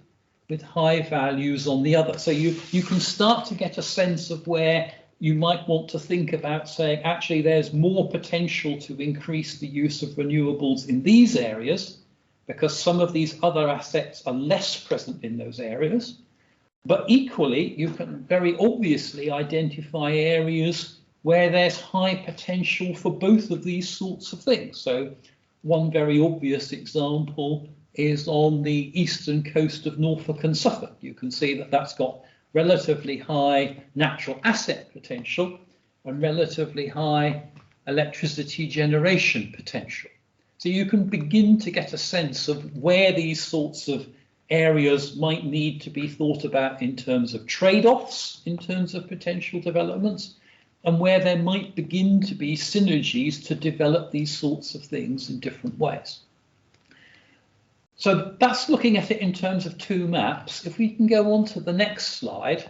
with high values on the other. So you can start to get a sense of where you might want to think about saying, actually, there's more potential to increase the use of renewables in these areas because some of these other assets are less present in those areas. But equally, you can very obviously identify areas where there's high potential for both of these sorts of things. So one very obvious example is on the eastern coast of Norfolk and Suffolk. You can see that that's got relatively high natural asset potential and relatively high electricity generation potential. So you can begin to get a sense of where these sorts of areas might need to be thought about in terms of trade-offs, in terms of potential developments, and where there might begin to be synergies to develop these sorts of things in different ways. So that's looking at it in terms of 2 maps. If we can go on to the next slide,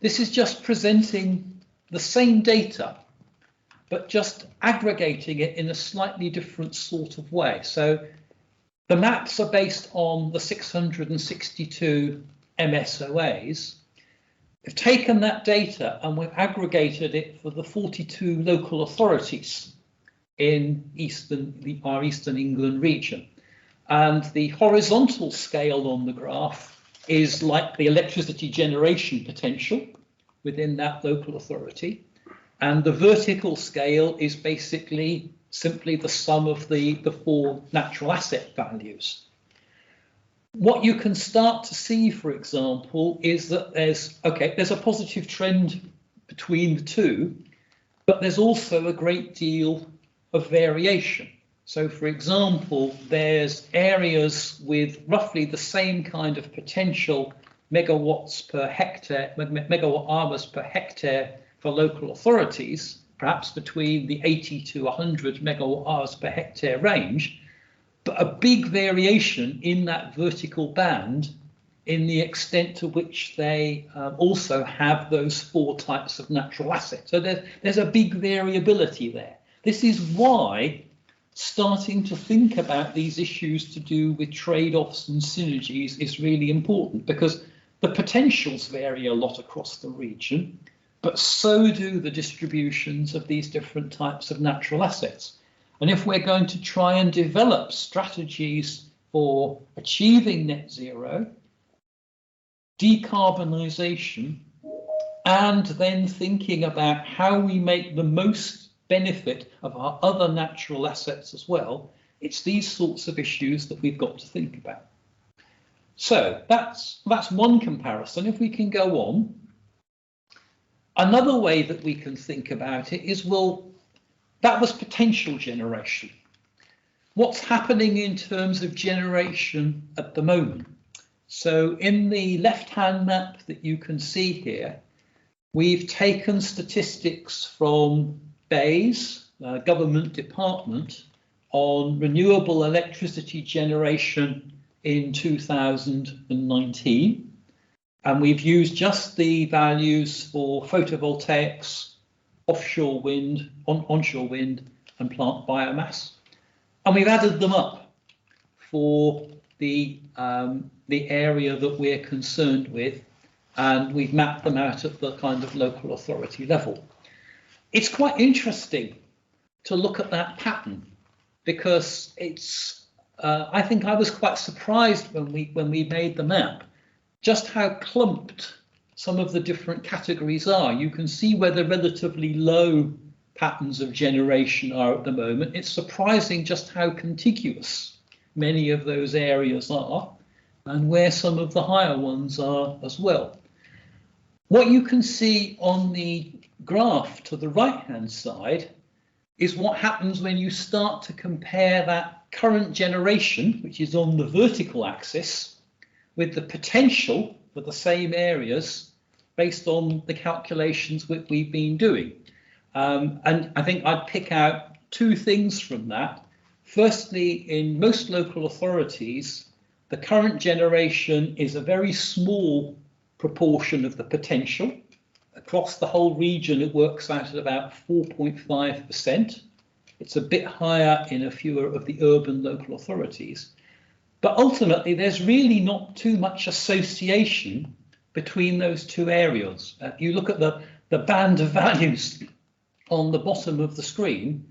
this is just presenting the same data, but just aggregating it in a slightly different sort of way. So the maps are based on the 662 MSOAs. We've taken that data and we've aggregated it for the 42 local authorities in our Eastern England region. And the horizontal scale on the graph is like the electricity generation potential within that local authority. And the vertical scale is basically simply the sum of the 4 natural asset values. What you can start to see, for example, is that there's a positive trend between the 2, but there's also a great deal of variation. So, for example, there's areas with roughly the same kind of potential megawatts per hectare, megawatt hours per hectare for local authorities, perhaps between the 80 to 100 megawatt hours per hectare range, but a big variation in that vertical band in the extent to which they also have those 4 types of natural assets. So there's a big variability there. This is why starting to think about these issues to do with trade-offs and synergies is really important, because the potentials vary a lot across the region, but so do the distributions of these different types of natural assets. And if we're going to try and develop strategies for achieving net zero, decarbonisation, and then thinking about how we make the most benefit of our other natural assets as well, it's these sorts of issues that we've got to think about. So that's one comparison. If we can go on, another way that we can think about it is, well, that was potential generation. What's happening in terms of generation at the moment? So in the left-hand map that you can see here, we've taken statistics from BEIS, government department, on renewable electricity generation in 2019. And we've used just the values for photovoltaics, offshore wind, onshore wind, and plant biomass. And we've added them up for the area that we're concerned with, and we've mapped them out at the kind of local authority level. It's quite interesting to look at that pattern, because it's I think I was quite surprised when we made the map just how clumped some of the different categories are. You can see where the relatively low patterns of generation are at the moment, it's surprising just how contiguous many of those areas are and where some of the higher ones are as well. What you can see on the graph to the right-hand side is what happens when you start to compare that current generation, which is on the vertical axis, with the potential for the same areas based on the calculations that we've been doing. And I think I'd pick out two things from that. Firstly, in most local authorities, the current generation is a very small proportion of the potential. Across the whole region, it works out at about 4.5%. It's a bit higher in a few of the urban local authorities. But ultimately, there's really not too much association between those two areas. If you look at the band of values on the bottom of the screen,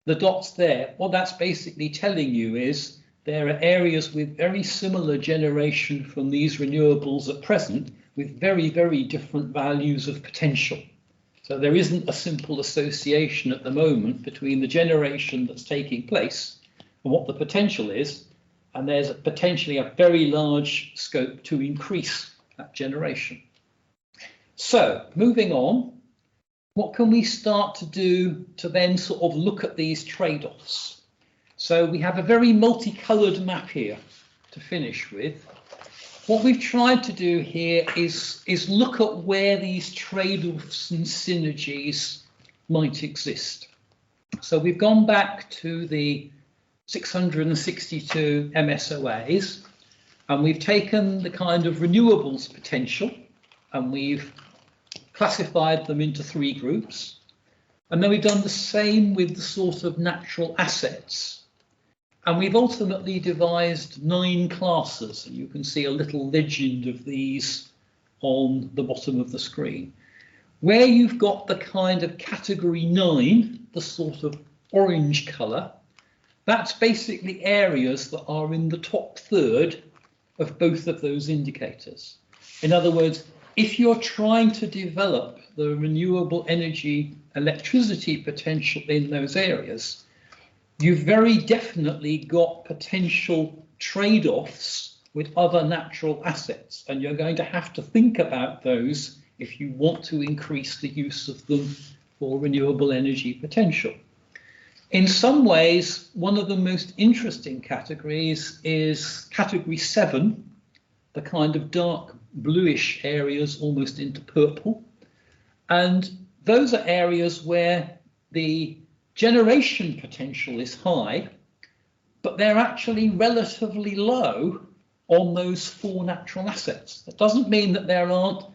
the dots there, what that's basically telling you is there are areas with very similar generation from these renewables at present with very, very different values of potential. So there isn't a simple association at the moment between the generation that's taking place and what the potential is, and there's potentially a very large scope to increase that generation. So moving on, what can we start to do to then sort of look at these trade-offs? So we have a very multicolored map here to finish with. What we've tried to do here is look at where these trade-offs and synergies might exist. So we've gone back to the 662 MSOAs, and we've taken the kind of renewables potential and we've classified them into three groups. And then we've done the same with the sort of natural assets. And we've ultimately devised 9 classes, and you can see a little legend of these on the bottom of the screen. Where you've got the kind of category 9, the sort of orange colour, that's basically areas that are in the top third of both of those indicators. In other words, if you're trying to develop the renewable energy electricity potential in those areas, you've very definitely got potential trade-offs with other natural assets, and you're going to have to think about those if you want to increase the use of them for renewable energy potential. In some ways, one of the most interesting categories is category 7, the kind of dark bluish areas almost into purple. And those are areas where the generation potential is high, but they're actually relatively low on those 4 natural assets. That doesn't mean that there aren't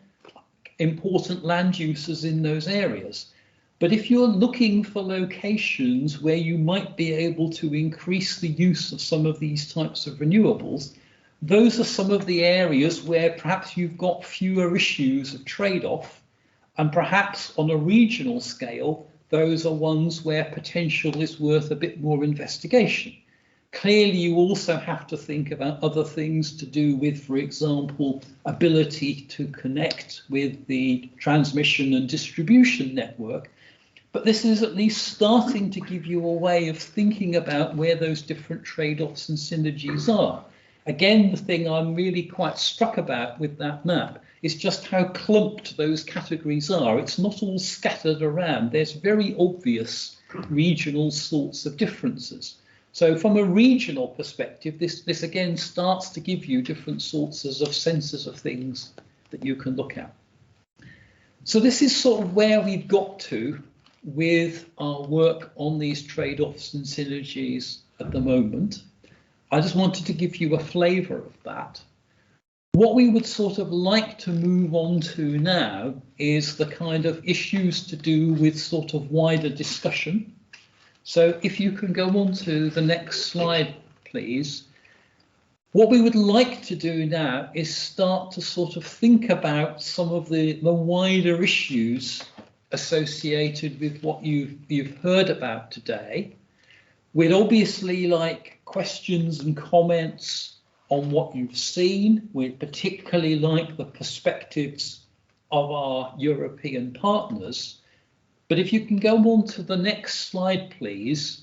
important land uses in those areas. But if you're looking for locations where you might be able to increase the use of some of these types of renewables, those are some of the areas where perhaps you've got fewer issues of trade-off, and perhaps on a regional scale, those are ones where potential is worth a bit more investigation. Clearly, you also have to think about other things to do with, for example, ability to connect with the transmission and distribution network. But this is at least starting to give you a way of thinking about where those different trade-offs and synergies are. Again, the thing I'm really quite struck about with that map is just how clumped those categories are. It's not all scattered around. There's very obvious regional sorts of differences. So from a regional perspective, this again starts to give you different sorts of senses of things that you can look at. So this is sort of where we've got to with our work on these trade-offs and synergies at the moment. I just wanted to give you a flavour of that. What we would sort of like to move on to now is the kind of issues to do with sort of wider discussion. So if you can go on to the next slide, please. What we would like to do now is start to sort of think about some of the wider issues associated with what you've heard about today. We'd obviously like questions and comments on what you've seen. We'd particularly like the perspectives of our European partners. But if you can go on to the next slide, please,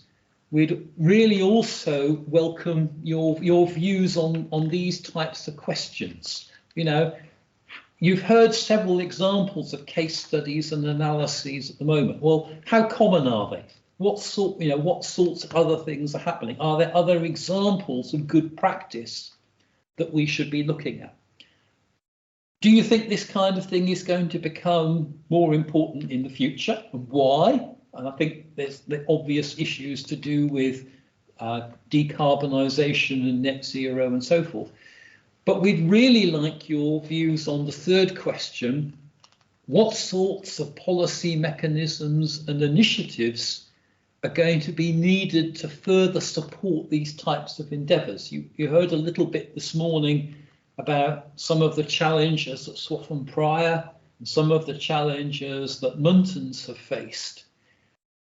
we'd really also welcome your views on these types of questions. You know, you've heard several examples of case studies and analyses at the moment. Well, how common are they? What sorts of other things are happening? Are there other examples of good practice that we should be looking at? Do you think this kind of thing is going to become more important in the future? And why? And I think there's the obvious issues to do with decarbonisation and net zero and so forth. But we'd really like your views on the third question. What sorts of policy mechanisms and initiatives are going to be needed to further support these types of endeavours? You heard a little bit this morning about some of the challenges that Swaffham Prior and some of the challenges that Muntons have faced.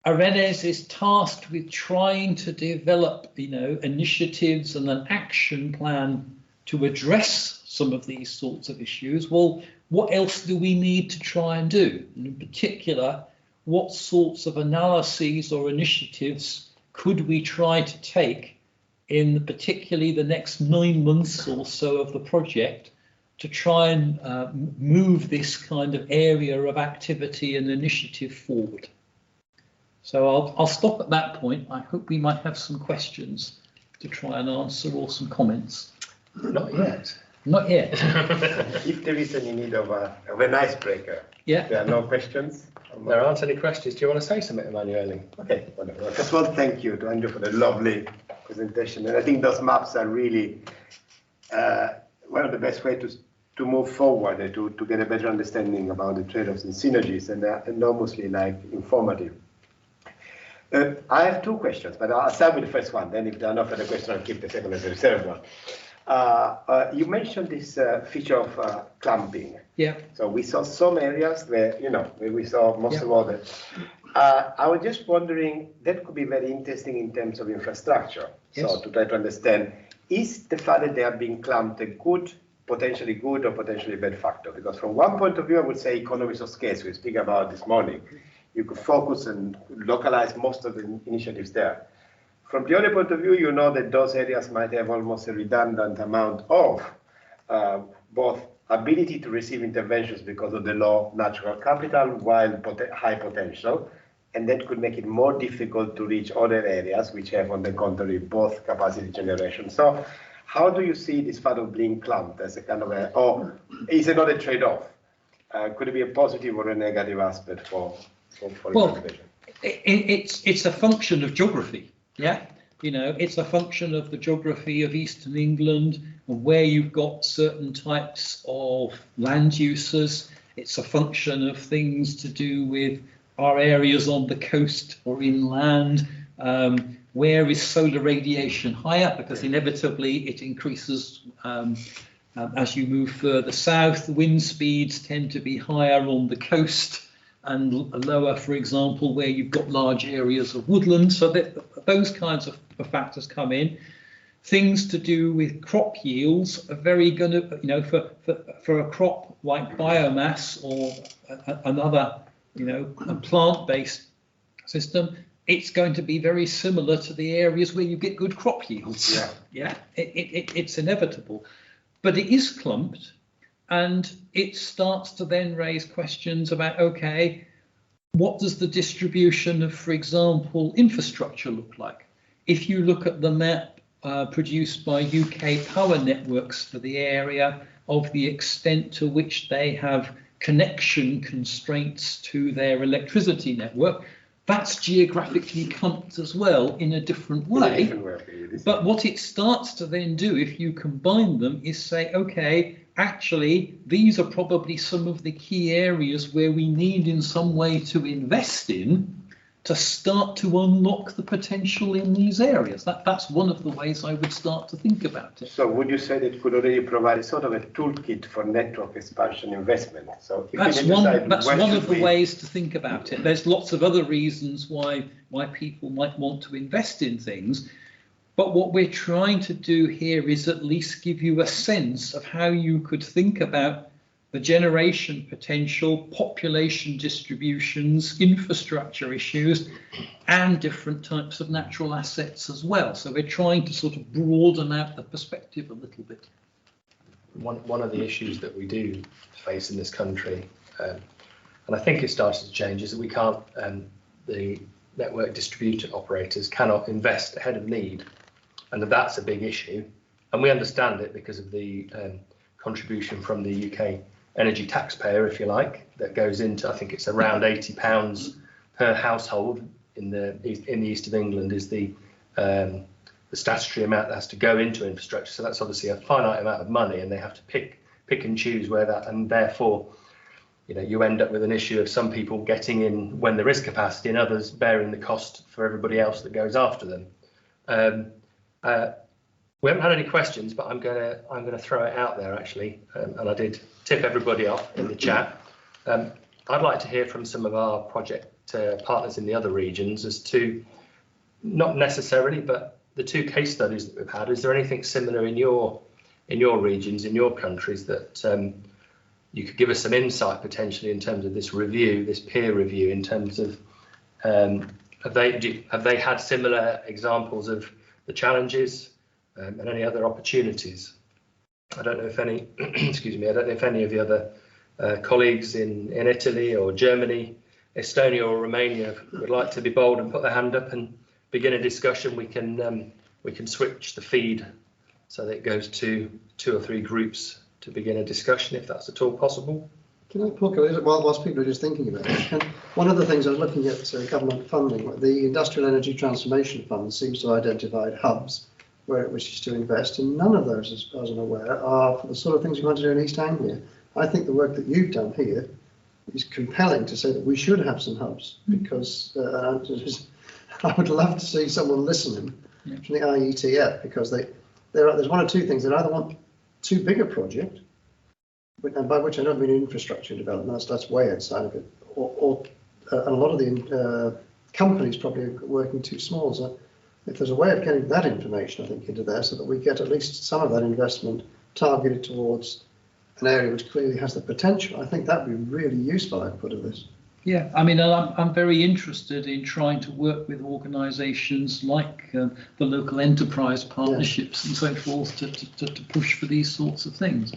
IRENES is tasked with trying to develop, initiatives and an action plan to address some of these sorts of issues. Well, what else do we need to try and do? And in particular, what sorts of analyses or initiatives could we try to take in particularly the next 9 months or so of the project to try and move this kind of area of activity and initiative forward? So I'll stop at that point. I hope we might have some questions to try and answer or some comments. Not yet. Not yet. If there is any need of an icebreaker, yeah. There are no questions. There aren't any questions. Do you want to say something, Emanuele? Okay, wonderful. First of all, thank you to Andrew for the lovely presentation. And I think those maps are really one of the best ways to move forward and to get a better understanding about the trade-offs and synergies, and they're enormously informative. I have 2 questions, but I'll start with the first one. Then if there are no further questions, I'll keep the second as a reserved one. You mentioned this feature of clamping. Yeah. So we saw some areas where, where we saw most of all that. I was just wondering, that could be very interesting in terms of infrastructure. Yes. So to try to understand, is the fact that they are being clamped a potentially good or potentially bad factor? Because from one point of view, I would say economies of scale, we speak about this morning. You could focus and localize most of the initiatives there. From the other point of view, you know that those areas might have almost a redundant amount of both ability to receive interventions because of the low natural capital while high potential, and that could make it more difficult to reach other areas which have, on the contrary, both capacity generation. So how do you see this part of being clamped as a kind of or is it not a trade-off? Could it be a positive or a negative aspect for intervention? It's a function of geography. Yeah, it's a function of the geography of Eastern England and where you've got certain types of land uses. It's a function of things to do with our areas on the coast or inland. Where is solar radiation higher? Because inevitably it increases as you move further south. Wind speeds tend to be higher on the coast and lower, for example, where you've got large areas of woodland. So that those kinds of factors come in. Things to do with crop yields are very going to, for a crop like biomass or another, a plant-based system, it's going to be very similar to the areas where you get good crop yields. Yeah, it's inevitable, but it is clumped. And it starts to then raise questions about, okay, what does the distribution of, for example, infrastructure look like? If you look at the map produced by UK Power Networks for the area of the extent to which they have connection constraints to their electricity network, that's geographically clumped as well in a different way. But what it starts to then do, if you combine them, is say, okay, actually, these are probably some of the key areas where we need in some way to invest in to start to unlock the potential in these areas. That's one of the ways I would start to think about it. So would you say that it could already provide a sort of a toolkit for network expansion investment? So if that's one of the ways to think about it. There's lots of other reasons why people might want to invest in things. But what we're trying to do here is at least give you a sense of how you could think about the generation potential, population distributions, infrastructure issues, and different types of natural assets as well. So we're trying to sort of broaden out the perspective a little bit. One of the issues that we do face in this country, and I think it's started to change, is that we can't, the network distributor operators cannot invest ahead of need, and that's a big issue. And we understand it because of the contribution from the UK energy taxpayer, if you like, that goes into, I think it's around £80 per household in the east of England is the statutory amount that has to go into infrastructure. So that's obviously a finite amount of money, and they have to pick and choose where that, and therefore, you know, you end up with an issue of some people getting in when there is capacity and others bearing the cost for everybody else that goes after them. We haven't had any questions, but I'm gonna throw it out there actually, and I did tip everybody off in the chat. I'd like to hear from some of our project partners in the other regions as to, not necessarily, but the two case studies that we've had. Is there anything similar in your regions, in your countries, that you could give us some insight potentially in terms of this review, this peer review, in terms of have they had similar examples of the challenges and any other opportunities? I don't know if any, excuse me, I don't know if any of the other colleagues in Italy or Germany, Estonia or Romania would like to be bold and put their hand up and begin a discussion. We can switch the feed so that it goes to 2 or 3 groups to begin a discussion, if that's at all possible. Can I talk about it whilst people are just thinking about it? And one of the things I was looking at government funding, the Industrial Energy Transformation Fund seems to have identified hubs where it wishes to invest, and none of those, as far as I'm aware, are for the sort of things we want to do in East Anglia. I think the work that you've done here is compelling to say that we should have some hubs, because I would love to see someone listening from the IETF, because there's one or two things. They either want too big a project, and by which I don't mean infrastructure development, that's way outside of it, or and a lot of the companies probably are working too small. So if there's a way of getting that information, I think, into there, so that we get at least some of that investment targeted towards an area which clearly has the potential, I think that would be really useful output of this. Yeah, I mean, I'm very interested in trying to work with organisations like the local enterprise partnerships and so forth to push for these sorts of things.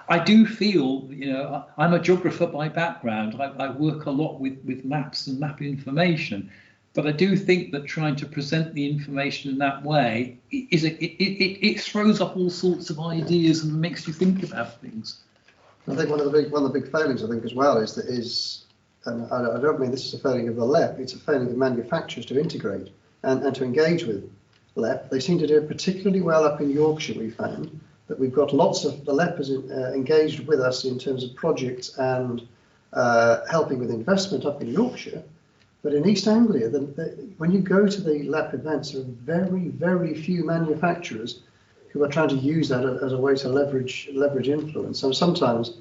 I do feel, you know, I'm a geographer by background. I work a lot with maps and map information, but I do think that trying to present the information in that way it throws up all sorts of ideas and makes you think about things. I think one of the big failings, I think, as well, and I don't mean this is a failing of the LEP, it's a failing of manufacturers to integrate and to engage with LEP. They seem to do it particularly well up in Yorkshire, we found, that we've got lots of the LEP is engaged with us in terms of projects and helping with investment up in Yorkshire. But in East Anglia, when you go to the LEP events, there are very, very few manufacturers who are trying to use that as a way to leverage influence. So sometimes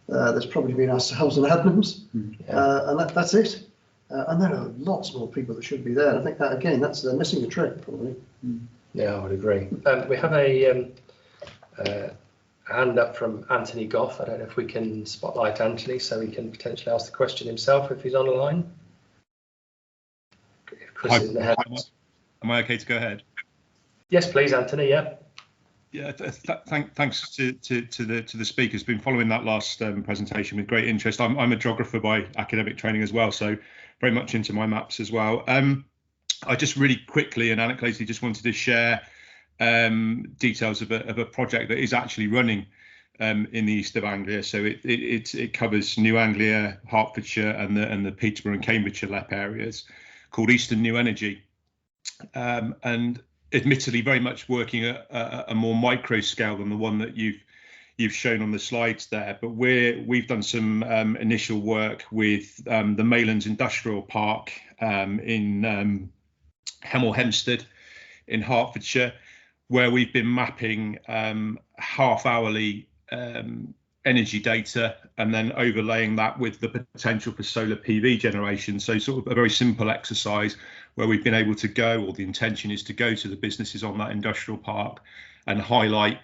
there's probably been ourselves and admins, and that's it. And there are lots more people that should be there. And I think that, again, they're missing a trick, probably. Yeah, I would agree. We have a hand up from Anthony Goff. I don't know if we can spotlight Anthony so he can potentially ask the question himself if he's on the line. If Chris is in the head. Am I okay to go ahead? Yes, please, Anthony. Yeah. Yeah, thanks to the speakers. Been following that last presentation with great interest. I'm a geographer by academic training as well, so very much into my maps as well. I just really quickly and anecdotally just wanted to share details of a project that is actually running in the east of Anglia. So it covers New Anglia, Hertfordshire, and the Peterborough and Cambridgeshire LEP areas, called Eastern New Energy, and admittedly very much working at a more micro scale than the one that you've shown on the slides there. But we've done some initial work with the Maylands Industrial Park in Hemel Hempstead in Hertfordshire, where we've been mapping half-hourly energy data and then overlaying that with the potential for solar PV generation. So sort of a very simple exercise where we've been able to go, or the intention is to go to the businesses on that industrial park and highlight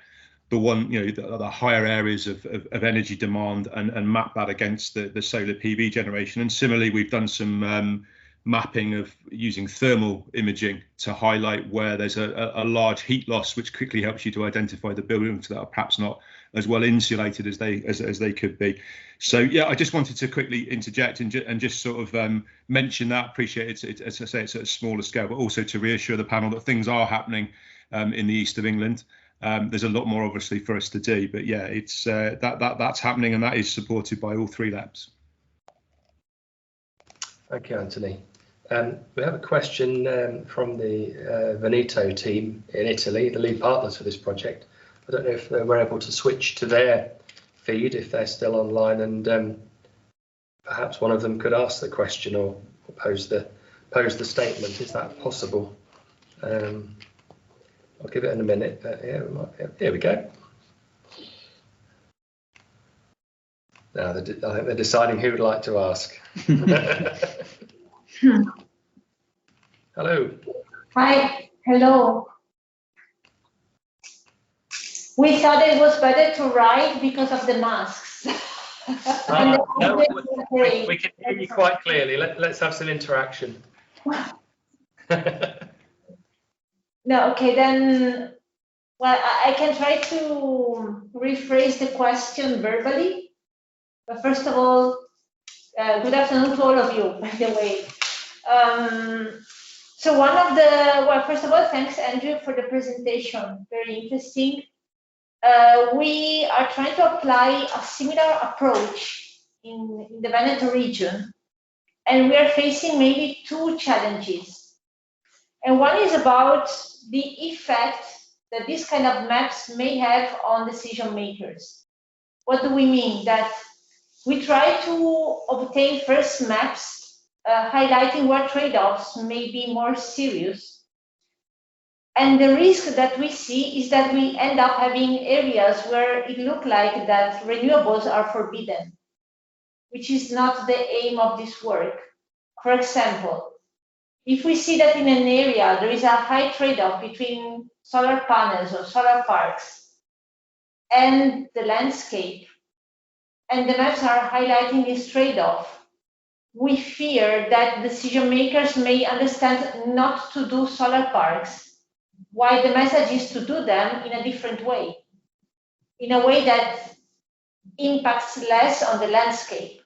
the higher areas of energy demand and map that against the solar PV generation. And similarly, we've done some mapping of using thermal imaging to highlight where there's a large heat loss, which quickly helps you to identify the buildings that are perhaps not as well insulated as they could be. So yeah, I just wanted to quickly interject and just sort of mention that. Appreciate it. As I say, it's at a smaller scale, but also to reassure the panel that things are happening in the east of England. There's a lot more obviously for us to do, but yeah, it's that's happening, and that is supported by all three labs. Thank you, Anthony. We have a question from the Veneto team in Italy, the lead partners for this project. I don't know if we're able to switch to their feed if they're still online, and perhaps one of them could ask the question or pose the statement. Is that possible? I'll give it in a minute. Here we go. Now, I think they're deciding who would like to ask. Hello. Hi. Hello. We thought it was better to write because of the masks. No, we can hear you quite clearly. Let's have some interaction. No, okay, then, well, I can try to rephrase the question verbally. But first of all, good afternoon to all of you, by the way. So well, first of all, thanks, Andrew, for the presentation. Very interesting. We are trying to apply a similar approach in the Veneto region, and we are facing maybe two challenges. And one is about the effect that this kind of maps may have on decision makers. What do we mean? That we try to obtain first maps highlighting where trade-offs may be more serious. And the risk that we see is that we end up having areas where it looks like that renewables are forbidden, which is not the aim of this work. For example, if we see that in an area there is a high trade-off between solar panels or solar parks and the landscape, and the maps are highlighting this trade-off, we fear that decision makers may understand not to do solar parks, while the message is to do them in a different way, in a way that impacts less on the landscape.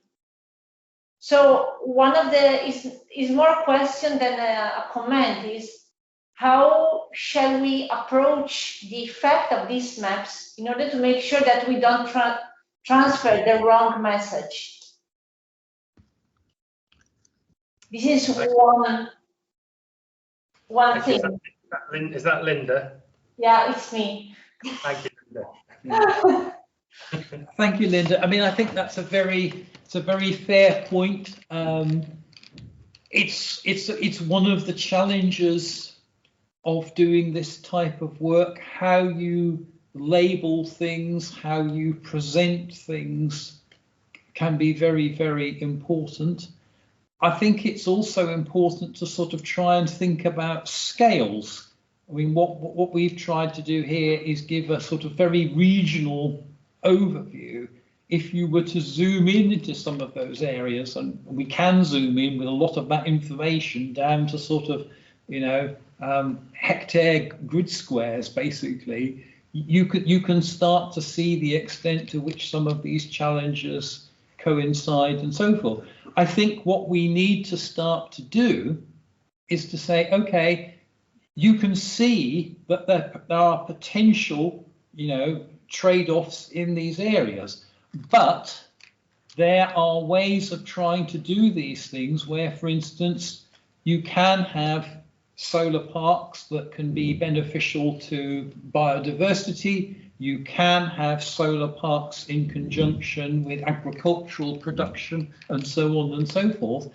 So one of the is more a question than a comment is, how shall we approach the effect of these maps in order to make sure that we don't transfer the wrong message? This is one thing. Is that Linda? Yeah, it's me. Thank you, Linda. Thank you, Linda. I mean, I think that's a very fair point. It's one of the challenges of doing this type of work, how you label things, how you present things can be very, very important. I think it's also important to sort of try and think about scales. I mean, what we've tried to do here is give a sort of very regional overview. If you were to zoom in into some of those areas, and we can zoom in with a lot of that information down to sort of, hectare grid squares, basically, you can start to see the extent to which some of these challenges coincide and so forth. I think what we need to start to do is to say, okay, you can see that there are potential, trade-offs in these areas, but there are ways of trying to do these things where, for instance, you can have solar parks that can be beneficial to biodiversity. You can have solar parks in conjunction with agricultural production and so on and so forth.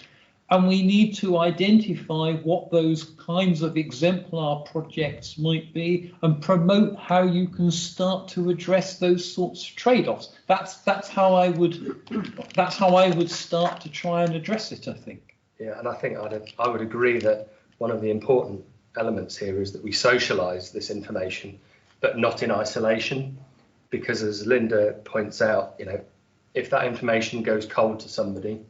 And we need to identify what those kinds of exemplar projects might be and promote how you can start to address those sorts of trade-offs. That's how I would start to try and address it, I think. Yeah, and I think I would agree that one of the important elements here is that we socialise this information, but not in isolation. because as Linda points out, if that information goes cold to somebody,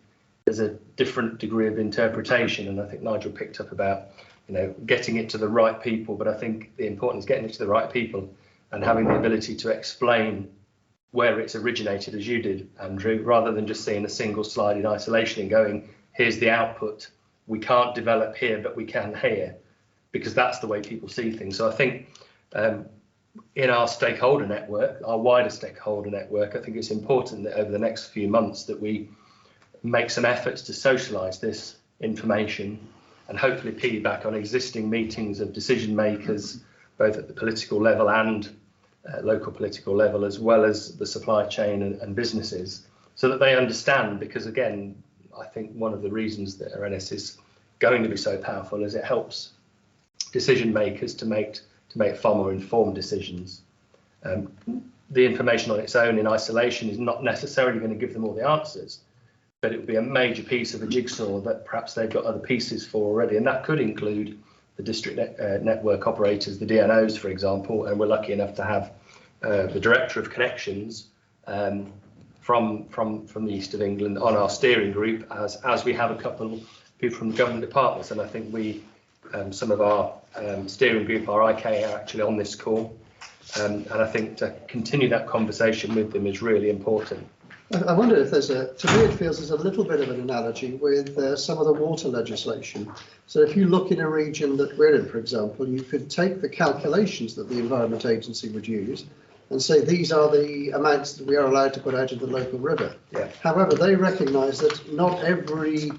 there's a different degree of interpretation. And I think Nigel picked up about, getting it to the right people. But I think the important is getting it to the right people and having the ability to explain where it's originated, as you did, Andrew, rather than just seeing a single slide in isolation and going, here's the output. We can't develop here, but we can here, because that's the way people see things. So I think in our stakeholder network, our wider stakeholder network, I think it's important that over the next few months that we make some efforts to socialise this information and hopefully piggyback on existing meetings of decision makers, both at the political level and local political level, as well as the supply chain and businesses, so that they understand. Because again, I think one of the reasons that IRENES is going to be so powerful is it helps decision makers to make far more informed decisions. The information on its own in isolation is not necessarily going to give them all the answers, but it would be a major piece of a jigsaw that perhaps they've got other pieces for already, and that could include the district network operators, the DNOs, for example. And we're lucky enough to have the Director of Connections from the East of England on our steering group, as we have a couple of people from the government departments. And I think some of our steering group, our IK, are actually on this call. And I think to continue that conversation with them is really important. I wonder if to me it feels there's a little bit of an analogy with some of the water legislation. So if you look in a region that we're in, for example, you could take the calculations that the Environment Agency would use and say these are the amounts that we are allowed to put out into the local river. Yeah. However, they recognise that not everybody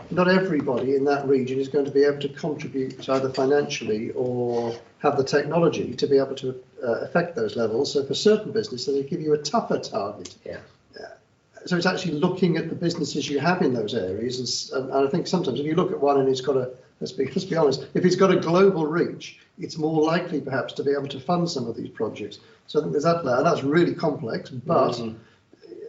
in that region is going to be able to contribute either financially or have the technology to be able to affect those levels. So for certain businesses, they give you a tougher target. Yeah. So it's actually looking at the businesses you have in those areas, and I think sometimes if you look at one and it's got let's be honest, if it's got a global reach, it's more likely perhaps to be able to fund some of these projects. So I think there's that there, and that's really complex. But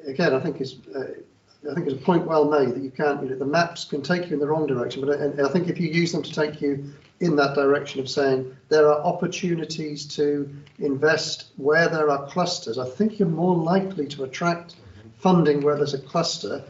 again, I think it's a point well made that you can't. The maps can take you in the wrong direction, but I think if you use them to take you in that direction of saying there are opportunities to invest where there are clusters, I think you're more likely to attract funding where there's a cluster.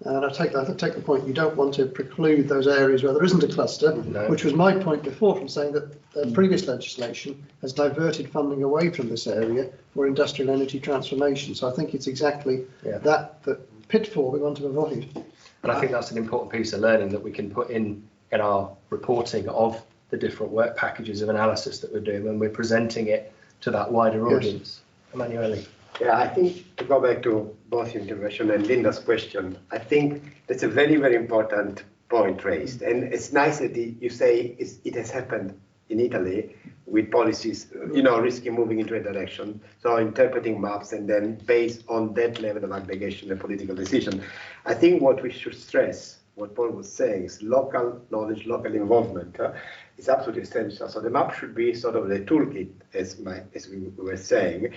And I take the point, you don't want to preclude those areas where there isn't a cluster, which was my point before, from saying that previous legislation has diverted funding away from this area for industrial energy transformation. So I think it's exactly that pitfall we want to avoid. And I think that's an important piece of learning that we can put in our reporting of the different work packages of analysis that we're doing when we're presenting it to that wider audience. Emanuele. Yeah, I think to go back to both intervention and Linda's question, I think that's a very, very important point raised. And it's nice that you say it has happened in Italy with policies, risky moving into a direction. So interpreting maps and then based on that level of aggregation and political decision. I think what we should stress, what Paul was saying, is local knowledge, local involvement is absolutely essential. So the map should be sort of the toolkit, as we were saying.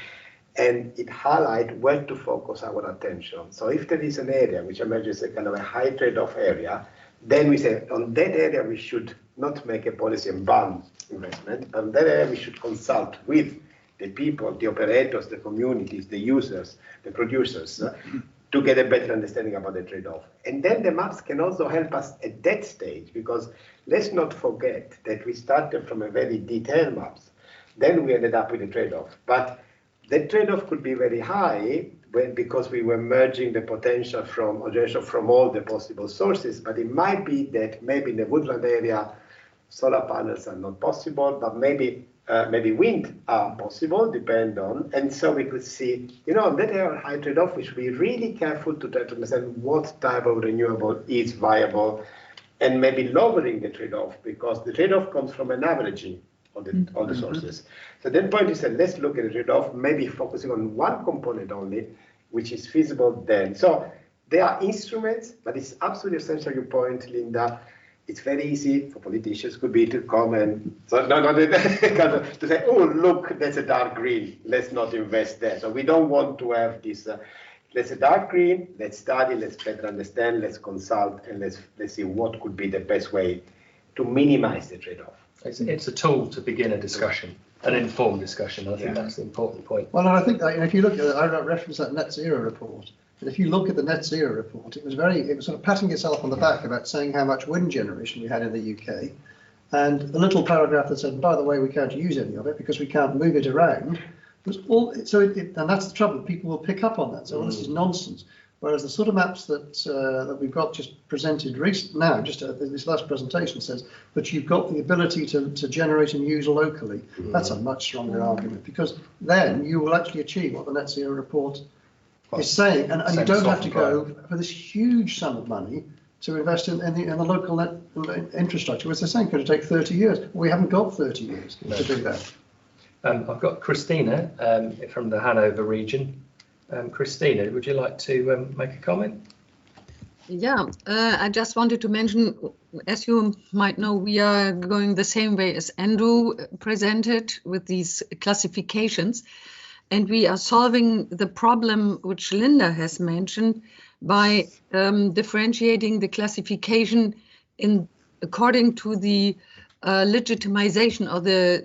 And it highlights where to focus our attention. So if there is an area which emerges a kind of a high trade-off area, then we say on that area we should not make a policy and ban investment. On that area we should consult with the people, the operators, the communities, the users, the producers, to get a better understanding about the trade-off. And then the maps can also help us at that stage, because let's not forget that we started from a very detailed maps. Then we ended up with a trade-off. But the trade-off could be very high because we were merging the potential from all the possible sources, but it might be that maybe in the woodland area, solar panels are not possible, but maybe wind are possible, depend on. And so we could see, on that area of high trade-off, we should be really careful to try to understand what type of renewable is viable, and maybe lowering the trade-off, because the trade-off comes from an averaging all the sources. So that point is that let's look at the trade-off, maybe focusing on one component only, which is feasible then. So there are instruments, but it's absolutely essential, your point, Linda. It's very easy for politicians could be to come and to say, oh, look, that's a dark green, let's not invest there. So we don't want to have this, let's a dark green, let's study, let's better understand, let's consult, and let's see what could be the best way to minimize the trade-off. It's a tool to begin a discussion. an informed discussion. I think that's the important point. Well, and I think that, if you look at, I referenced that net zero report, and if you look at the net zero report, it was sort of patting itself on the back about saying how much wind generation we had in the UK, and the little paragraph that said, by the way, we can't use any of it because we can't move it around. Was all so, and that's the trouble. People will pick up on that. So this is nonsense. Whereas the sort of maps that we've got just presented now, just this last presentation says that you've got the ability to generate and use locally. That's a much stronger argument, because then you will actually achieve what the net zero report is saying, and you don't have to go for this huge sum of money to invest in the local net infrastructure, which they're saying going to take 30 years. We haven't got 30 years to do that. I've got Christina from the Hanover region. Christina, would you like to make a comment? Yeah, I just wanted to mention, as you might know, we are going the same way as Andrew presented with these classifications, and we are solving the problem which Linda has mentioned by differentiating the classification according to the legitimization or the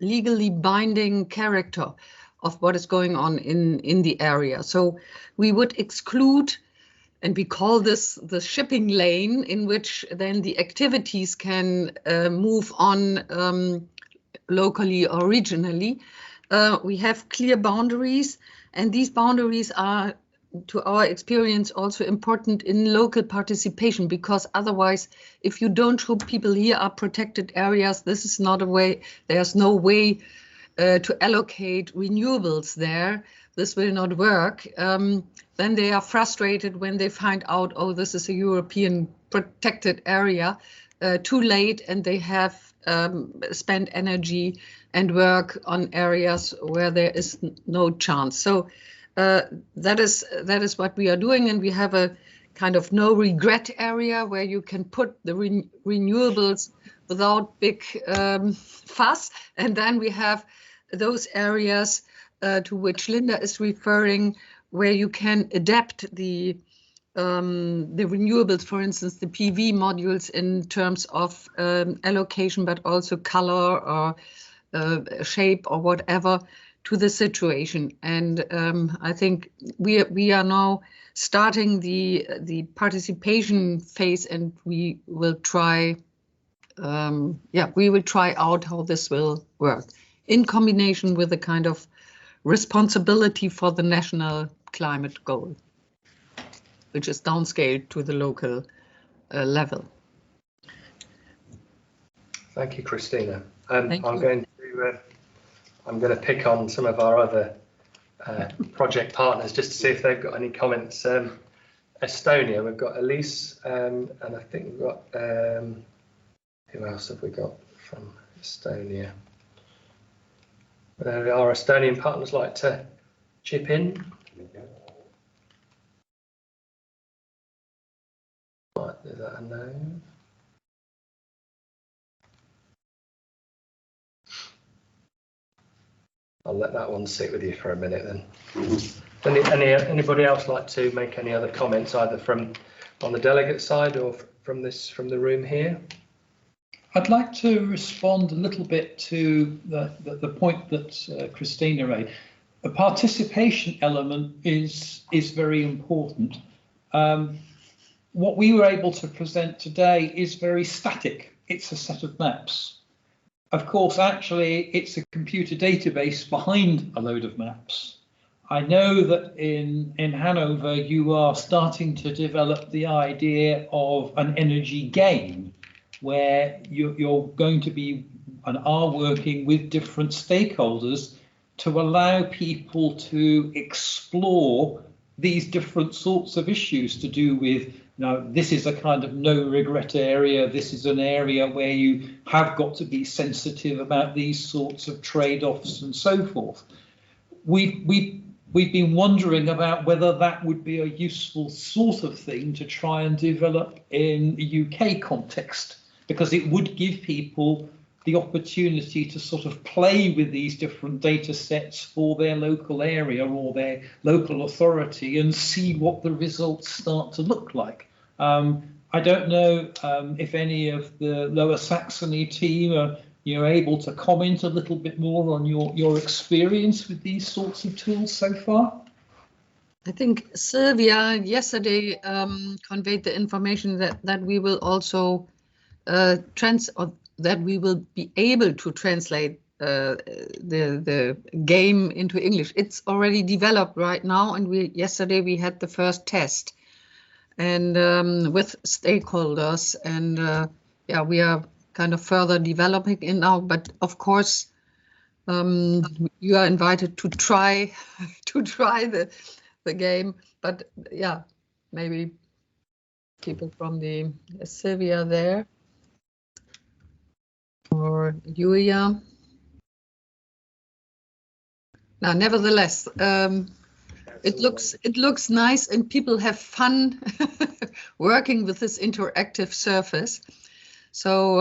legally binding character of what is going on in the area. So we would exclude, and we call this the shipping lane, in which then the activities can move on locally or regionally. We have clear boundaries, and these boundaries are, to our experience, also important in local participation, because otherwise, if you don't show people here are protected areas, this is not a way, there's no way to allocate renewables there. This will not work. Then they are frustrated when they find out, oh, this is a European protected area, too late, and they have spent energy and work on areas where there is no chance. So that is what we are doing, and we have a kind of no regret area where you can put the renewables without big fuss, and then we have those areas to which Linda is referring, where you can adapt the renewables, for instance, the PV modules, in terms of allocation, but also color or shape or whatever, to the situation. And I think we are now starting the participation phase, and we will try out how this will work in combination with a kind of responsibility for the national climate goal, which is downscaled to the local level. Thank you, Christina. Thank you. I'm going to pick on some of our other project partners just to see if they've got any comments. Estonia, we've got Elise, and I think we've got, who else have we got from Estonia? Our Estonian partners like to chip in. Right, is that a no? I'll let that one sit with you for a minute then. Anybody else like to make any other comments, either from on the delegate side or from the room here? I'd like to respond a little bit to the point that Christina made. The participation element is very important. What we were able to present today is very static. It's a set of maps. Of course, actually, it's a computer database behind a load of maps. I know that in Hanover, you are starting to develop the idea of an energy game, where you're going to be and are working with different stakeholders to allow people to explore these different sorts of issues to do with, this is a kind of no regret area. This is an area where you have got to be sensitive about these sorts of trade-offs and so forth. We've been wondering about whether that would be a useful sort of thing to try and develop in a UK context, because it would give people the opportunity to sort of play with these different data sets for their local area or their local authority and see what the results start to look like. I don't know if any of the Lower Saxony team you're able to comment a little bit more on your experience with these sorts of tools so far? I think Sylvia yesterday conveyed the information that we will also that we will be able to translate the game into English. It's already developed right now, and yesterday we had the first test, and with stakeholders, and yeah, we are kind of further developing it now. But of course, you are invited to try the game. But yeah, maybe people from the Sylvia there or Julia. Now, nevertheless, it looks nice, and people have fun working with this interactive surface. So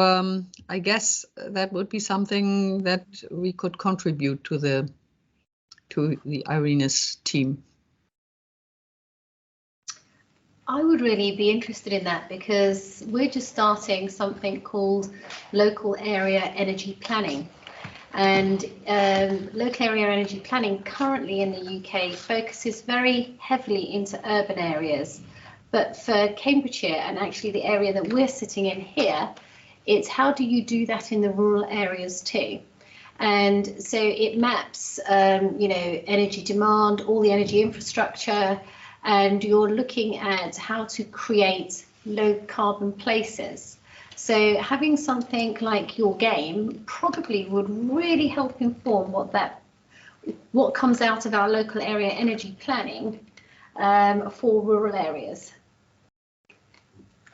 I guess that would be something that we could contribute to the IRENES team. I would really be interested in that, because we're just starting something called local area energy planning. And local area energy planning currently in the UK focuses very heavily into urban areas. But for Cambridgeshire, and actually the area that we're sitting in here, it's how do you do that in the rural areas too? And so it maps, you know, energy demand, all the energy infrastructure, and you're looking at how to create low carbon places. So having something like your game probably would really help inform what comes out of our local area energy planning for rural areas.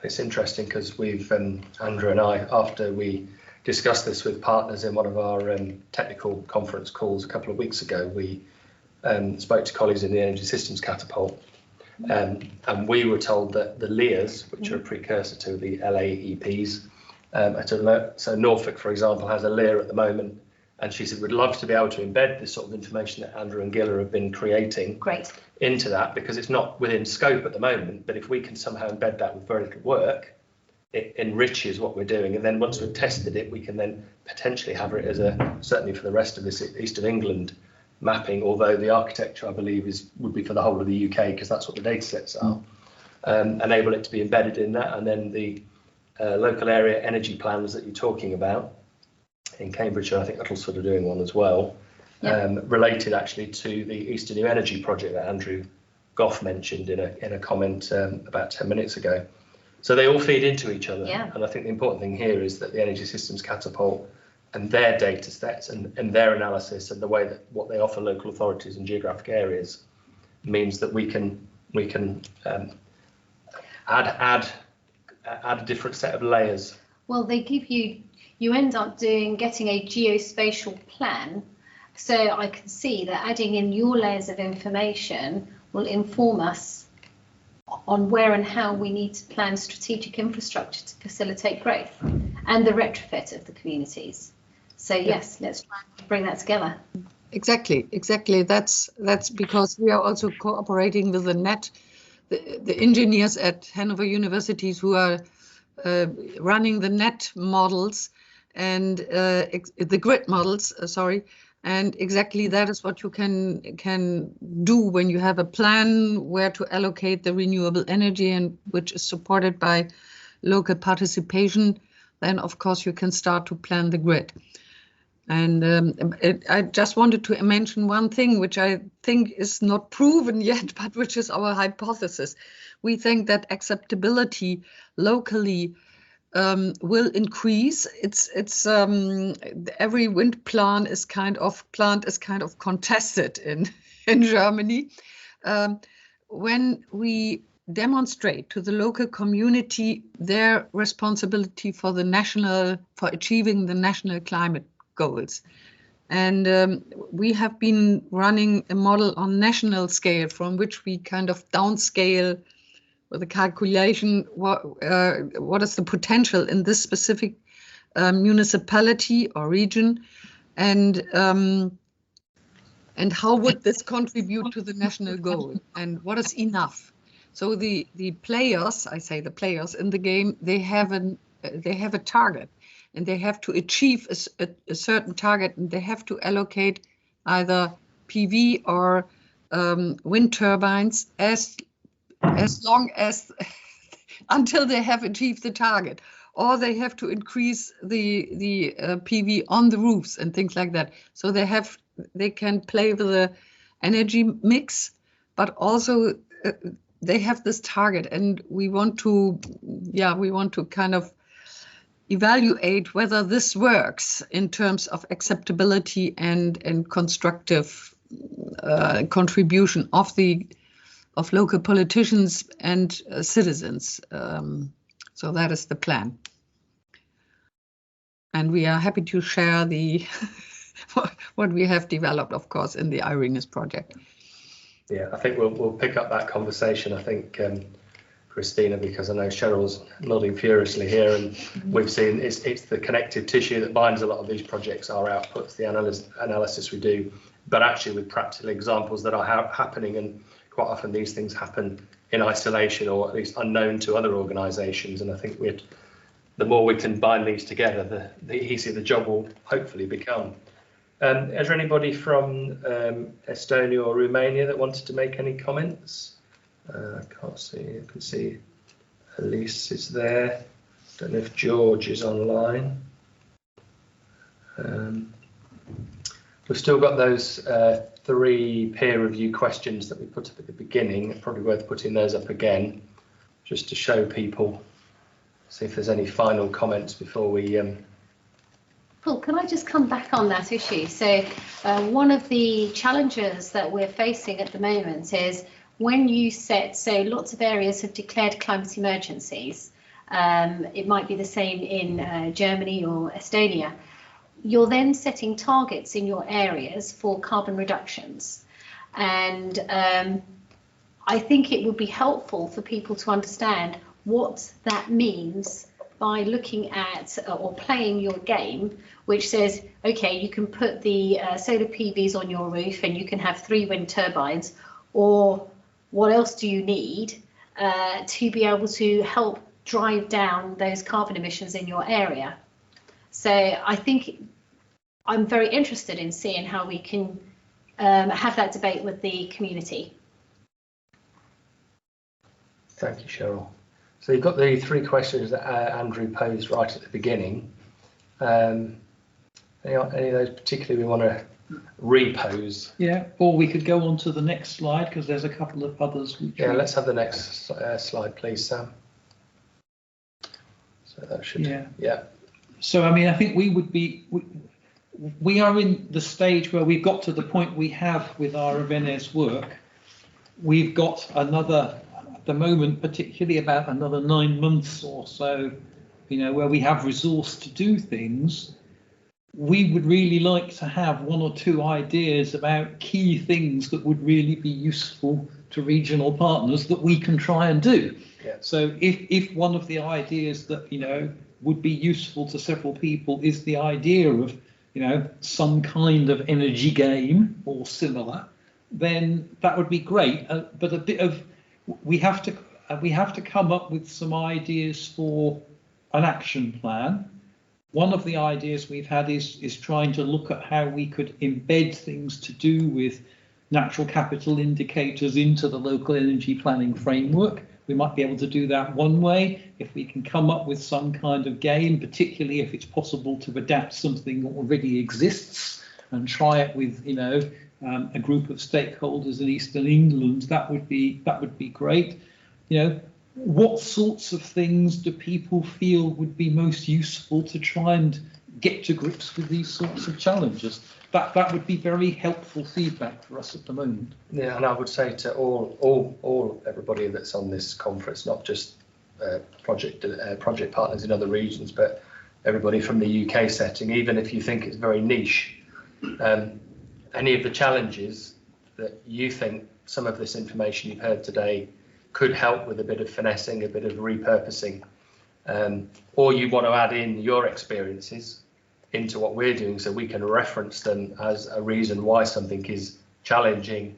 It's interesting because we've, Andrew and I, after we discussed this with partners in one of our technical conference calls a couple of weeks ago, we spoke to colleagues in the Energy Systems Catapult, and we were told that the LEAs, which are a precursor to the LAEPs, so Norfolk, for example, has a LEA at the moment, and she said we'd love to be able to embed this sort of information that Andrew and Gilla have been creating into that, because it's not within scope at the moment, but if we can somehow embed that with very little work, it enriches what we're doing, and then once we've tested it, we can then potentially have it as certainly for the rest of this East of England mapping, although the architecture I believe would be for the whole of the UK, because that's what the data sets are, enable it to be embedded in that, and then the local area energy plans that you're talking about in Cambridgeshire, I think Uttlesford are doing one as well, related actually to the Eastern New Energy project that Andrew Goff mentioned in a comment about 10 minutes ago. So they all feed into each other, and I think the important thing here is that the Energy Systems Catapult and their data sets and their analysis and the way that what they offer local authorities and geographic areas means that we can add a different set of layers. Well, they give you end up getting a geospatial plan, so I can see that adding in your layers of information will inform us on where and how we need to plan strategic infrastructure to facilitate growth and the retrofit of the communities. So yes, let's try and bring that together. Exactly. That's because we are also cooperating with the engineers at Hanover universities who are running the net models and the grid models, and exactly that is what you can do when you have a plan where to allocate the renewable energy, and which is supported by local participation. Then of course you can start to plan the grid. And I just wanted to mention one thing which I think is not proven yet, but which is our hypothesis. We think that acceptability locally will increase. It's every wind plant is kind of contested in Germany. When we demonstrate to the local community their responsibility for achieving the national climate goals. And we have been running a model on national scale from which we kind of downscale with a calculation what is the potential in this specific municipality or region, and how would this contribute to the national goal, and what is enough. So the players, I say the players in the game, they have a target. and they have to achieve a certain target, and they have to allocate either PV or wind turbines as long as until they have achieved the target, or they have to increase the PV on the roofs and things like that. So they can play with the energy mix, but also they have this target, and we want to kind of evaluate whether this works in terms of acceptability and constructive contribution of local politicians and citizens. So that is the plan. And we are happy to share what we have developed, of course, in the IRENES project. Yeah, I think we'll pick up that conversation. I think, Christina, because I know Cheryl's nodding furiously here, and we've seen it's the connective tissue that binds a lot of these projects, our outputs, the analysis we do, but actually with practical examples that are happening, and quite often these things happen in isolation or at least unknown to other organisations. And I think the more we can bind these together, the easier the job will hopefully become. Is there anybody from Estonia or Romania that wanted to make any comments? I can't see. I can see Elise is there. Don't know if George is online. We've still got those 3 peer review questions that we put up at the beginning. Probably worth putting those up again, just to show people, see if there's any final comments before we... Paul, can I just come back on that issue? So one of the challenges that we're facing at the moment is when you so lots of areas have declared climate emergencies. It might be the same in Germany or Estonia. You're then setting targets in your areas for carbon reductions. And I think it would be helpful for people to understand what that means by looking at or playing your game, which says, okay, you can put the solar PVs on your roof and you can have 3 wind turbines, or what else do you need to be able to help drive down those carbon emissions in your area? So I think I'm very interested in seeing how we can have that debate with the community. Thank you, Cheryl. So you've got the 3 questions that Andrew posed right at the beginning. Any of those particularly we want to repose? Yeah, or we could go on to the next slide because there's a couple of others. Yeah, let's have the next slide, please, Sam. So that should, yeah. So, I mean, I think we are in the stage where we've got to the point we have with our IRENES work. We've got another, at the moment, particularly about another 9 months or so, where we have resource to do things. We would really like to have 1 or 2 ideas about key things that would really be useful to regional partners that we can try and do. Yeah. So if one of the ideas that, would be useful to several people is the idea of, some kind of energy game or similar, then that would be great. But a bit of, we have to come up with some ideas for an action plan. One of the ideas we've had is trying to look at how we could embed things to do with natural capital indicators into the local energy planning framework. We might be able to do that one way if we can come up with some kind of game, particularly if it's possible to adapt something that already exists and try it with, a group of stakeholders in Eastern England. That would be great. What sorts of things do people feel would be most useful to try and get to grips with these sorts of challenges? That would be very helpful feedback for us at the moment. Yeah, and I would say to everybody that's on this conference, not just project partners in other regions, but everybody from the UK setting, even if you think it's very niche, any of the challenges that you think some of this information you've heard today could help with a bit of finessing, a bit of repurposing, or you want to add in your experiences into what we're doing so we can reference them as a reason why something is challenging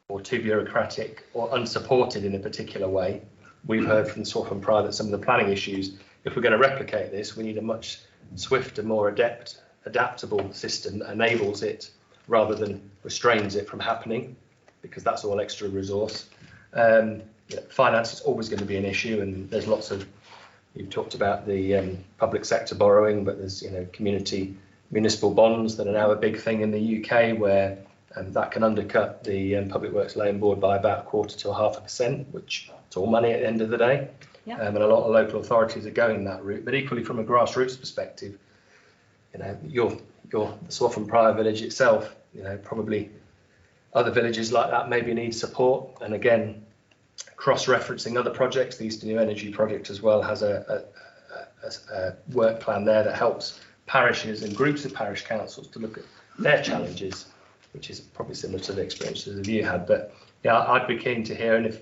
or too bureaucratic or unsupported in a particular way. We've heard from Suffolk and Pride that some of the planning issues, if we're going to replicate this, we need a much swifter, more adaptable system that enables it rather than restrains it from happening, because that's all extra resource. Finance is always going to be an issue, and there's lots of, you've talked about the public sector borrowing, but there's community municipal bonds that are now a big thing in the UK, where that can undercut the Public Works Loan Board by about 1/4 to 1/2%, which is all money at the end of the day. Yeah. And a lot of local authorities are going that route. But equally, from a grassroots perspective, the Swaffham Prior village itself, probably other villages like that maybe need support. And again, cross-referencing other projects, the East New Energy project as well has a work plan there that helps parishes and groups of parish councils to look at their challenges, which is probably similar to the experiences that you had. But yeah, I'd be keen to hear, and if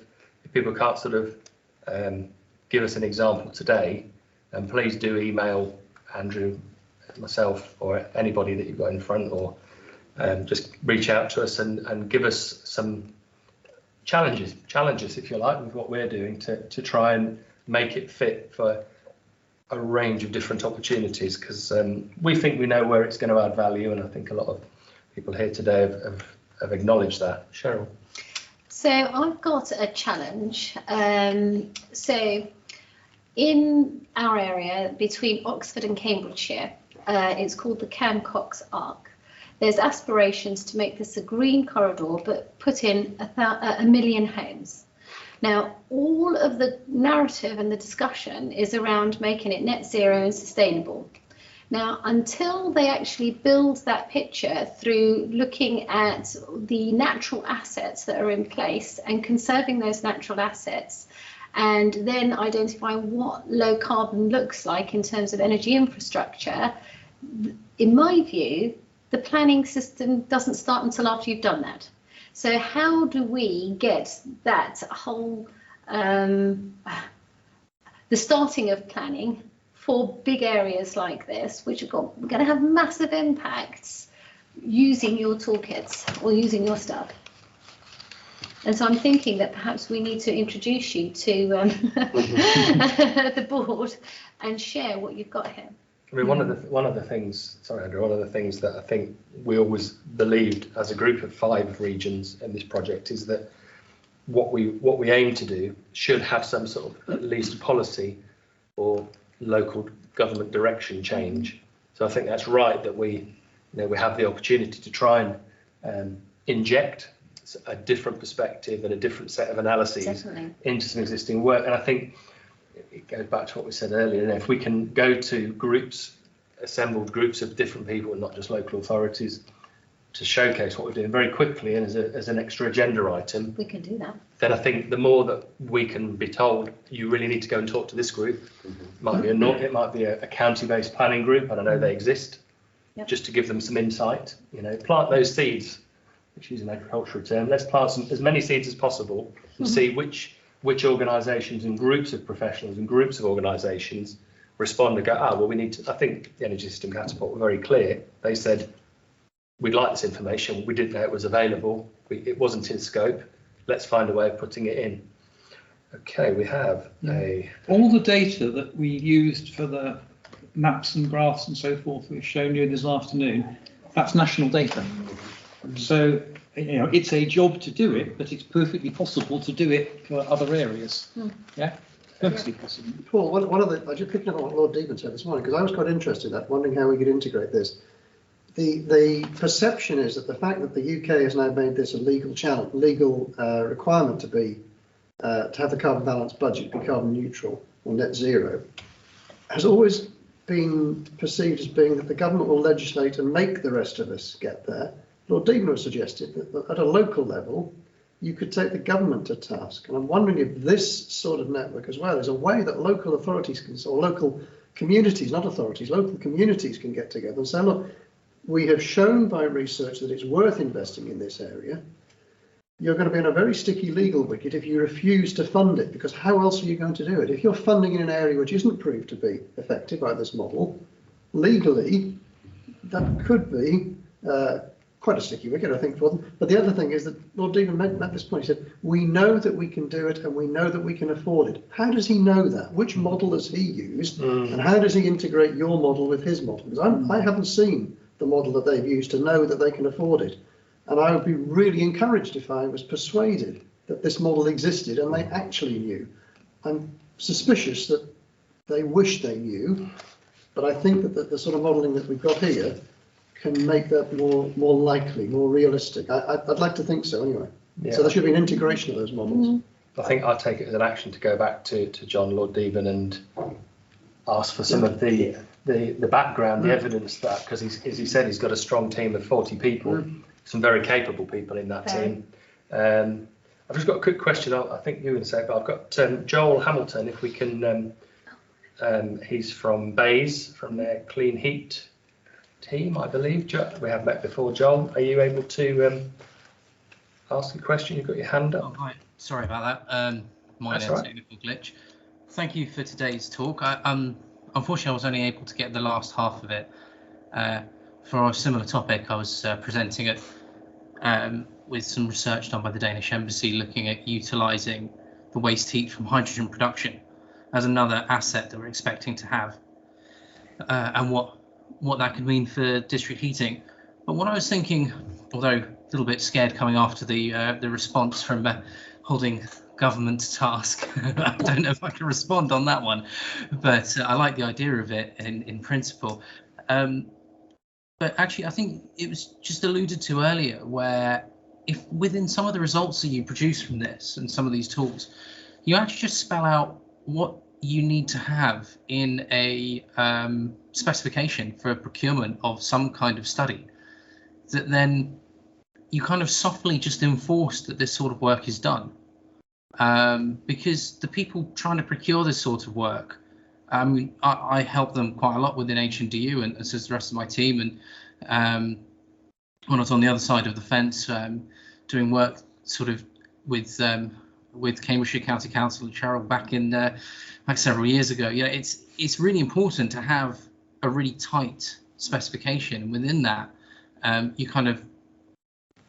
people can't sort of give us an example today, and please do email Andrew, myself, or anybody that you've got in front, or just reach out to us and give us some challenges, if you like, with what we're doing to try and make it fit for a range of different opportunities, because we think we know where it's going to add value, and I think a lot of people here today have acknowledged that. Cheryl. So I've got a challenge. So in our area between Oxford and Cambridgeshire, it's called the Cam-Cox Arc. There's aspirations to make this a green corridor, but put in a million homes. Now, all of the narrative and the discussion is around making it net zero and sustainable. Now, until they actually build that picture through looking at the natural assets that are in place and conserving those natural assets, and then identifying what low carbon looks like in terms of energy infrastructure, in my view, the planning system doesn't start until after you've done that. So how do we get that whole, the starting of planning for big areas like this, which are going to have massive impacts, using your toolkits or using your stuff? And so I'm thinking that perhaps we need to introduce you to the board and share what you've got here. I mean, one of the things, sorry, Andrew, one of the things that I think we always believed as a group of 5 regions in this project is that what we aim to do should have some sort of at least policy or local government direction change. So I think that's right that we have the opportunity to try and inject a different perspective and a different set of analyses into some existing work. And I think it goes back to what we said earlier, and if we can go to assembled groups of different people and not just local authorities to showcase what we're doing very quickly and as an extra agenda item, we can do that. Then I think the more that we can be told, you really need to go and talk to this group. It might be a county-based planning group, and I know they exist, just to give them some insight. Plant those seeds, which is an agricultural term. Let's plant as many seeds as possible and see which organisations and groups of professionals and groups of organisations respond and go, well, we need to. I think the Energy System Catapult were very clear. They said, we'd like this information. We didn't know it was available. It wasn't in scope. Let's find a way of putting it in. Okay, we have all the data that we used for the maps and graphs and so forth we've shown you this afternoon. That's national data. So it's a job to do it, but it's perfectly possible to do it for other areas. Yeah, perfectly possible. Paul, one of the, I just picked up on what Lord Deegan said this morning, because I was quite interested in that, wondering how we could integrate this. The perception is that the fact that the UK has now made this a legal requirement to have the carbon balance budget be carbon neutral or net zero, has always been perceived as being that the government will legislate and make the rest of us get there. Lord Deegan suggested that at a local level, you could take the government to task. And I'm wondering if this sort of network as well is a way that local authorities can, or local communities, not authorities, local communities can get together and say, look, we have shown by research that it's worth investing in this area. You're going to be in a very sticky legal wicket if you refuse to fund it, because how else are you going to do it? If you're funding in an area which isn't proved to be effective by this model, legally, that could be quite a sticky wicket, I think, for them. But the other thing is that Lord Dean made this point. He said, we know that we can do it and we know that we can afford it. How does he know that? Which model has he used? And how does he integrate your model with his model? Because I haven't seen the model that they've used to know that they can afford it. And I would be really encouraged if I was persuaded that this model existed and they actually knew. I'm suspicious that they wish they knew, but I think that the sort of modelling that we've got here can make that more likely, more realistic. I'd like to think so anyway. Yeah. So there should be an integration of those models. I think I'll take it as an action to go back to John Lord Deven and ask for some of the background, the evidence that, because as he said, he's got a strong team of 40 people, some very capable people in that team. I've just got a quick question. I think you were going to say, but I've got Joel Hamilton, if we can, he's from Bays, from their Clean Heat team, I believe. We have met before. Joel, are you able to ask a question? You've got your hand up. Oh, hi. Sorry about that. Minor technical glitch. Thank you for today's talk. Unfortunately, I was only able to get the last half of it. For a similar topic, I was presenting it with some research done by the Danish Embassy looking at utilising the waste heat from hydrogen production as another asset that we're expecting to have, and what that could mean for district heating. But what I was thinking, although a little bit scared coming after the response from holding government to task, I don't know if I can respond on that one, but I like the idea of it in principle. But actually, I think it was just alluded to earlier, where if within some of the results that you produce from this and some of these tools, you actually just spell out what you need to have in a specification for a procurement of some kind of study, that then you kind of softly just enforce that this sort of work is done. Because the people trying to procure this sort of work, I help them quite a lot within HNDU, and as does the rest of my team. And when I was on the other side of the fence, doing work sort of with Cambridgeshire County Council and Cheryl back in like several years ago. Yeah, it's really important to have a really tight specification, and within that, you kind of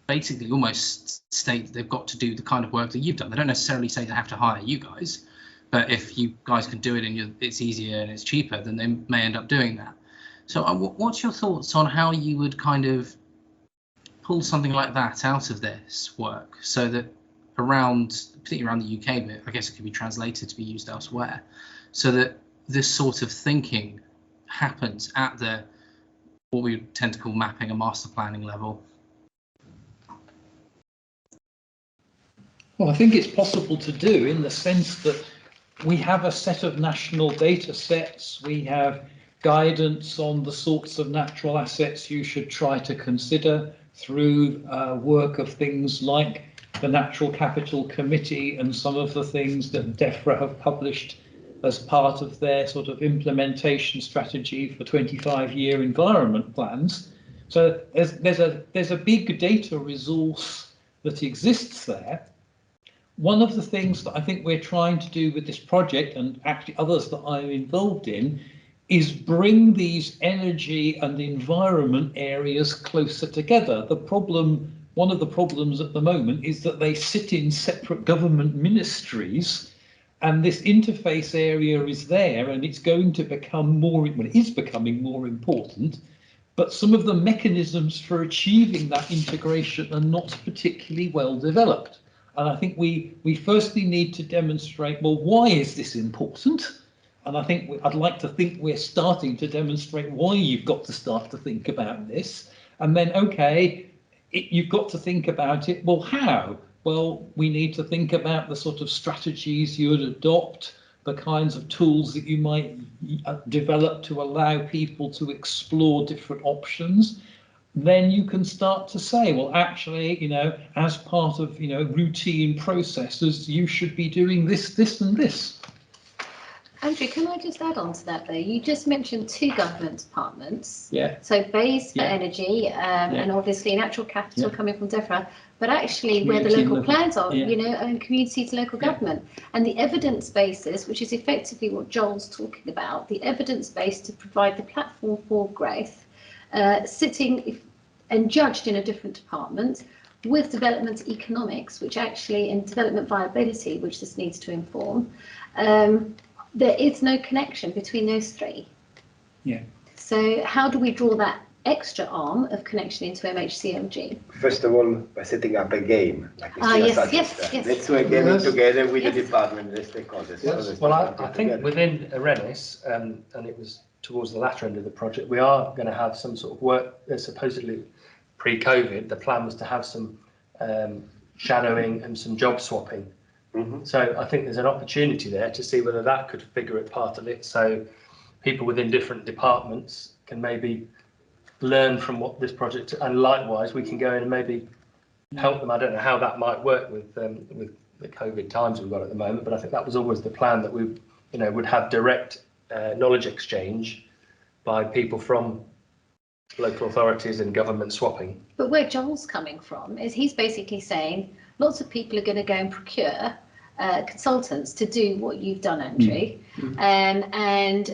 basically almost state that they've got to do the kind of work that you've done. They don't necessarily say they have to hire you guys, but if you guys can do it and it's easier and it's cheaper, then they may end up doing that. So what's your thoughts on how you would kind of pull something like that out of this work, so that particularly around the UK, but I guess it could be translated to be used elsewhere, so that this sort of thinking happens at what we would tend to call mapping and master planning level? Well, I think it's possible to do, in the sense that we have a set of national data sets, we have guidance on the sorts of natural assets you should try to consider through work of things like the Natural Capital Committee and some of the things that DEFRA have published as part of their sort of implementation strategy for 25-year environment plans. So there's a big data resource that exists there. One of the things that I think we're trying to do with this project, and actually others that I'm involved in, is bring these energy and environment areas closer together. One of the problems at the moment is that they sit in separate government ministries, and this interface area is there, and it's going to become it is becoming more important, but some of the mechanisms for achieving that integration are not particularly well developed. And I think we firstly need to demonstrate, well, why is this important? And I think I'd like to think we're starting to demonstrate why you've got to start to think about this. And then, okay, you've got to think about it. Well, how? Well, we need to think about the sort of strategies you would adopt, the kinds of tools that you might develop to allow people to explore different options. Then you can start to say, well, actually, as part of, routine processes, you should be doing this, this, and this. Andrew, can I just add on to that, though? You just mentioned two government departments. Yeah. So Bays for energy, and obviously natural capital coming from DEFRA, but actually where the local plans are, and communities, local government. And the evidence basis, which is effectively what Joel's talking about, the evidence base to provide the platform for growth, sitting and judged in a different department, with development economics, which actually, and development viability, which this needs to inform, there is no connection between those three. Yeah. So how do we draw that extra arm of connection into MHCMG? First of all, by setting up a game. Like Yes. Let's do a game together with the department, the stakeholders. Yes. Well, I think within IRENES, and it was towards the latter end of the project, we are going to have some sort of work. Supposedly, pre-COVID, the plan was to have some shadowing and some job swapping. So I think there's an opportunity there to see whether that could figure as part of it. So people within different departments can maybe learn from what this project, and likewise we can go in and maybe help them. I don't know how that might work with the COVID times we've got at the moment, but I think that was always the plan, that we would have direct knowledge exchange by people from local authorities and government swapping. But where Joel's coming from is he's basically saying lots of people are going to go and procure consultants to do what you've done, Andrew, and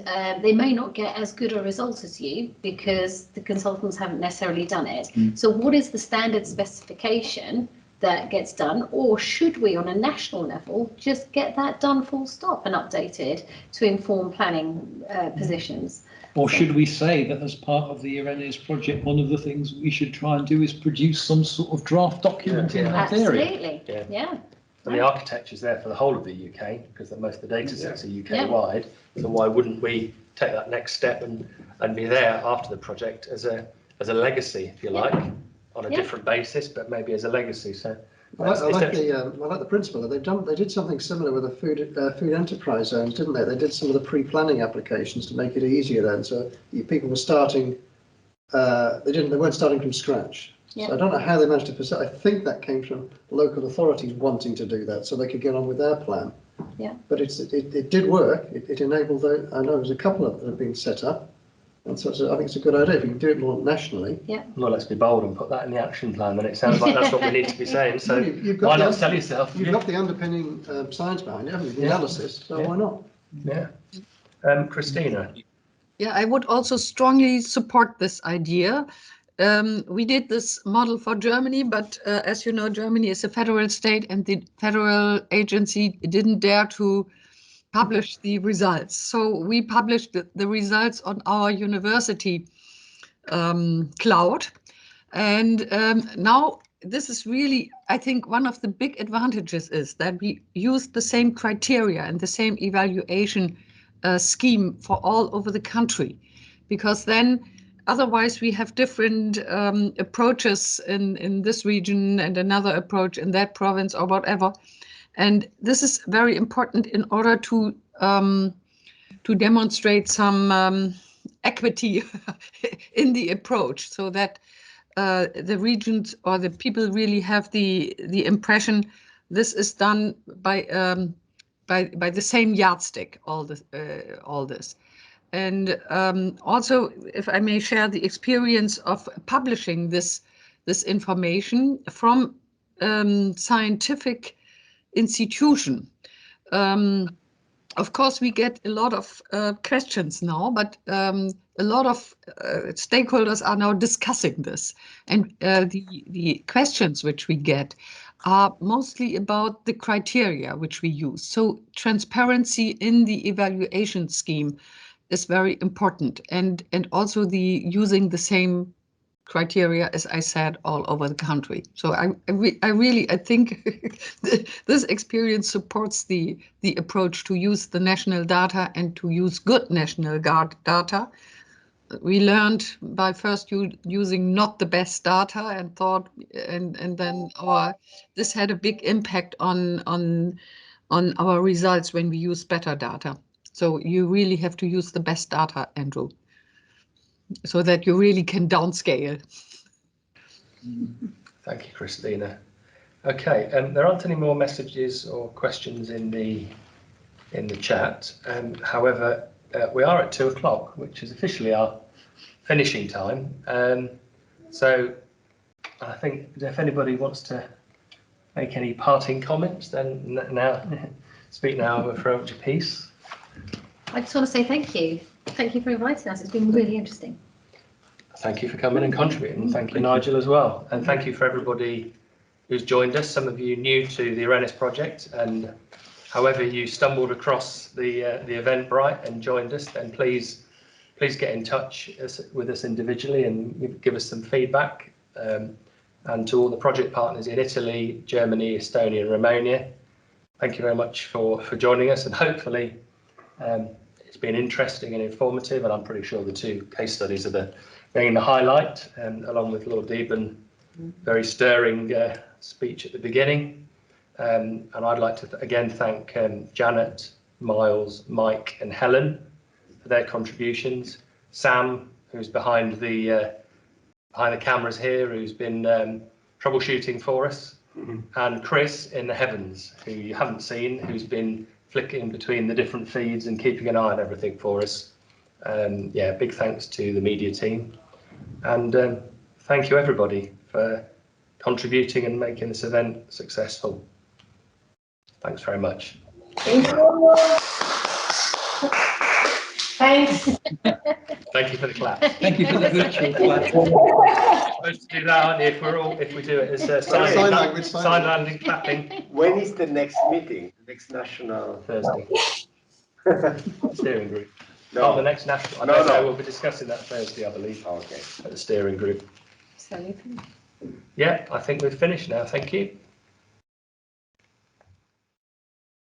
they may not get as good a result as you because the consultants haven't necessarily done it. So what is the standard specification that gets done, or should we on a national level just get that done full stop and updated to inform planning positions? Or should we say that as part of the IRENES project, one of the things we should try and do is produce some sort of draft document in that area? Absolutely, yeah. And the architecture's there for the whole of the UK, because most of the data sets are UK wide. So why wouldn't we take that next step and be there after the project as a legacy, if you like, on a different basis, but maybe as a legacy. So I like the principle. They did something similar with the food enterprise zones, didn't they? They did some of the pre-planning applications to make it easier then. So people were starting. They weren't starting from scratch. So I don't know how they managed to facilitate. I think that came from local authorities wanting to do that so they could get on with their plan. Yeah. But it did work. It enabled. I know there's a couple that have been set up. And so I think it's a good idea if you can do it more nationally. Yeah. Well, let's be bold and put that in the action plan. Then it sounds like that's what we need to be saying. So why not sell yourself? You've got the underpinning science behind it, haven't you? The analysis. So why not? Yeah. Christina. Yeah, I would also strongly support this idea. We did this model for Germany, but as you know, Germany is a federal state and the federal agency didn't dare to publish the results. So we published the results on our university cloud. And now this is really, I think, one of the big advantages is that we used the same criteria and the same evaluation scheme for all over the country, because then otherwise we have different approaches in this region and another approach in that province or whatever. And this is very important in order to demonstrate some equity in the approach, so that the regions or the people really have the impression this is done by the same yardstick. All this. And also, if I may share the experience of publishing this information from scientific institution. Of course, we get a lot of questions now, but a lot of stakeholders are now discussing this. And the questions which we get are mostly about the criteria which we use. So transparency in the evaluation scheme is very important, and also the using the same criteria, as I said, all over the country. So I think this experience supports the approach to use the national data and to use good national data. We learned by first using not the best data and thought, and then this had a big impact on our results when we use better data. So you really have to use the best data, Andrew, so that you really can downscale. Thank you, Christina. Okay, there aren't any more messages or questions in the chat. However, we are at 2 o'clock, which is officially our finishing time. So I think if anybody wants to make any parting comments, then now speak now or throw up your piece. I just want to say thank you. Thank you for inviting us. It's been really interesting. Thank you for coming and contributing. Thank you, Nigel, as well. And thank you for everybody who's joined us. Some of you new to the IRENES project, and however you stumbled across the Eventbrite and joined us, then please get in touch with us individually and give us some feedback. And to all the project partners in Italy, Germany, Estonia and Romania, thank you very much for joining us, and hopefully it's been interesting and informative, and I'm pretty sure the two case studies are being the highlight, along with Lord Deben, very stirring speech at the beginning. And I'd like to again thank Janet, Miles, Mike and Helen for their contributions. Sam, who's behind the cameras here, who's been troubleshooting for us, and Chris in the heavens, who you haven't seen, who's been flicking between the different feeds and keeping an eye on everything for us. Yeah, big thanks to the media team, and thank you everybody for contributing and making this event successful. Thanks very much. Thank you. Thanks. Thank you for the clap. Thank you for the virtual clap. You're supposed to do that, aren't you? If we do it as sign language clapping. When is the next meeting? Next national Thursday. Steering group. No. Oh, the next national. I don't know. We'll be discussing that Thursday, I believe. Okay. At the steering group. So you can. Yeah, I think we've finished now. Thank you.